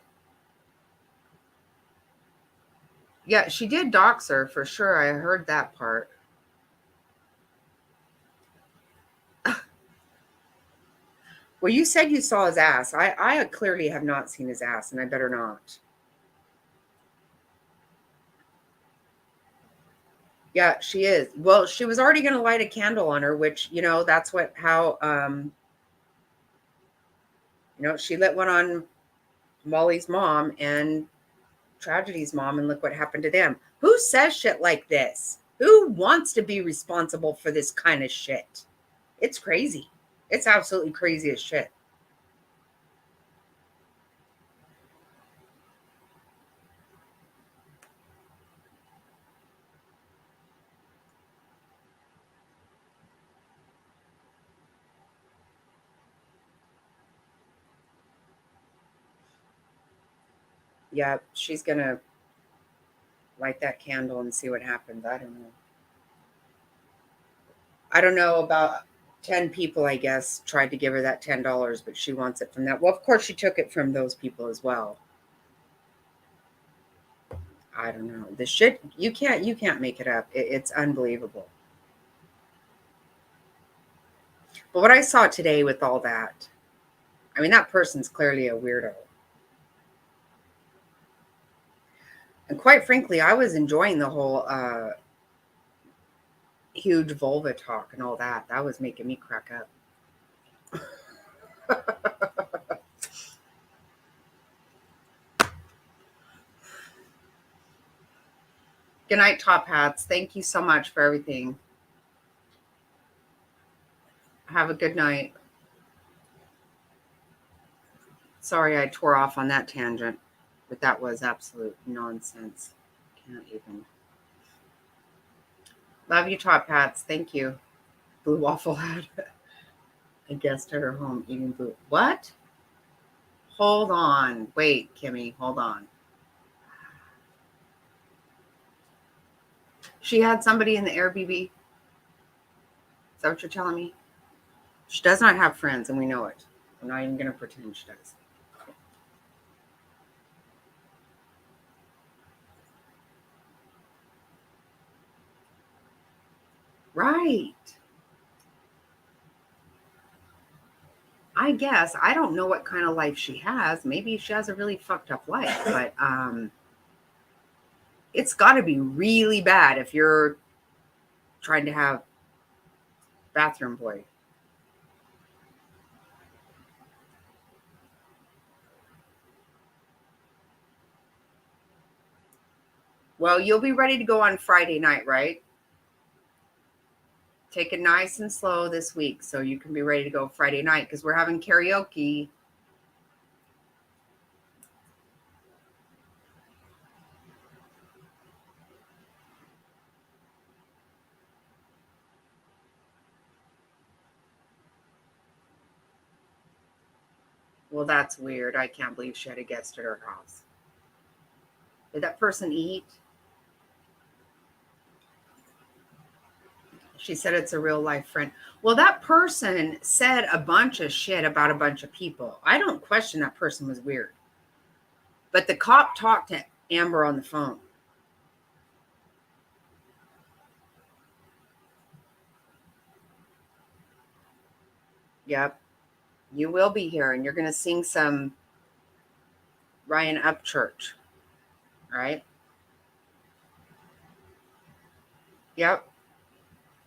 Yeah, she did dox her for sure. I heard that part. Well, you said you saw his ass. I clearly have not seen his ass, and I better not. Yeah, she is. Well, she was already going to light a candle on her, which, you know, that's you know, she lit one on Molly's mom and Tragedy's mom, and look what happened to them. Who says shit like this? Who wants to be responsible for this kind of shit? It's crazy. It's absolutely crazy as shit. Yeah, she's going to light that candle and see what happens. I don't know. I don't know about 10 people, I guess, tried to give her that $10, but she wants it from that. Well, of course, she took it from those people as well. I don't know. The shit, you can't make it up. It's unbelievable. But what I saw today with all that, I mean, that person's clearly a weirdo. And quite frankly, I was enjoying the whole huge vulva talk and all that. That was making me crack up. Good night, Top Hats. Thank you so much for everything. Have a good night. Sorry I tore off on that tangent, but that was absolute nonsense. Can't even. Love you, Top Hats. Thank you. Blue Waffle had a guest at her home eating blue. What? Hold on. Wait, Kimmy. Hold on. She had somebody in the Airbnb. Is that what you're telling me? She does not have friends, and we know it. I'm not even going to pretend she does. Right. I guess. I don't know what kind of life she has. Maybe she has a really fucked up life, but it's got to be really bad if you're trying to have bathroom boy. Well, you'll be ready to go on Friday night, right? Take it nice and slow this week so you can be ready to go Friday night because we're having karaoke. Well, that's weird. I can't believe she had a guest at her house. Did that person eat? She said it's a real life friend. Well, that person said a bunch of shit about a bunch of people. I don't question that person was weird. But the cop talked to Amber on the phone. Yep. You will be here and you're going to sing some Ryan Upchurch. All right. Yep.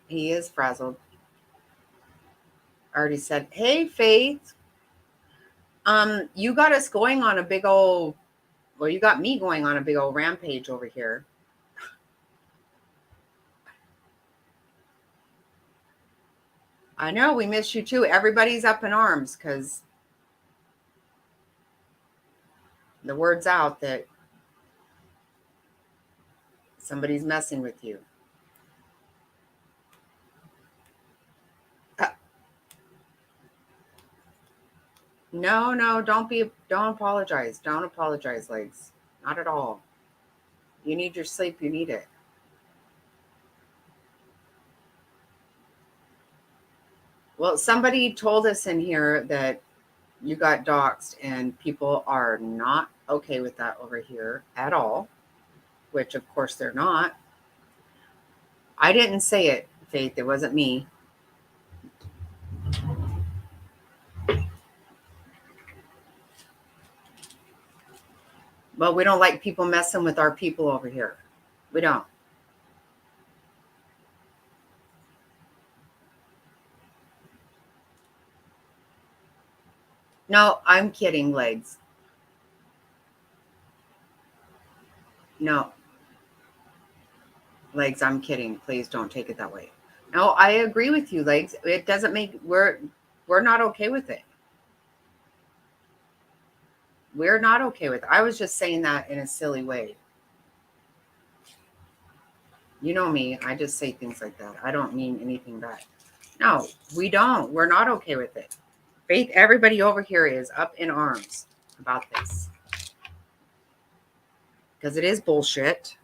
He is frazzled. I already said, hey, Faith. You got us going on a big old, well, you got me going on a big old rampage over here. I know, we miss you too. Everybody's up in arms because the word's out that somebody's messing with you. No, don't apologize. Don't apologize, Legs. Not at all. You need your sleep. You need it. Well, somebody told us in here that You got doxxed, and people are not okay with that over here at all, which of course they're not. I didn't say it, Faith. It wasn't me. But we don't like people messing with our people over here. We don't. No, I'm kidding, Legs. No, Legs, I'm kidding. Please don't take it that way. No, I agree with you, Legs. It doesn't make we're not okay with it. We're not okay with it. I was just saying that in a silly way. You know me, I just say things like that. I don't mean anything bad. No, we don't. We're not okay with it. Faith, everybody over here is up in arms about this. Because it is bullshit.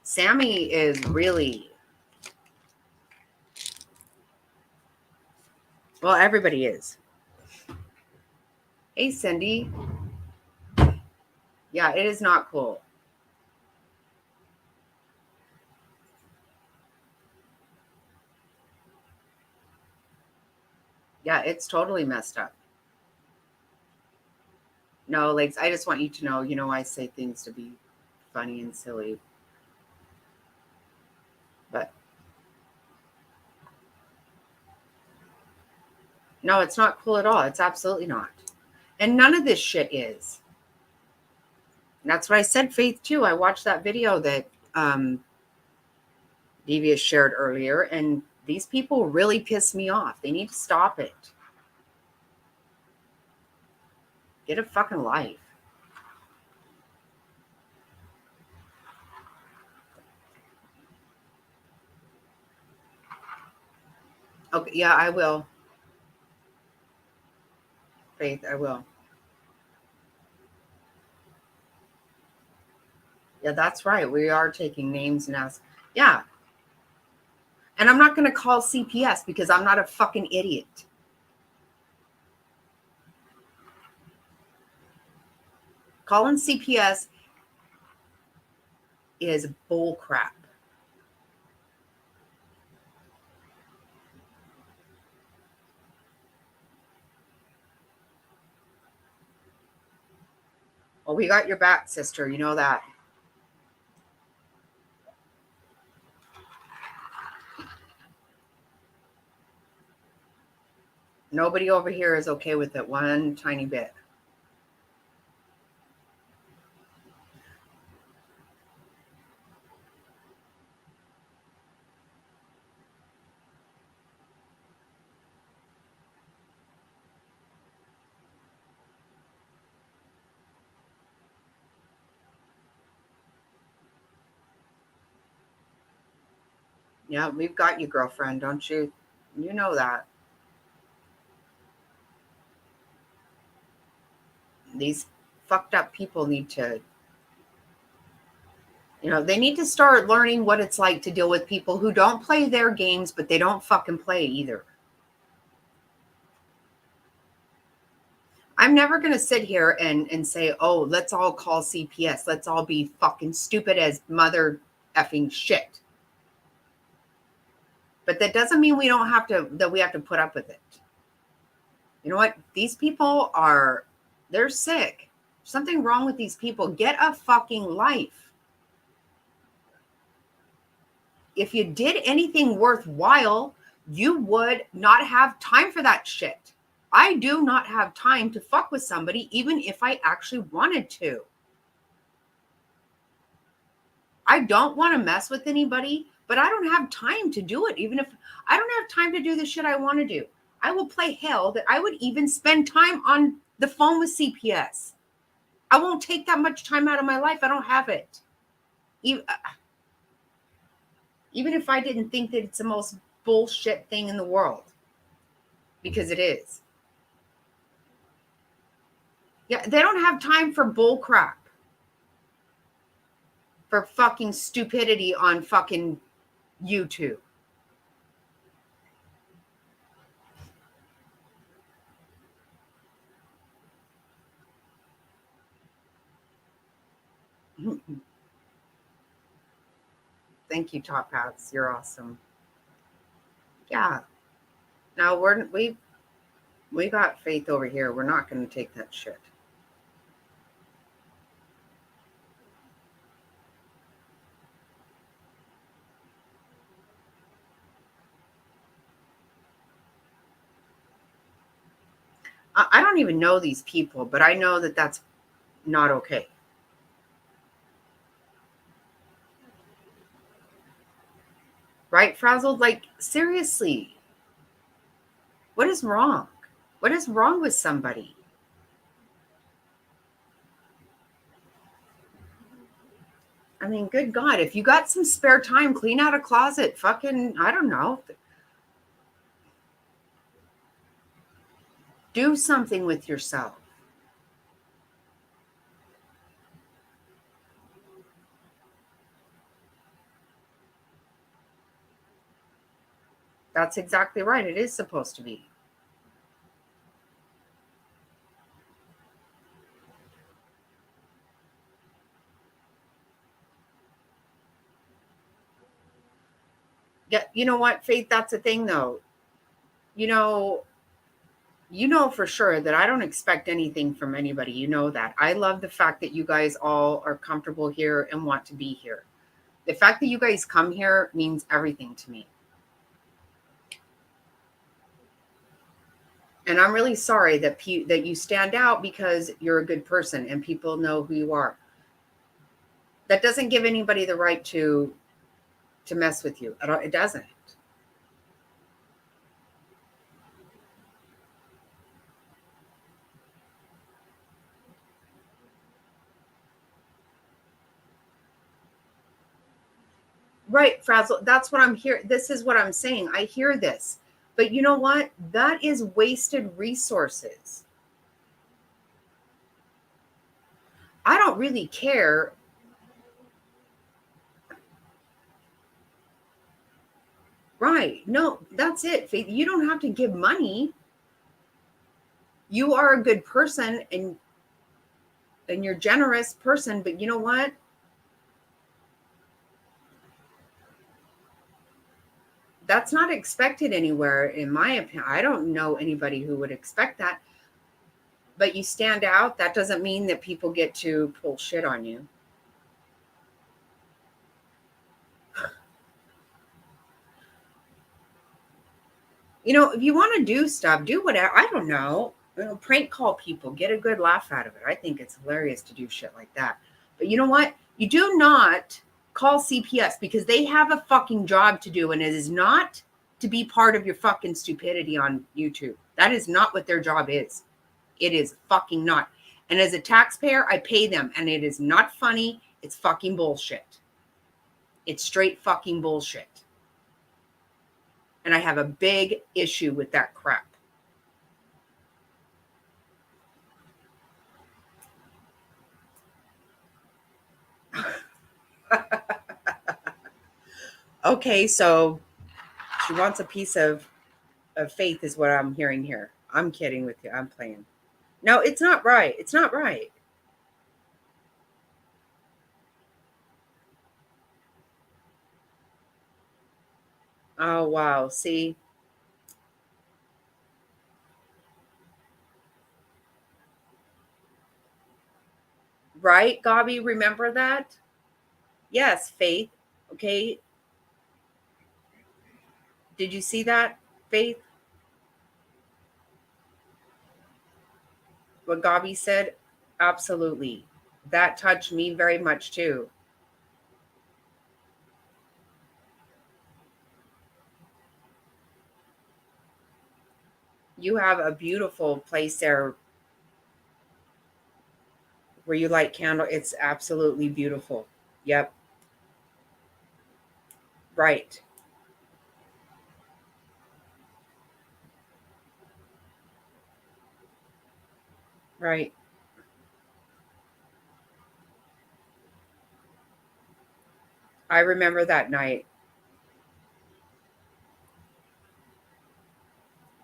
Sammy is really, well, everybody is. Hey, Cindy. Yeah, it is not cool. Yeah, it's totally messed up. No, Legs, I just want you to know, I say things to be funny and silly. But no, it's not cool at all. It's absolutely not. And none of this shit is. And that's what I said, Faith, too. I watched that video that Devious shared earlier, and these people really piss me off. They need to stop it. Get a fucking life. Okay, yeah, I will. Faith, I will. Yeah, that's right. We are taking names and ask. Yeah. And I'm not going to call CPS because I'm not a fucking idiot. Calling CPS is bull crap. Well, we got your back, sister. You know that. Nobody over here is okay with it one tiny bit. Yeah, we've got you, girlfriend, don't you? You know that. These fucked up people need to, they need to start learning what it's like to deal with people who don't play their games, but they don't fucking play either. I'm never going to sit here and say, oh, let's all call CPS. Let's all be fucking stupid as mother effing shit. But that doesn't mean we have to put up with it. You know what? These people they're sick. There's something wrong with these people. Get a fucking life. If you did anything worthwhile, you would not have time for that shit. I do not have time to fuck with somebody, even if I actually wanted to. I don't want to mess with anybody, but I don't have time to do it. Even if I don't have time to do the shit I want to do, I will play hell that I would even spend time on the phone with CPS. I won't take that much time out of my life. I don't have it. Even if I didn't think that it's the most bullshit thing in the world, because it is. Yeah, they don't have time for bull crap. For fucking stupidity on fucking YouTube. Thank you, Top Hats. You're awesome. Yeah. Now we got Faith over here. We're not going to take that shit. I don't even know these people, but I know that that's not okay. Right, Frazzled? Like, seriously, what is wrong? What is wrong with somebody? I mean, good God, if you got some spare time, clean out a closet. Fucking, I don't know. Do something with yourself. That's exactly right. It is supposed to be. Yeah, you know what, Faith? That's the thing, though. You know, you know for sure that I don't expect anything from anybody. You know that. I love the fact that you guys all are comfortable here and want to be here. The fact that you guys come here means everything to me. And I'm really sorry that that you stand out because you're a good person and people know who you are. That doesn't give anybody the right to mess with you. It doesn't. Right, Frazzle. That's what I'm here. This is what I'm saying. I hear this. But you know what? That is wasted resources. I don't really care. Right. No, that's it, Faith. You don't have to give money. You are a good person and you're a generous person, but you know what? That's not expected anywhere, in my opinion. I don't know anybody who would expect that. But you stand out. That doesn't mean that people get to pull shit on you. You know, if you want to do stuff, do whatever. I don't know. You know, prank call people, get a good laugh out of it. I think it's hilarious to do shit like that. But you know what? You do not call CPS because they have a fucking job to do, and it is not to be part of your fucking stupidity on YouTube. That is not what their job is. It is fucking not. And as a taxpayer, I pay them, and it is not funny. It's fucking bullshit. It's straight fucking bullshit. And I have a big issue with that crap. Okay, so she wants a piece of Faith is what I'm hearing here. I'm kidding with you. I'm playing. No, it's not right. It's not right. Oh, wow. See? Right, Gabi? Remember that? Yes, Faith. Okay. Did you see that, Faith? What Gabi said? Absolutely. That touched me very much too. You have a beautiful place there where you light candle. It's absolutely beautiful. Yep. Right. Right. I remember that night.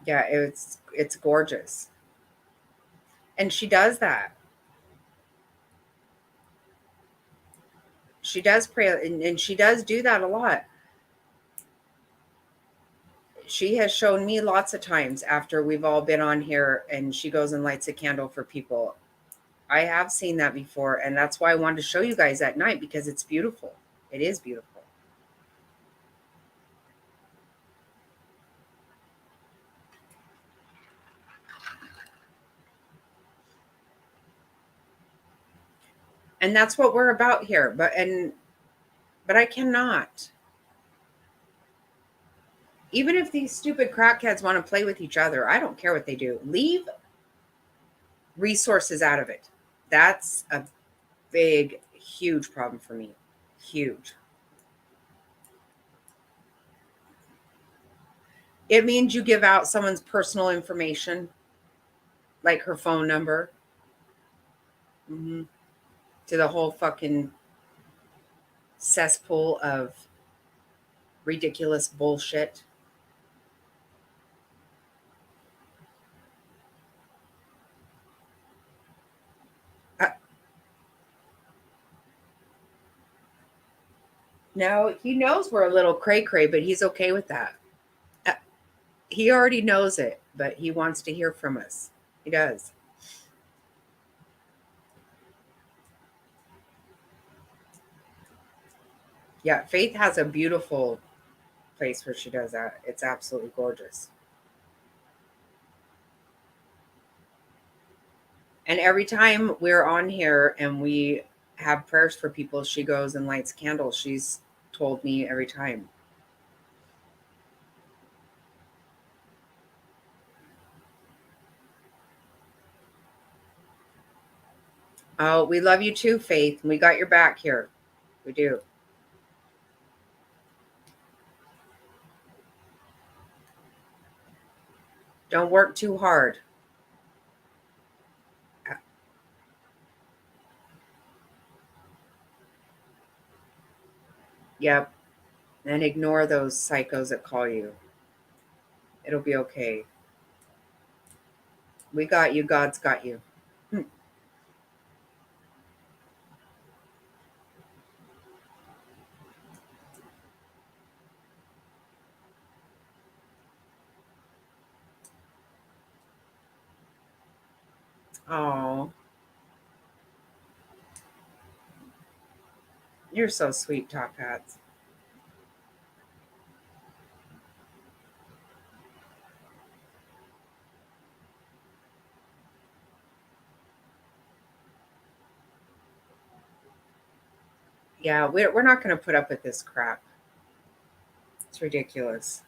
Yeah, it's gorgeous. And she does that. She does pray, and she does do that a lot. She has shown me lots of times after we've all been on here and she goes and lights a candle for people. I have seen that before, and that's why I wanted to show you guys at night, because it's beautiful. It is beautiful. And that's what we're about here. But I cannot. Even if these stupid crackheads want to play with each other, I don't care what they do. Leave resources out of it. That's a big, huge problem for me. Huge. It means you give out someone's personal information, like her phone number, to the whole fucking cesspool of ridiculous bullshit. No, he knows we're a little cray-cray, but he's okay with that. He already knows it, but he wants to hear from us. He does. Yeah, Faith has a beautiful place where she does that. It's absolutely gorgeous. And every time we're on here and we have prayers for people, she goes and lights candles. She's told me every time. Oh, we love you too, Faith. We got your back here. We do. Don't work too hard. Yep. And ignore those psychos that call you. It'll be okay. We got you. God's got you. Oh, you're so sweet, Top Hats. Yeah, we're not going to put up with this crap. It's ridiculous.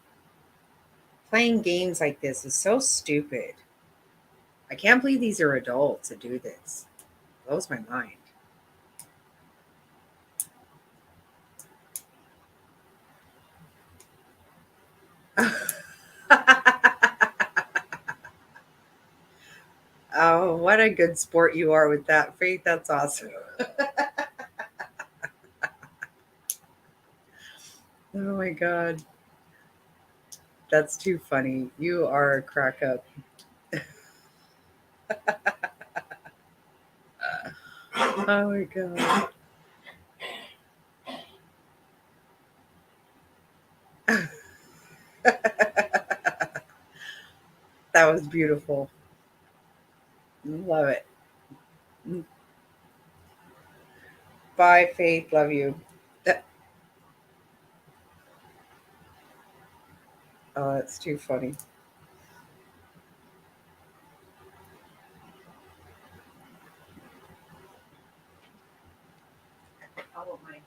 Playing games like this is so stupid. I can't believe these are adults that do this. Blows my mind. Oh, what a good sport you are with that, Faith. That's awesome. Oh my God. That's too funny. You are a crack up. Oh my God. That was beautiful. Love it. Bye, Faith. Love you. Oh, that's too funny. I won't mind.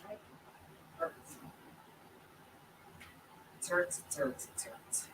It hurts. It hurts. It hurts.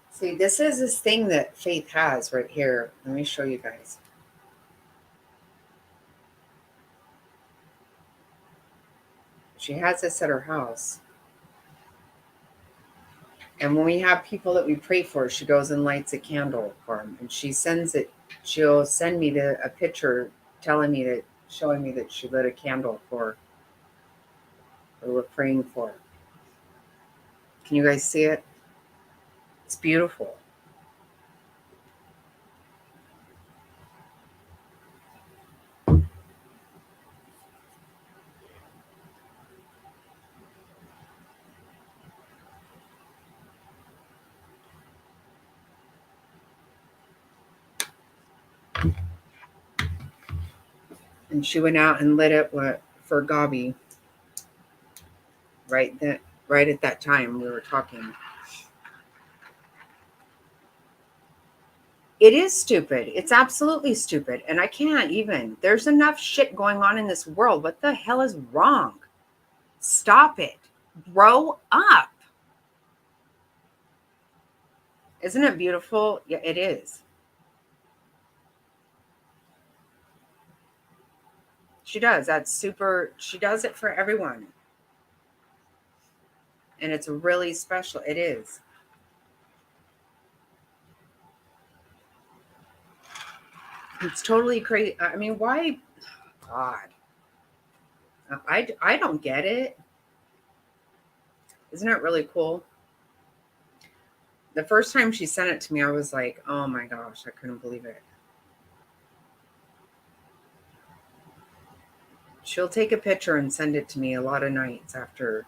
See, this is this thing that Faith has right here. Let me show you guys. She has this at her house. And when we have people that we pray for, she goes and lights a candle for them. And she sends it, she'll send me a picture telling me that, showing me that she lit a candle for, or we're praying for. Can you guys see it? It's beautiful. And she went out and lit it for Gabi. Right at that time we were talking. It is stupid. It's absolutely stupid. And I can't even. There's enough shit going on in this world. What the hell is wrong? Stop it. Grow up. Isn't it beautiful? Yeah, it is. She does. That's super. She does it for everyone. And it's really special. It is. It's totally crazy. I mean, why? God. I don't get it. Isn't it really cool? The first time she sent it to me, I was like, oh my gosh, I couldn't believe it. She'll take a picture and send it to me a lot of nights after.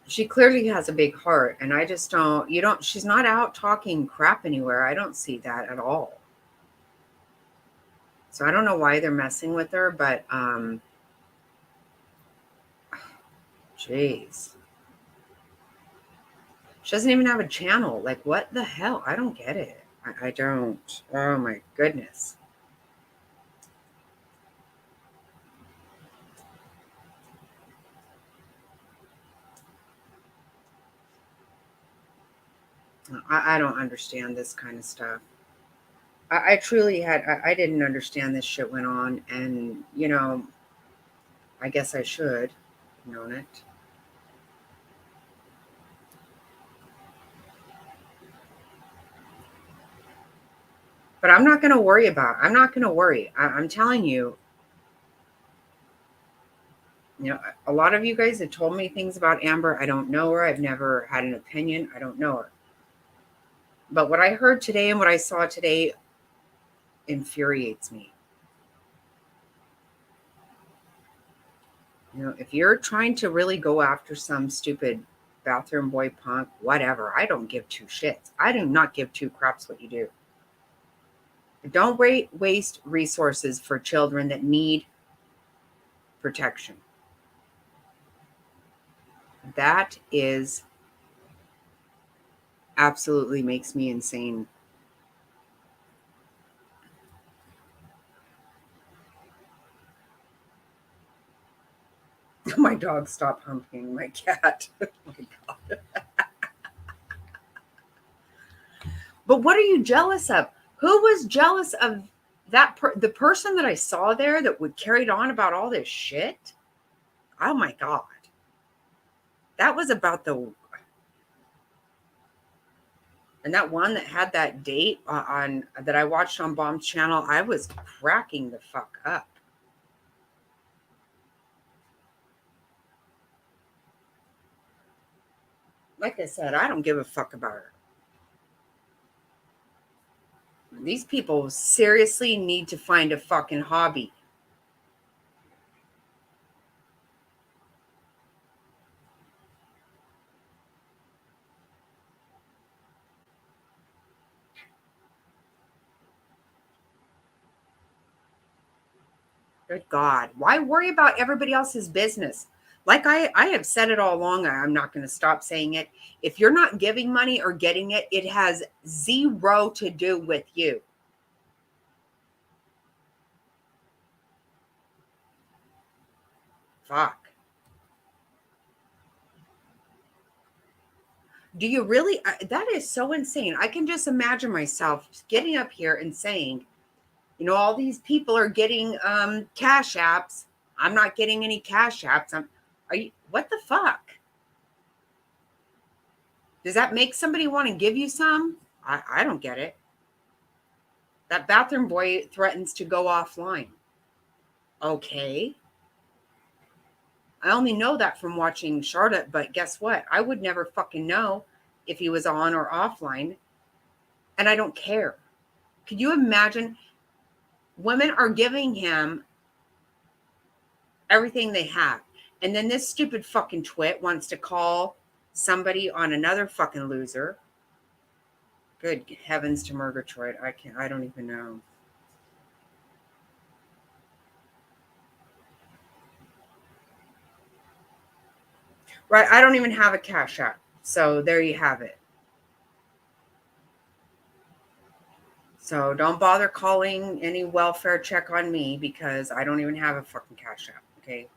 She clearly has a big heart, and I just don't, she's not out talking crap anywhere. I don't see that at all. So I don't know why they're messing with her, but jeez. She doesn't even have a channel. Like, what the hell? I don't get it. I don't. Oh my goodness. I don't understand this kind of stuff. I truly I didn't understand this shit went on. And, I guess I should have known it. But I'm not going to worry I'm not going to worry. I'm telling you, a lot of you guys have told me things about Amber. I don't know her. I've never had an opinion. I don't know her. But what I heard today and what I saw today infuriates me. If you're trying to really go after some stupid bathroom boy punk, whatever, I don't give two shits. I do not give two craps what you do. Don't waste resources for children that need protection. That is absolutely makes me insane. My dog stopped humping my cat. Oh my God. But what are you jealous of? Who was jealous of that? The person that I saw there that would carried on about all this shit? Oh my God. That was about and that one that had that date on that I watched on Bomb's channel, I was cracking the fuck up. Like I said, I don't give a fuck about her. These people seriously need to find a fucking hobby. Good God. Why worry about everybody else's business? Like I have said it all along, I'm not going to stop saying it. If you're not giving money or getting it, it has zero to do with you. Fuck. Do you really? That is so insane. I can just imagine myself getting up here and saying, You know, all these people are getting cash apps. I'm not getting any cash apps. Are you, what the fuck? Does that make somebody want to give you some? I don't get it. That bathroom boy threatens to go offline. Okay. I only know that from watching Charlotte, but guess what? I would never fucking know if he was on or offline, and I don't care. Could you imagine? Women are giving him everything they have, and then this stupid fucking twit wants to call somebody on another fucking loser. Good heavens to Murgatroyd. I don't even know. Right, I don't even have a cash app. So there you have it. So don't bother calling any welfare check on me because I don't even have a fucking cash app, okay?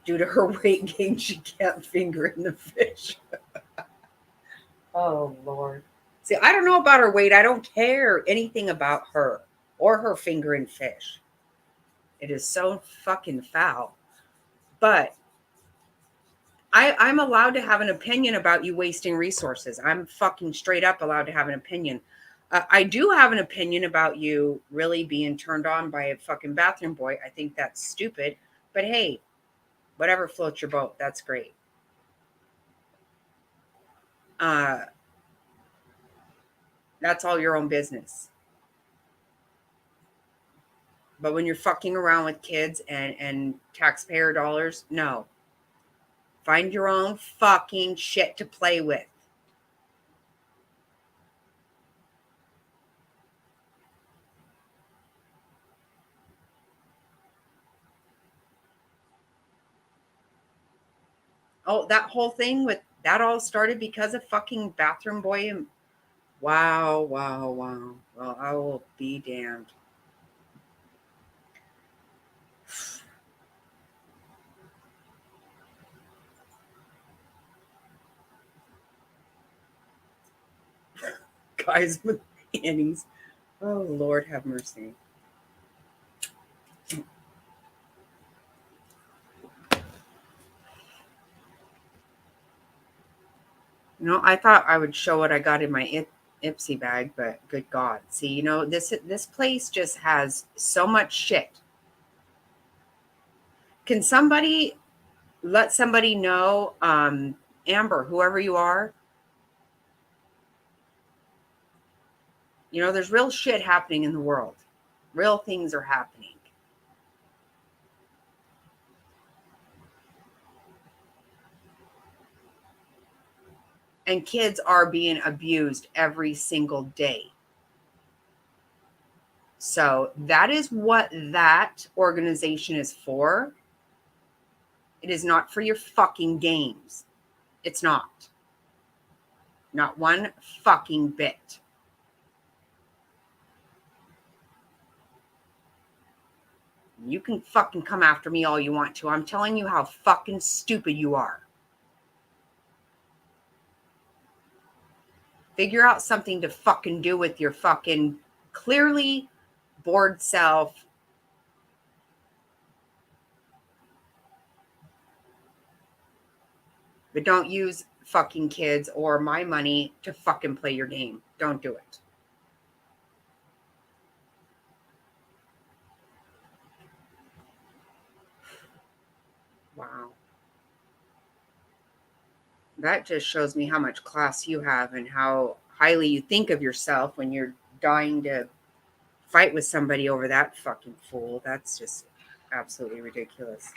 Due to her weight gain, she can't finger in the fish. Oh, Lord. See, I don't know about her weight. I don't care anything about her or her finger in fish. It is so fucking foul. But I'm allowed to have an opinion about you wasting resources. I'm fucking straight up allowed to have an opinion. I do have an opinion about you really being turned on by a fucking bathroom boy. I think that's stupid. But hey, whatever floats your boat. That's great. That's all your own business. But when you're fucking around with kids and taxpayer dollars, no. Find your own fucking shit to play with. Oh, that whole thing with that all started because of fucking bathroom boy. Wow. Well, I will be damned. Guys with panties. Oh, Lord have mercy. You know, I thought I would show what I got in my Ipsy bag, but good God. See, you know, this place just has so much shit. Can somebody let somebody know, Amber, whoever you are, you know, there's real shit happening in the world. Real things are happening. And kids are being abused every single day. So that is what that organization is for. It is not for your fucking games. It's not. Not one fucking bit. You can fucking come after me all you want to. I'm telling you how fucking stupid you are. Figure out something to fucking do with your fucking clearly bored self. But don't use fucking kids or my money to fucking play your game. Don't do it. Wow. That just shows me how much class you have and how highly you think of yourself when you're dying to fight with somebody over that fucking fool. That's just absolutely ridiculous.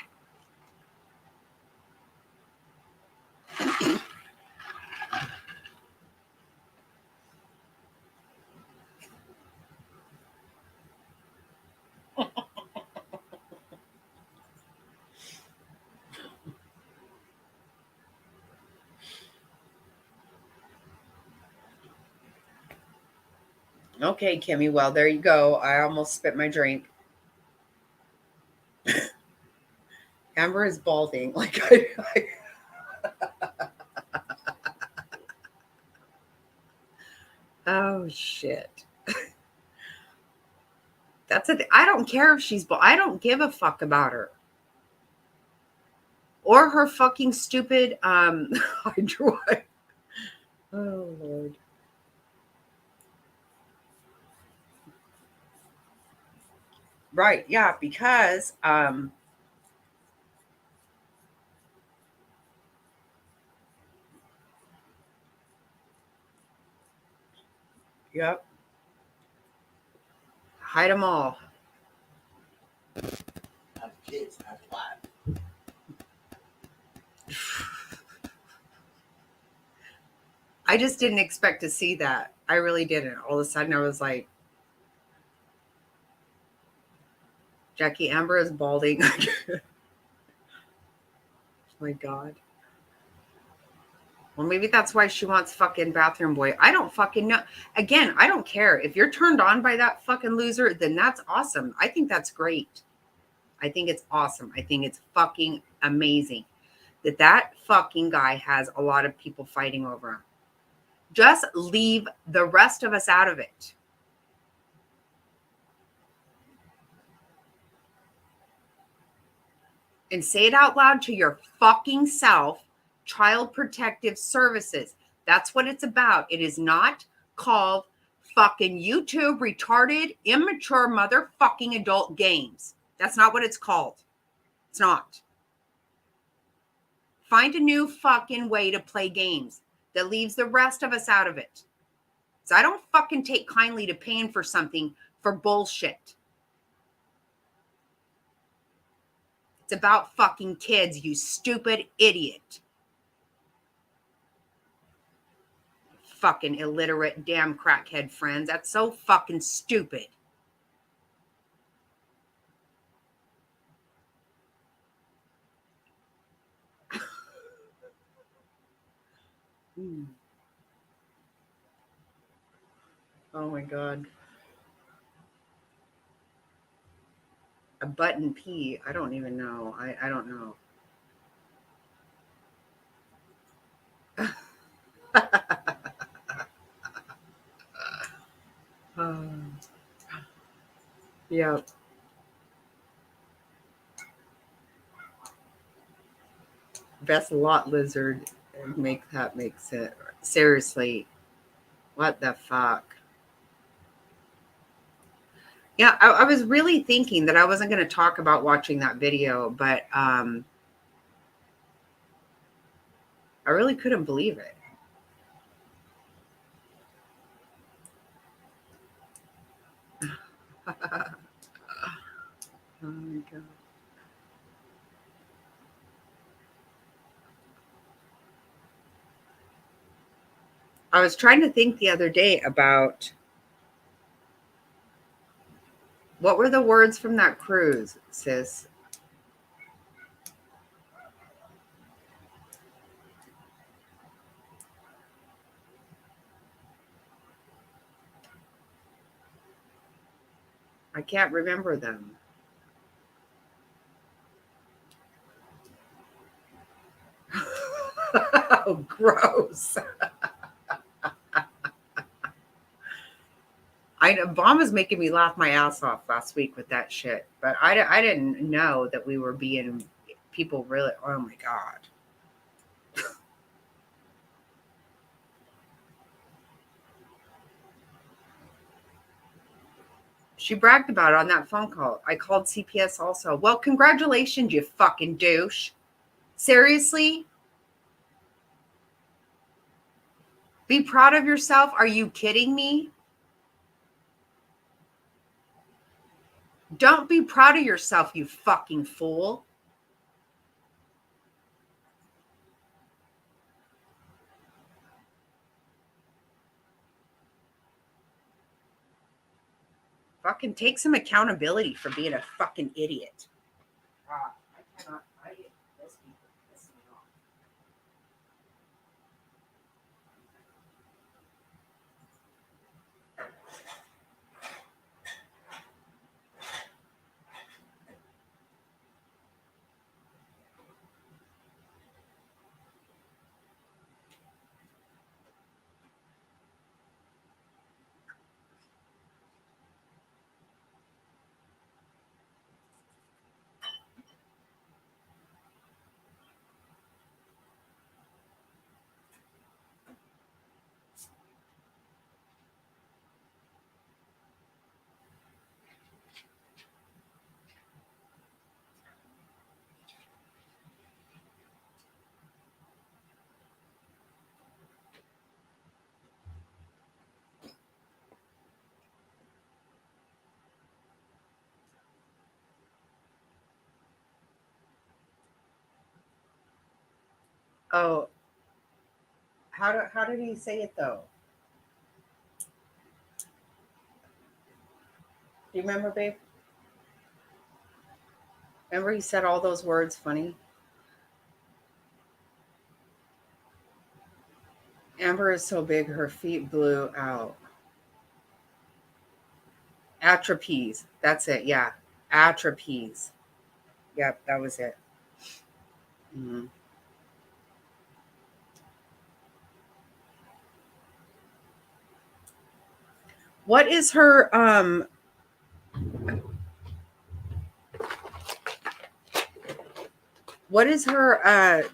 Okay, Kimmy. Well, there you go. I almost spit my drink. Amber is balding. Like Oh shit. That's it. I don't care if she's I don't give a fuck about her. Or her fucking stupid hydroid. Oh Lord. Right, yeah, because yep. Hide them all. Have kids, have wives. I just didn't expect to see that. I really didn't. All of a sudden I was like, Jackie Amber is balding. Oh my God. Well, maybe that's why she wants fucking bathroom boy. I don't fucking know. Again, I don't care. If you're turned on by that fucking loser, then that's awesome. I think that's great. I think it's awesome. I think it's fucking amazing that fucking guy has a lot of people fighting over him. Just leave the rest of us out of it. And say it out loud to your fucking self. Child Protective Services. That's what it's about. It is not called fucking YouTube retarded, immature motherfucking adult games. That's not what it's called. It's not. Find a new fucking way to play games that leaves the rest of us out of it. So I don't fucking take kindly to paying for something for bullshit. It's about fucking kids, you stupid idiot. Fucking illiterate damn crackhead friends. That's so fucking stupid. Oh my God. A button P. I don't even know. I don't know. Yeah. Best lot lizard. Make that make sense. Seriously. What the fuck? Yeah, I was really thinking that I wasn't going to talk about watching that video, but I really couldn't believe it. Oh my God. I was trying to think the other day about what were the words from that cruise, sis? I can't remember them. Oh, gross. Obama's making me laugh my ass off last week with that shit, but I didn't know that we were being people really. Oh my God. She bragged about it on that phone call. I called CPS also. Well, congratulations, you fucking douche. Seriously? Be proud of yourself? Are you kidding me? Don't be proud of yourself, you fucking fool. Fucking take some accountability for being a fucking idiot. God, I cannot. Those people piss me off. Oh, how did he say it though? Do you remember, babe? Remember he said all those words funny? Amber is so big her feet blew out. Atropes. That's it. Yeah. Atropes. Yep, that was it. Mhm. What is her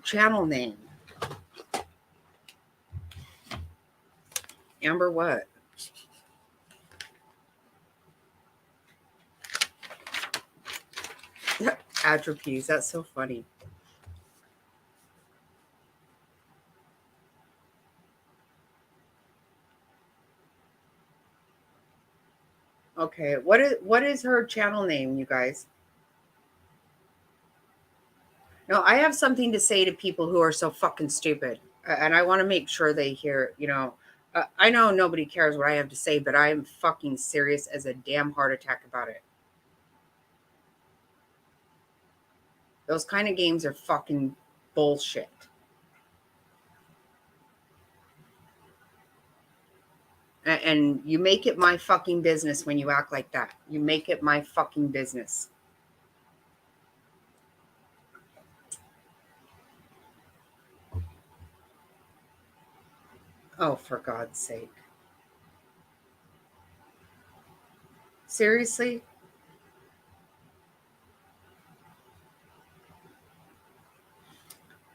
channel name? Amber what? Atropes. That's so funny. Okay, what is her channel name, you guys? No, I have something to say to people who are so fucking stupid, and I want to make sure they hear. I know nobody cares what I have to say, but I am fucking serious as a damn heart attack about it. Those kind of games are fucking bullshit. And you make it my fucking business when you act like that. You make it my fucking business. Oh, for God's sake. Seriously?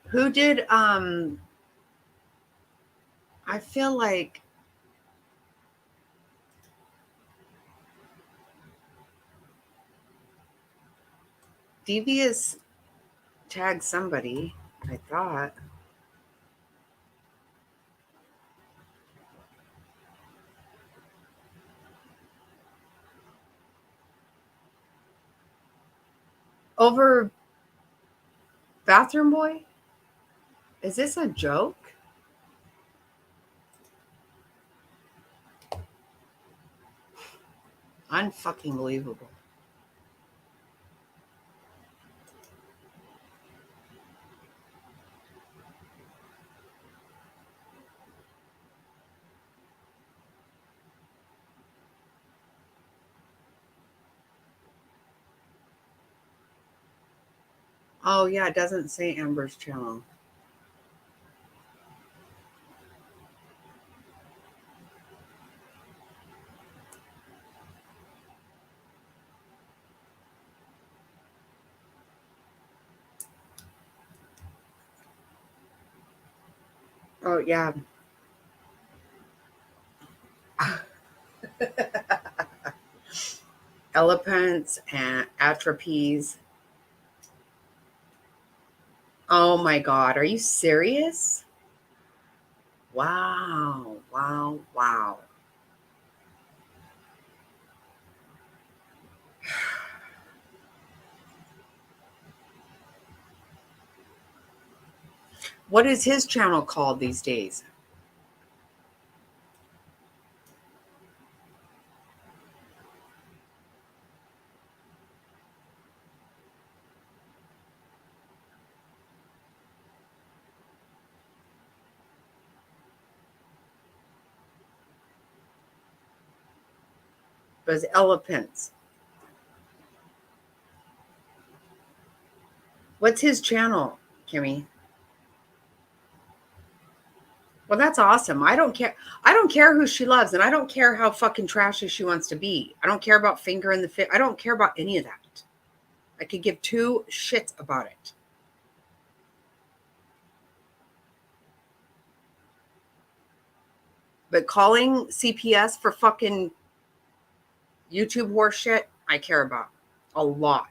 Who did I feel like Devious tagged somebody, I thought. Over Bathroom Boy? Is this a joke? Unfucking believable. Oh yeah, it doesn't say Amber's channel. Oh yeah. Elephants and atropes. Oh my God, are you serious? Wow, wow, wow. What is his channel called these days? It was elephants. What's his channel, Kimmy? Well, that's awesome. I don't care. I don't care who she loves, and I don't care how fucking trashy she wants to be. I don't care about finger in the fit. I don't care about any of that. I could give two shits about it. But calling CPS for fucking YouTube horse shit, I care about a lot.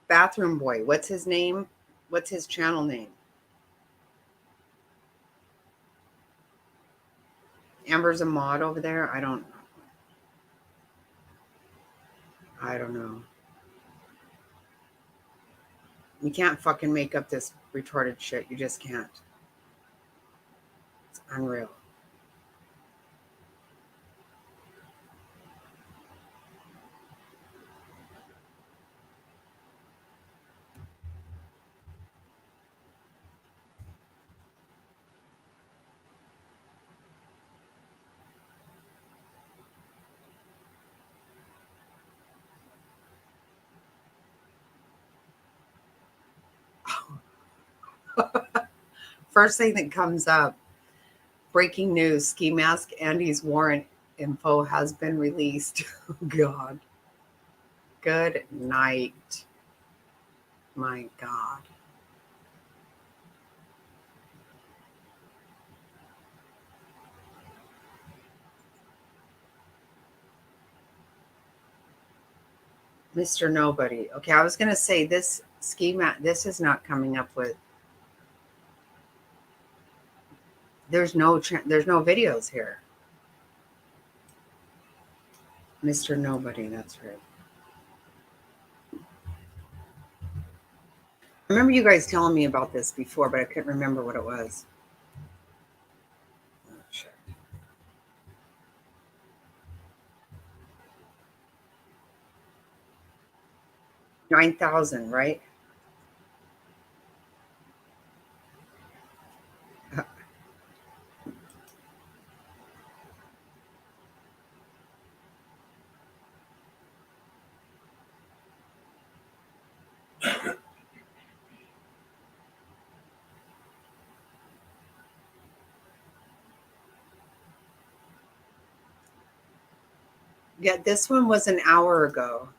bathroom boy. What's his name? What's his channel name? Amber's a mod over there. I don't know. You can't fucking make up this retarded shit. You just can't. It's unreal. First thing that comes up, breaking news, ski mask Andy's warrant info has been released. Oh, God. Good night. My God. Mr. Nobody. Okay, I was going to say this ski mask, this is not coming up with. There's no videos here. Mr. Nobody, that's right. I remember you guys telling me about this before, but I couldn't remember what it was. Oh, shit. 9,000, right? Yeah, this one was an hour ago.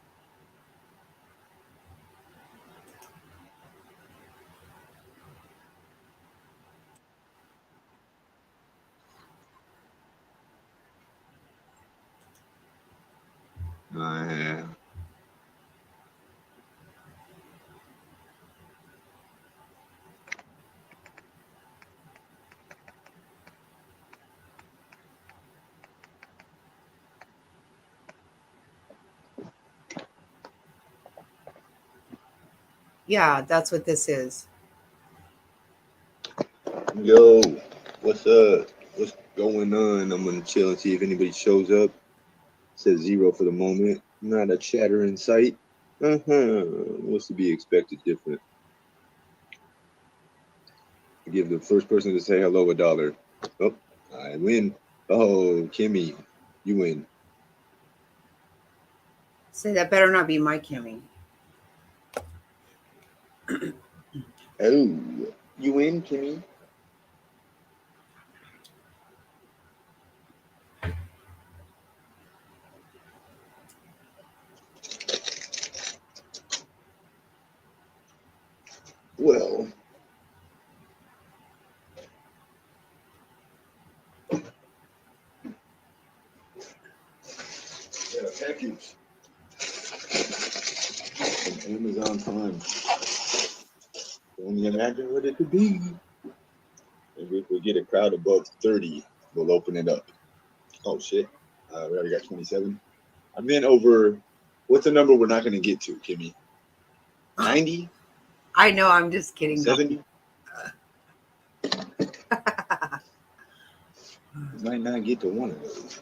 Yeah, that's what this is. Yo, what's up? What's going on? I'm gonna chill and see if anybody shows up. Says 0 for the moment. Not a chatter in sight. What's to be expected different? Give the first person to say hello $1. Oh, I win. Oh, Kimmy, you win. Say that better not be my Kimmy. Oh, you win, Kimmy. Well, yeah, package from Amazon Prime. Can only imagine what it could be. Maybe if we get a crowd above 30, we'll open it up. Oh shit! We already got 27. I meant over. What's the number we're not going to get to, Kimmy? 90? I know, I'm just kidding. 70? Might not get to one of those.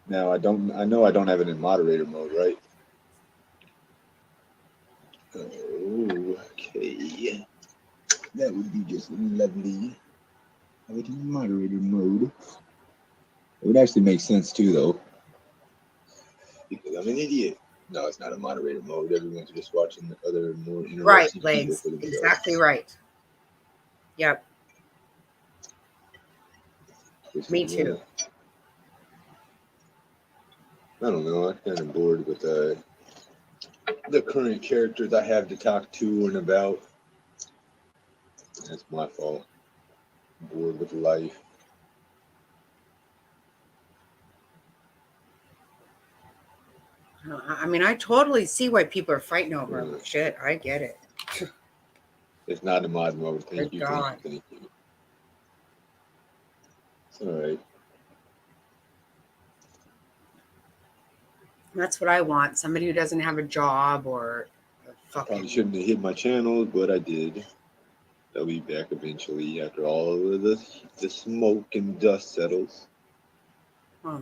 Now I know I don't have it in moderator mode, right? Okay. That would be just lovely. Have it in moderator mode. It would actually make sense too, though. Because I'm an idiot. No, it's not a moderator mode. Everyone's just watching the other more interesting Right, people Legs. for themselves. Exactly right. Yep. Me too. I don't know. I'm kind of bored with the current characters I have to talk to and about. That's my fault. I'm bored with life. I mean, I totally see why people are fighting over Yeah. shit. I get it. It's not a modern mode. Thank Good you, God. thank you, thank you. It's all right. That's what I want. Somebody who doesn't have a job or a Probably fucking. shouldn't have hit my channels, but I did. I'll be back eventually after all of the smoke and dust settles. Huh.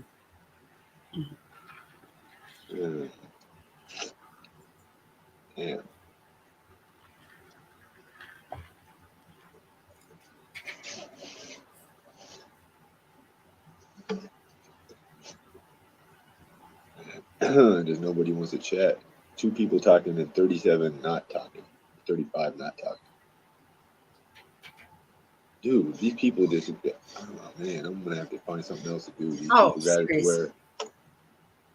Yeah. Damn. There's nobody wants to chat. 2 people talking and 37 not talking. 35 not talking. Dude, these people just, oh man, I'm gonna have to find something else to do. These Oh, people got it to seriously. where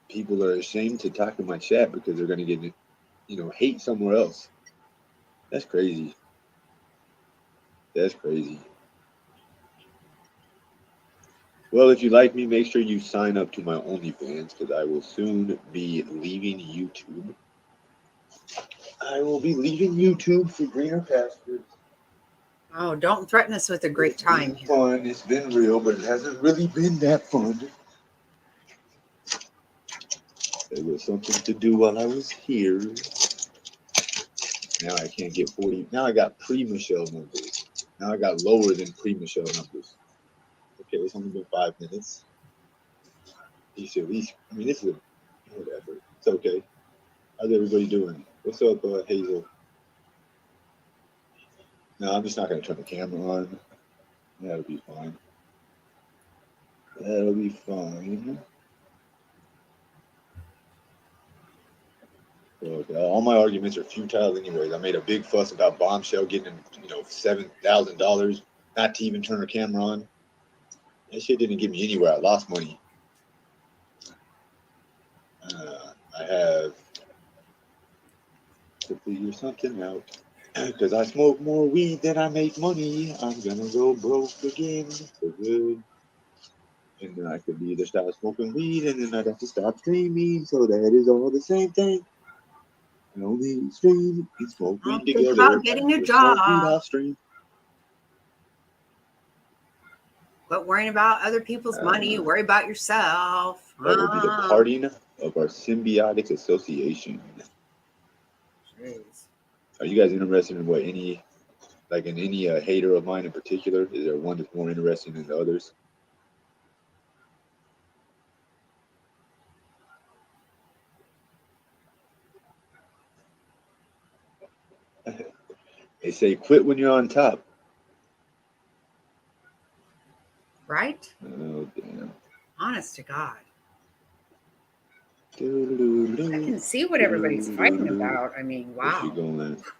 people are ashamed to talk in my chat because they're gonna get, hate somewhere else. That's crazy. That's crazy. Well, if you like me, make sure you sign up to my OnlyFans because I will soon be leaving YouTube. I will be leaving YouTube for greener pastures. Oh, don't threaten us with a great time It's here. been fun. It's been real, but it hasn't really been that fun. There was something to do while I was here. Now I can't get 40. Now I got pre-Michelle numbers. Now I got lower than pre-Michelle numbers. Okay, it's only been 5 minutes. You should at least, I mean, this is whatever. It's okay. How's everybody doing? What's up, Hazel? No, I'm just not going to turn the camera on. That'll be fine. That'll be fine. Look, all my arguments are futile anyways. I made a big fuss about Bombshell getting, $7,000 not to even turn her camera on. That shit didn't get me anywhere. I lost money. I have to figure something out. Because I smoke more weed than I make money. I'm gonna go broke again for good. And then I could either stop smoking weed and then I'd have to stop streaming. So that is all the same thing. I only stream and smoke weed Don't think together. about getting a Just smoke weed job. off stream. Quit worrying about other people's money. Worry about yourself. That will be the parting of our symbiotic association. Jeez. Are you guys interested in any hater of mine in particular? Is there one that's more interesting than the others? They say quit when you're on top. Right? Oh, damn. Honest to God. I I can see what everybody's fighting about. I mean, wow.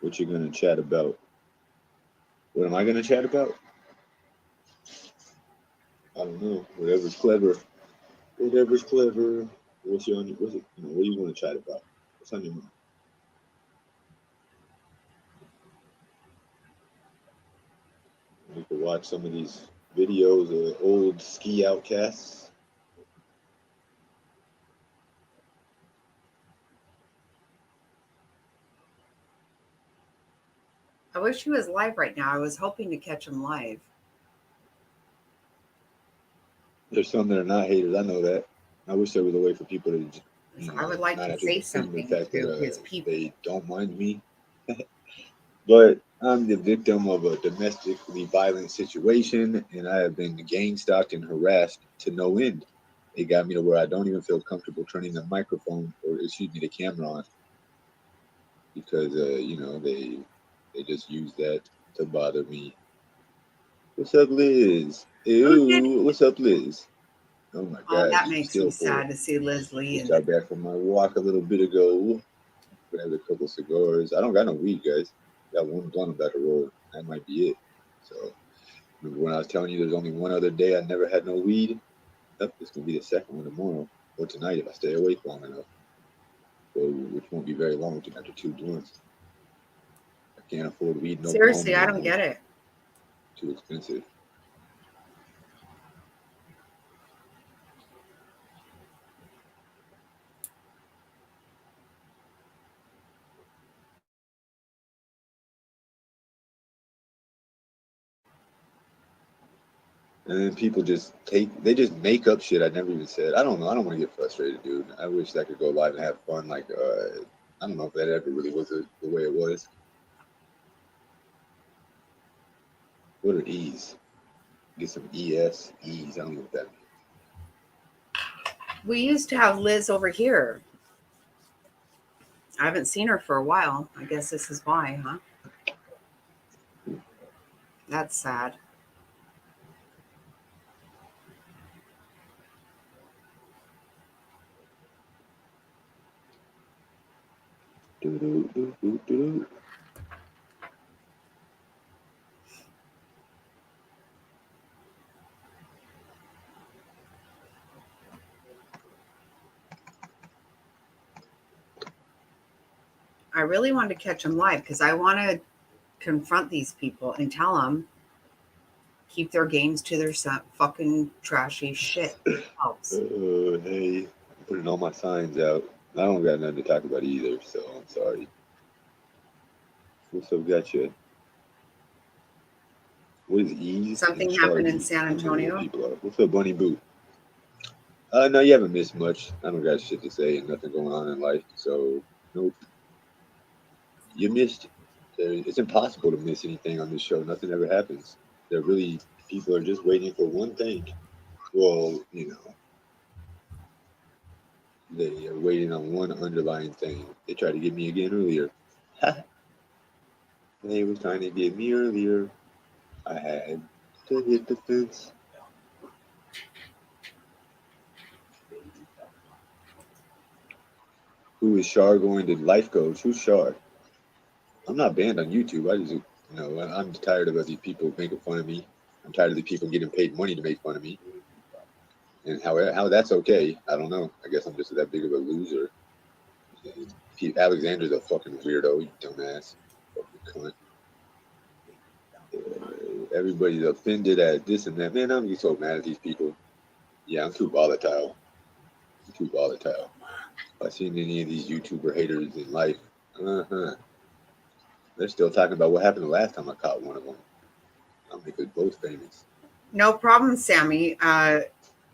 What you gonna chat about? What am I gonna chat about? I don't know. Whatever's clever. Whatever's clever. What do you want to chat about? What's on your mind? We could watch some of these videos of old ski outcasts. I wish he was live right now. I was hoping to catch him live. There's some that are not haters. I know that. I wish there was a way for people to, I would like not to have to say defend the something fact to that his people. they don't mind me. But I'm the victim of a domestically violent situation, and I have been gang stalked and harassed to no end. It got me to where I don't even feel comfortable turning the microphone or the camera on because they just use that to bother me. What's up, Liz? Ew, what's up, Liz? Oh my Oh, God, that she's makes still me full. sad to see Leslie. Just got back from my walk a little bit ago. Grabbed a couple cigars. I don't got no weed, guys. Got one blunt I'm about to roll. That might be it. So remember when I was telling you there's only one other day I never had no weed? Yep, it's gonna be the second one tomorrow or tonight if I stay awake long enough. So, which won't be very long after 2 blunts. I can't afford weed in Oklahoma. Seriously, I don't get it. Too expensive. And then people just make up shit I never even said. I don't know. I don't want to get frustrated, dude. I wish I could go live and have fun. Like, I don't know if that ever really was the way it was. What are E's? Get some E's. I don't know what that means. We used to have Liz over here. I haven't seen her for a while. I guess this is why, huh? That's sad. Doo-doo-doo-doo-doo. I really want to catch them live because I want to confront these people and tell them keep their games to their fucking trashy shit. Helps. Hey, I'm putting all my signs out. I don't got nothing to talk about either, so I'm sorry. What's up, gotcha? What is E's? Something and happened in Chargie's? San I don't know who Antonio. people are. What's up, Bunny Boo? No, you haven't missed much. I don't got shit to say and nothing going on in life, so nope. You missed. It's impossible to miss anything on this show. Nothing ever happens. People are just waiting for one thing. Well, they are waiting on one underlying thing. They tried to get me again earlier. They were trying to get me earlier. I had to hit the fence. Who is Shar going to life coach? Who's Shar? I'm not banned on YouTube. I'm tired of these people making fun of me. I'm tired of the people getting paid money to make fun of me. And how that's okay, I don't know. I guess I'm just that big of a loser. Alexander's a fucking weirdo, you dumbass. Fucking cunt. Everybody's offended at this and that. Man, I'm getting so mad at these people. Yeah, I'm too volatile. If I've seen any of these YouTuber haters in life, they're still talking about what happened the last time I caught one of them. I'll make us both famous. No problem, Sammy.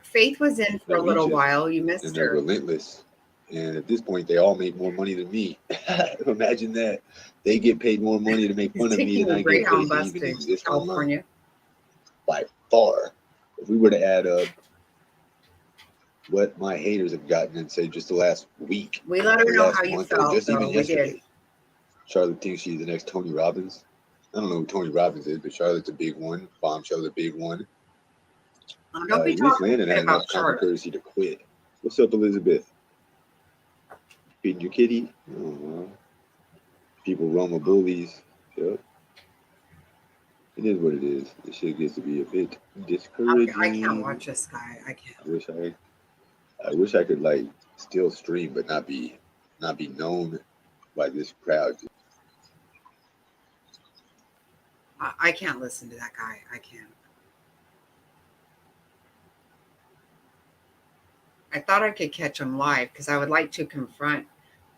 Faith was in for a little while. You missed and they're her. relentless. And at this point, they all make more money than me. Imagine that. They get paid more money to make fun of me than I get paid to even exist online. By far. If we were to add up what my haters have gotten in, say, just the last week. We let her know how you felt, just even though. yesterday. We did. Charlotte thinks she's the next Tony Robbins. I don't know who Tony Robbins is, but Charlotte's a big one. Bombshell's a big one. Don't be Miss talking Landon had enough common courtesy to quit. What's up, Elizabeth? Feeding your kitty? Oh, people Roma bullies. Yep. It is what it is. This shit gets to be a bit discouraging. I can't watch this guy. I can't. I wish I could like still stream, but not be known by this crowd. I can't listen to that guy. I can't. I thought I could catch him live because I would like to confront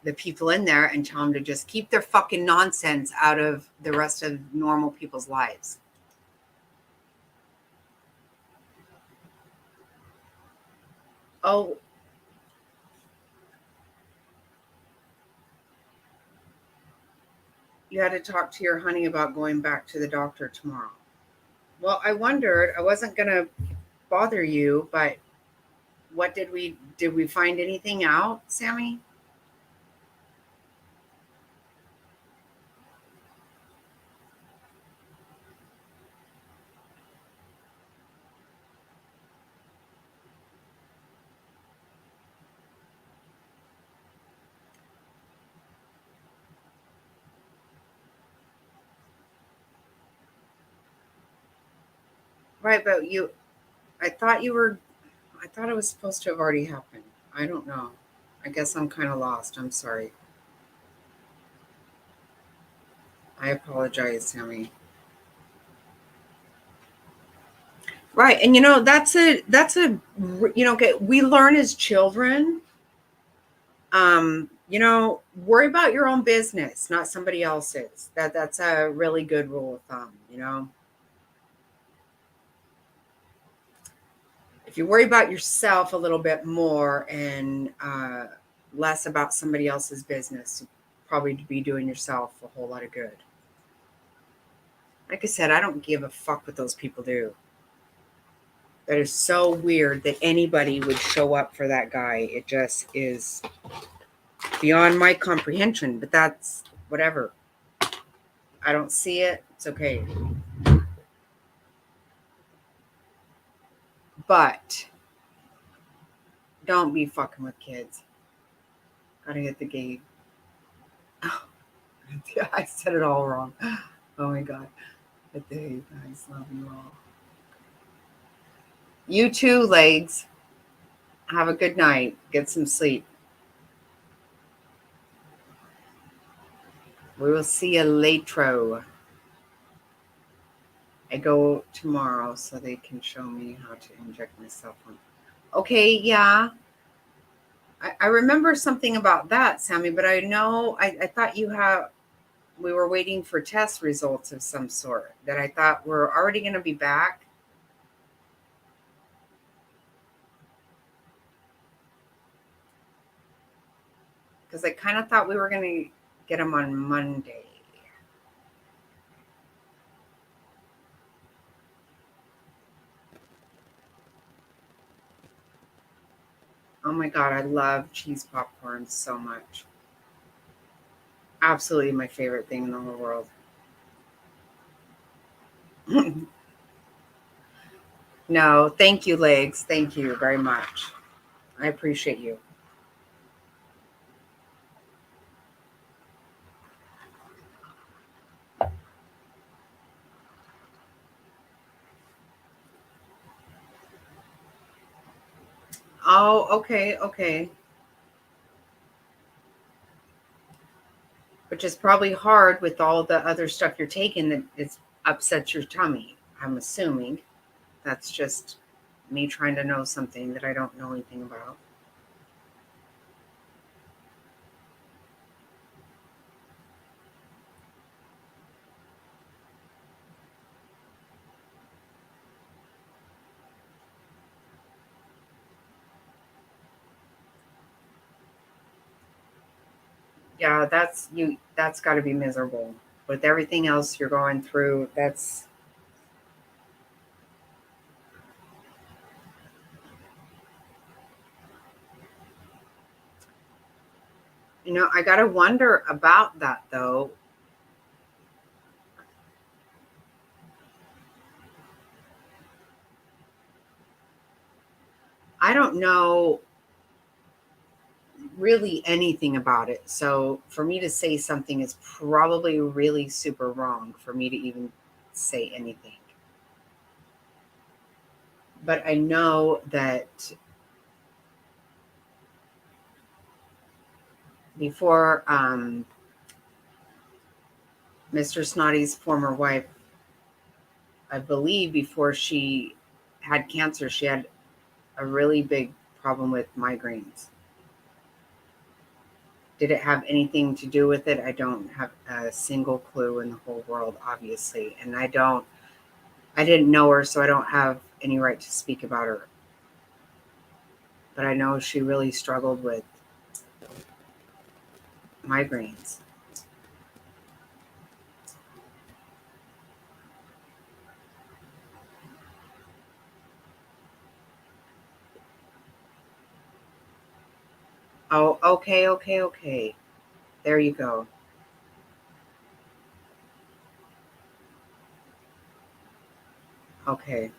the people in there and tell them to just keep their fucking nonsense out of the rest of normal people's lives. Oh. You had to talk to your honey about going back to the doctor tomorrow. Well, I wondered, I wasn't going to bother you, but what did we find anything out, Sammy? Right, but I thought it was supposed to have already happened. I don't know. I guess I'm kind of lost. I'm sorry. I apologize, Sammy. Right. And that's a we learn as children, worry about your own business, not somebody else's. That's a really good rule of thumb, if you worry about yourself a little bit more and less about somebody else's business, probably to be doing yourself a whole lot of good. Like I said, I don't give a fuck what those people do. That is so weird that anybody would show up for that guy. It just is beyond my comprehension, but that's whatever. I don't see it. It's okay. But don't be fucking with kids. Gotta hit the gate. Yeah, I said it all wrong. Oh my God. But they guys love you all. You too, legs. Have a good night. Get some sleep. We will see you later. I go tomorrow so they can show me how to inject myself. Okay, yeah. I remember something about that, Sammy, but I know I thought we were waiting for test results of some sort that I thought were already going to be back. Because I kind of thought we were going to get them on Monday. Oh my God, I love cheese popcorn so much. Absolutely my favorite thing in the whole world. No, thank you, legs. Thank you very much. I appreciate you. Oh, okay, okay. Which is probably hard with all the other stuff you're taking that it upsets your tummy. I'm assuming that's just me trying to know something that I don't know anything about. Yeah, that's got to be miserable. With everything else you're going through, that's I got to wonder about that though. I don't know really anything about it. So for me to say something is probably really super wrong for me to even say anything. But I know that before Mr. Snotty's former wife, I believe before she had cancer, she had a really big problem with migraines. Did it have anything to do with it? I don't have a single clue in the whole world, obviously. And I didn't know her, so I don't have any right to speak about her. But I know she really struggled with migraines. Oh, okay, okay, okay. There you go. Okay.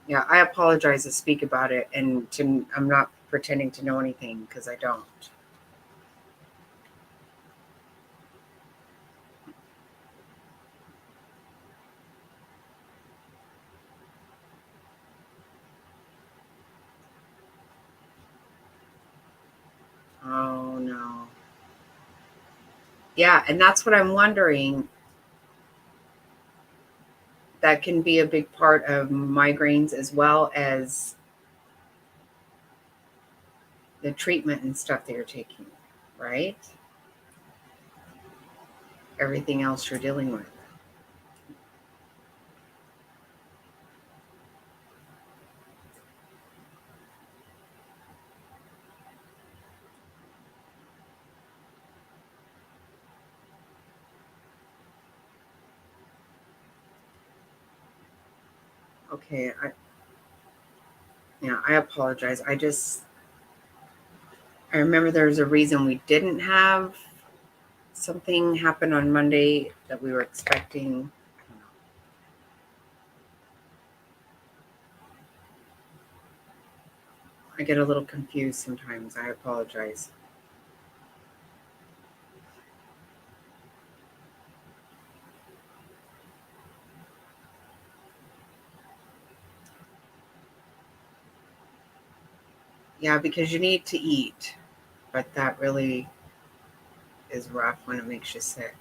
Yeah, I apologize to speak about it, and I'm not pretending to know anything because I don't. Oh no. Yeah, and that's what I'm wondering. That can be a big part of migraines as well as the treatment and stuff that you're taking. right? Everything else you're dealing with. Okay, I apologize. I remember there was a reason we didn't have something happen on Monday that we were expecting. I don't know. I get a little confused sometimes. I apologize. Yeah, because you need to eat, but that really is rough when it makes you sick.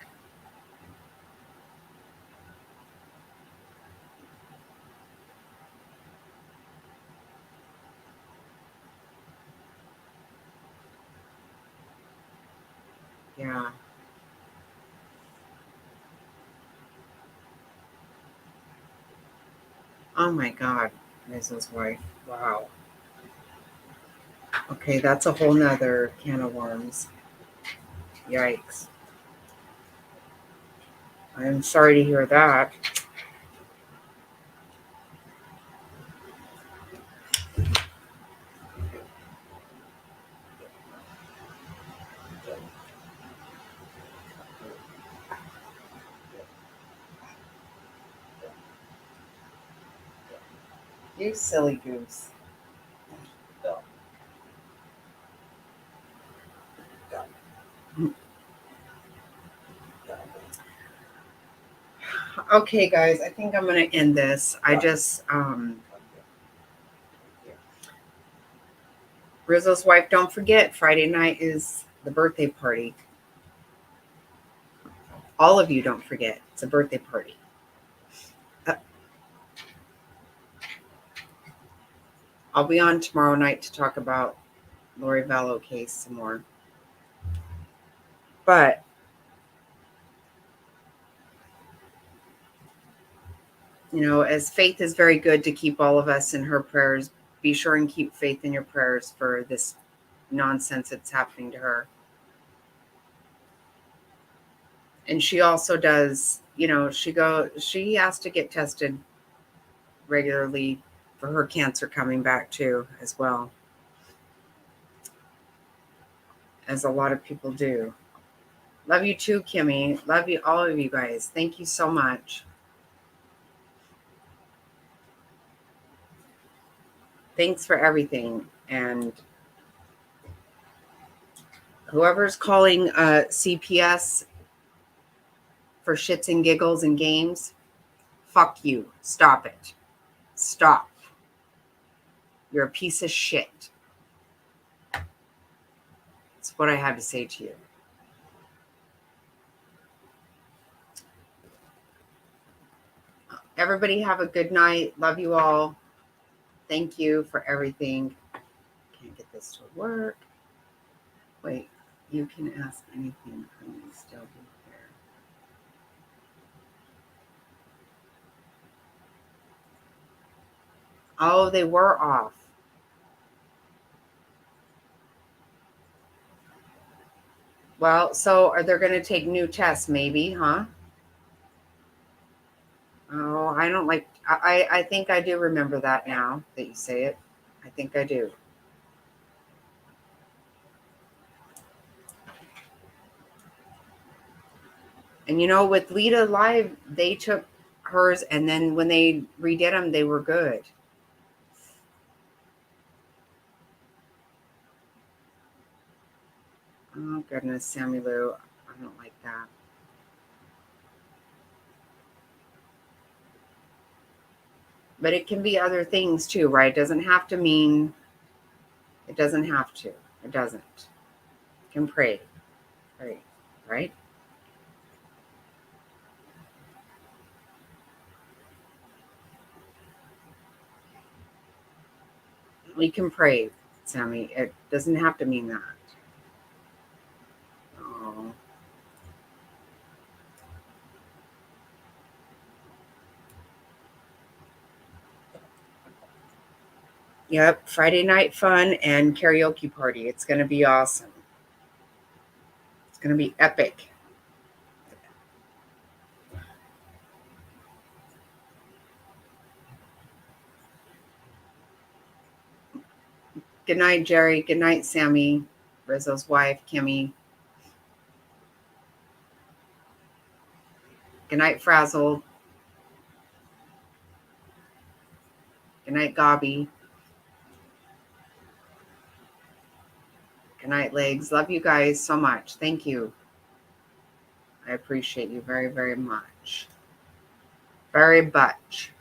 Yeah. Oh my God, Mrs. Wife. Wow. Okay, that's a whole nother can of worms. Yikes. I'm sorry to hear that. You silly goose. Okay, guys, I think I'm going to end this. Rizzo's wife, don't forget, Friday night is the birthday party. All of you don't forget, it's a birthday party. I'll be on tomorrow night to talk about Lori Vallow case some more. But as Faith is very good to keep all of us in her prayers, be sure and keep Faith in your prayers for this nonsense that's happening to her. And she also does, she has to get tested regularly for her cancer coming back too, as well, as a lot of people do. Love you too, Kimmy. Love you, all of you guys. Thank you so much. Thanks for everything. And whoever's calling CPS for shits and giggles and games, fuck you. Stop it. Stop. You're a piece of shit. That's what I have to say to you. Everybody have a good night. Love you all. Thank you for everything. Can't get this to work. Wait, you can ask anything from me. Still be there. Oh, they were off. Well, so are they going to take new tests? Maybe, huh? Oh, I don't like. I think I do remember that now that you say it. I think I do. And with Lita Live, they took hers, and then when they redid them, they were good. Oh goodness, Sammy Lou, I don't like that. But it can be other things too, right? It doesn't have to mean. It doesn't have to. It doesn't. You can pray, right? We can pray, Sammy. It doesn't have to mean that. Yep, Friday night fun and karaoke party. It's going to be awesome. It's going to be epic. Good night, Jerry. Good night, Sammy. Rizzo's wife, Kimmy. Good night, Frazzle. Good night, Gobby. Good night, Legs. Love you guys so much. Thank you. I appreciate you very, very much. Very much.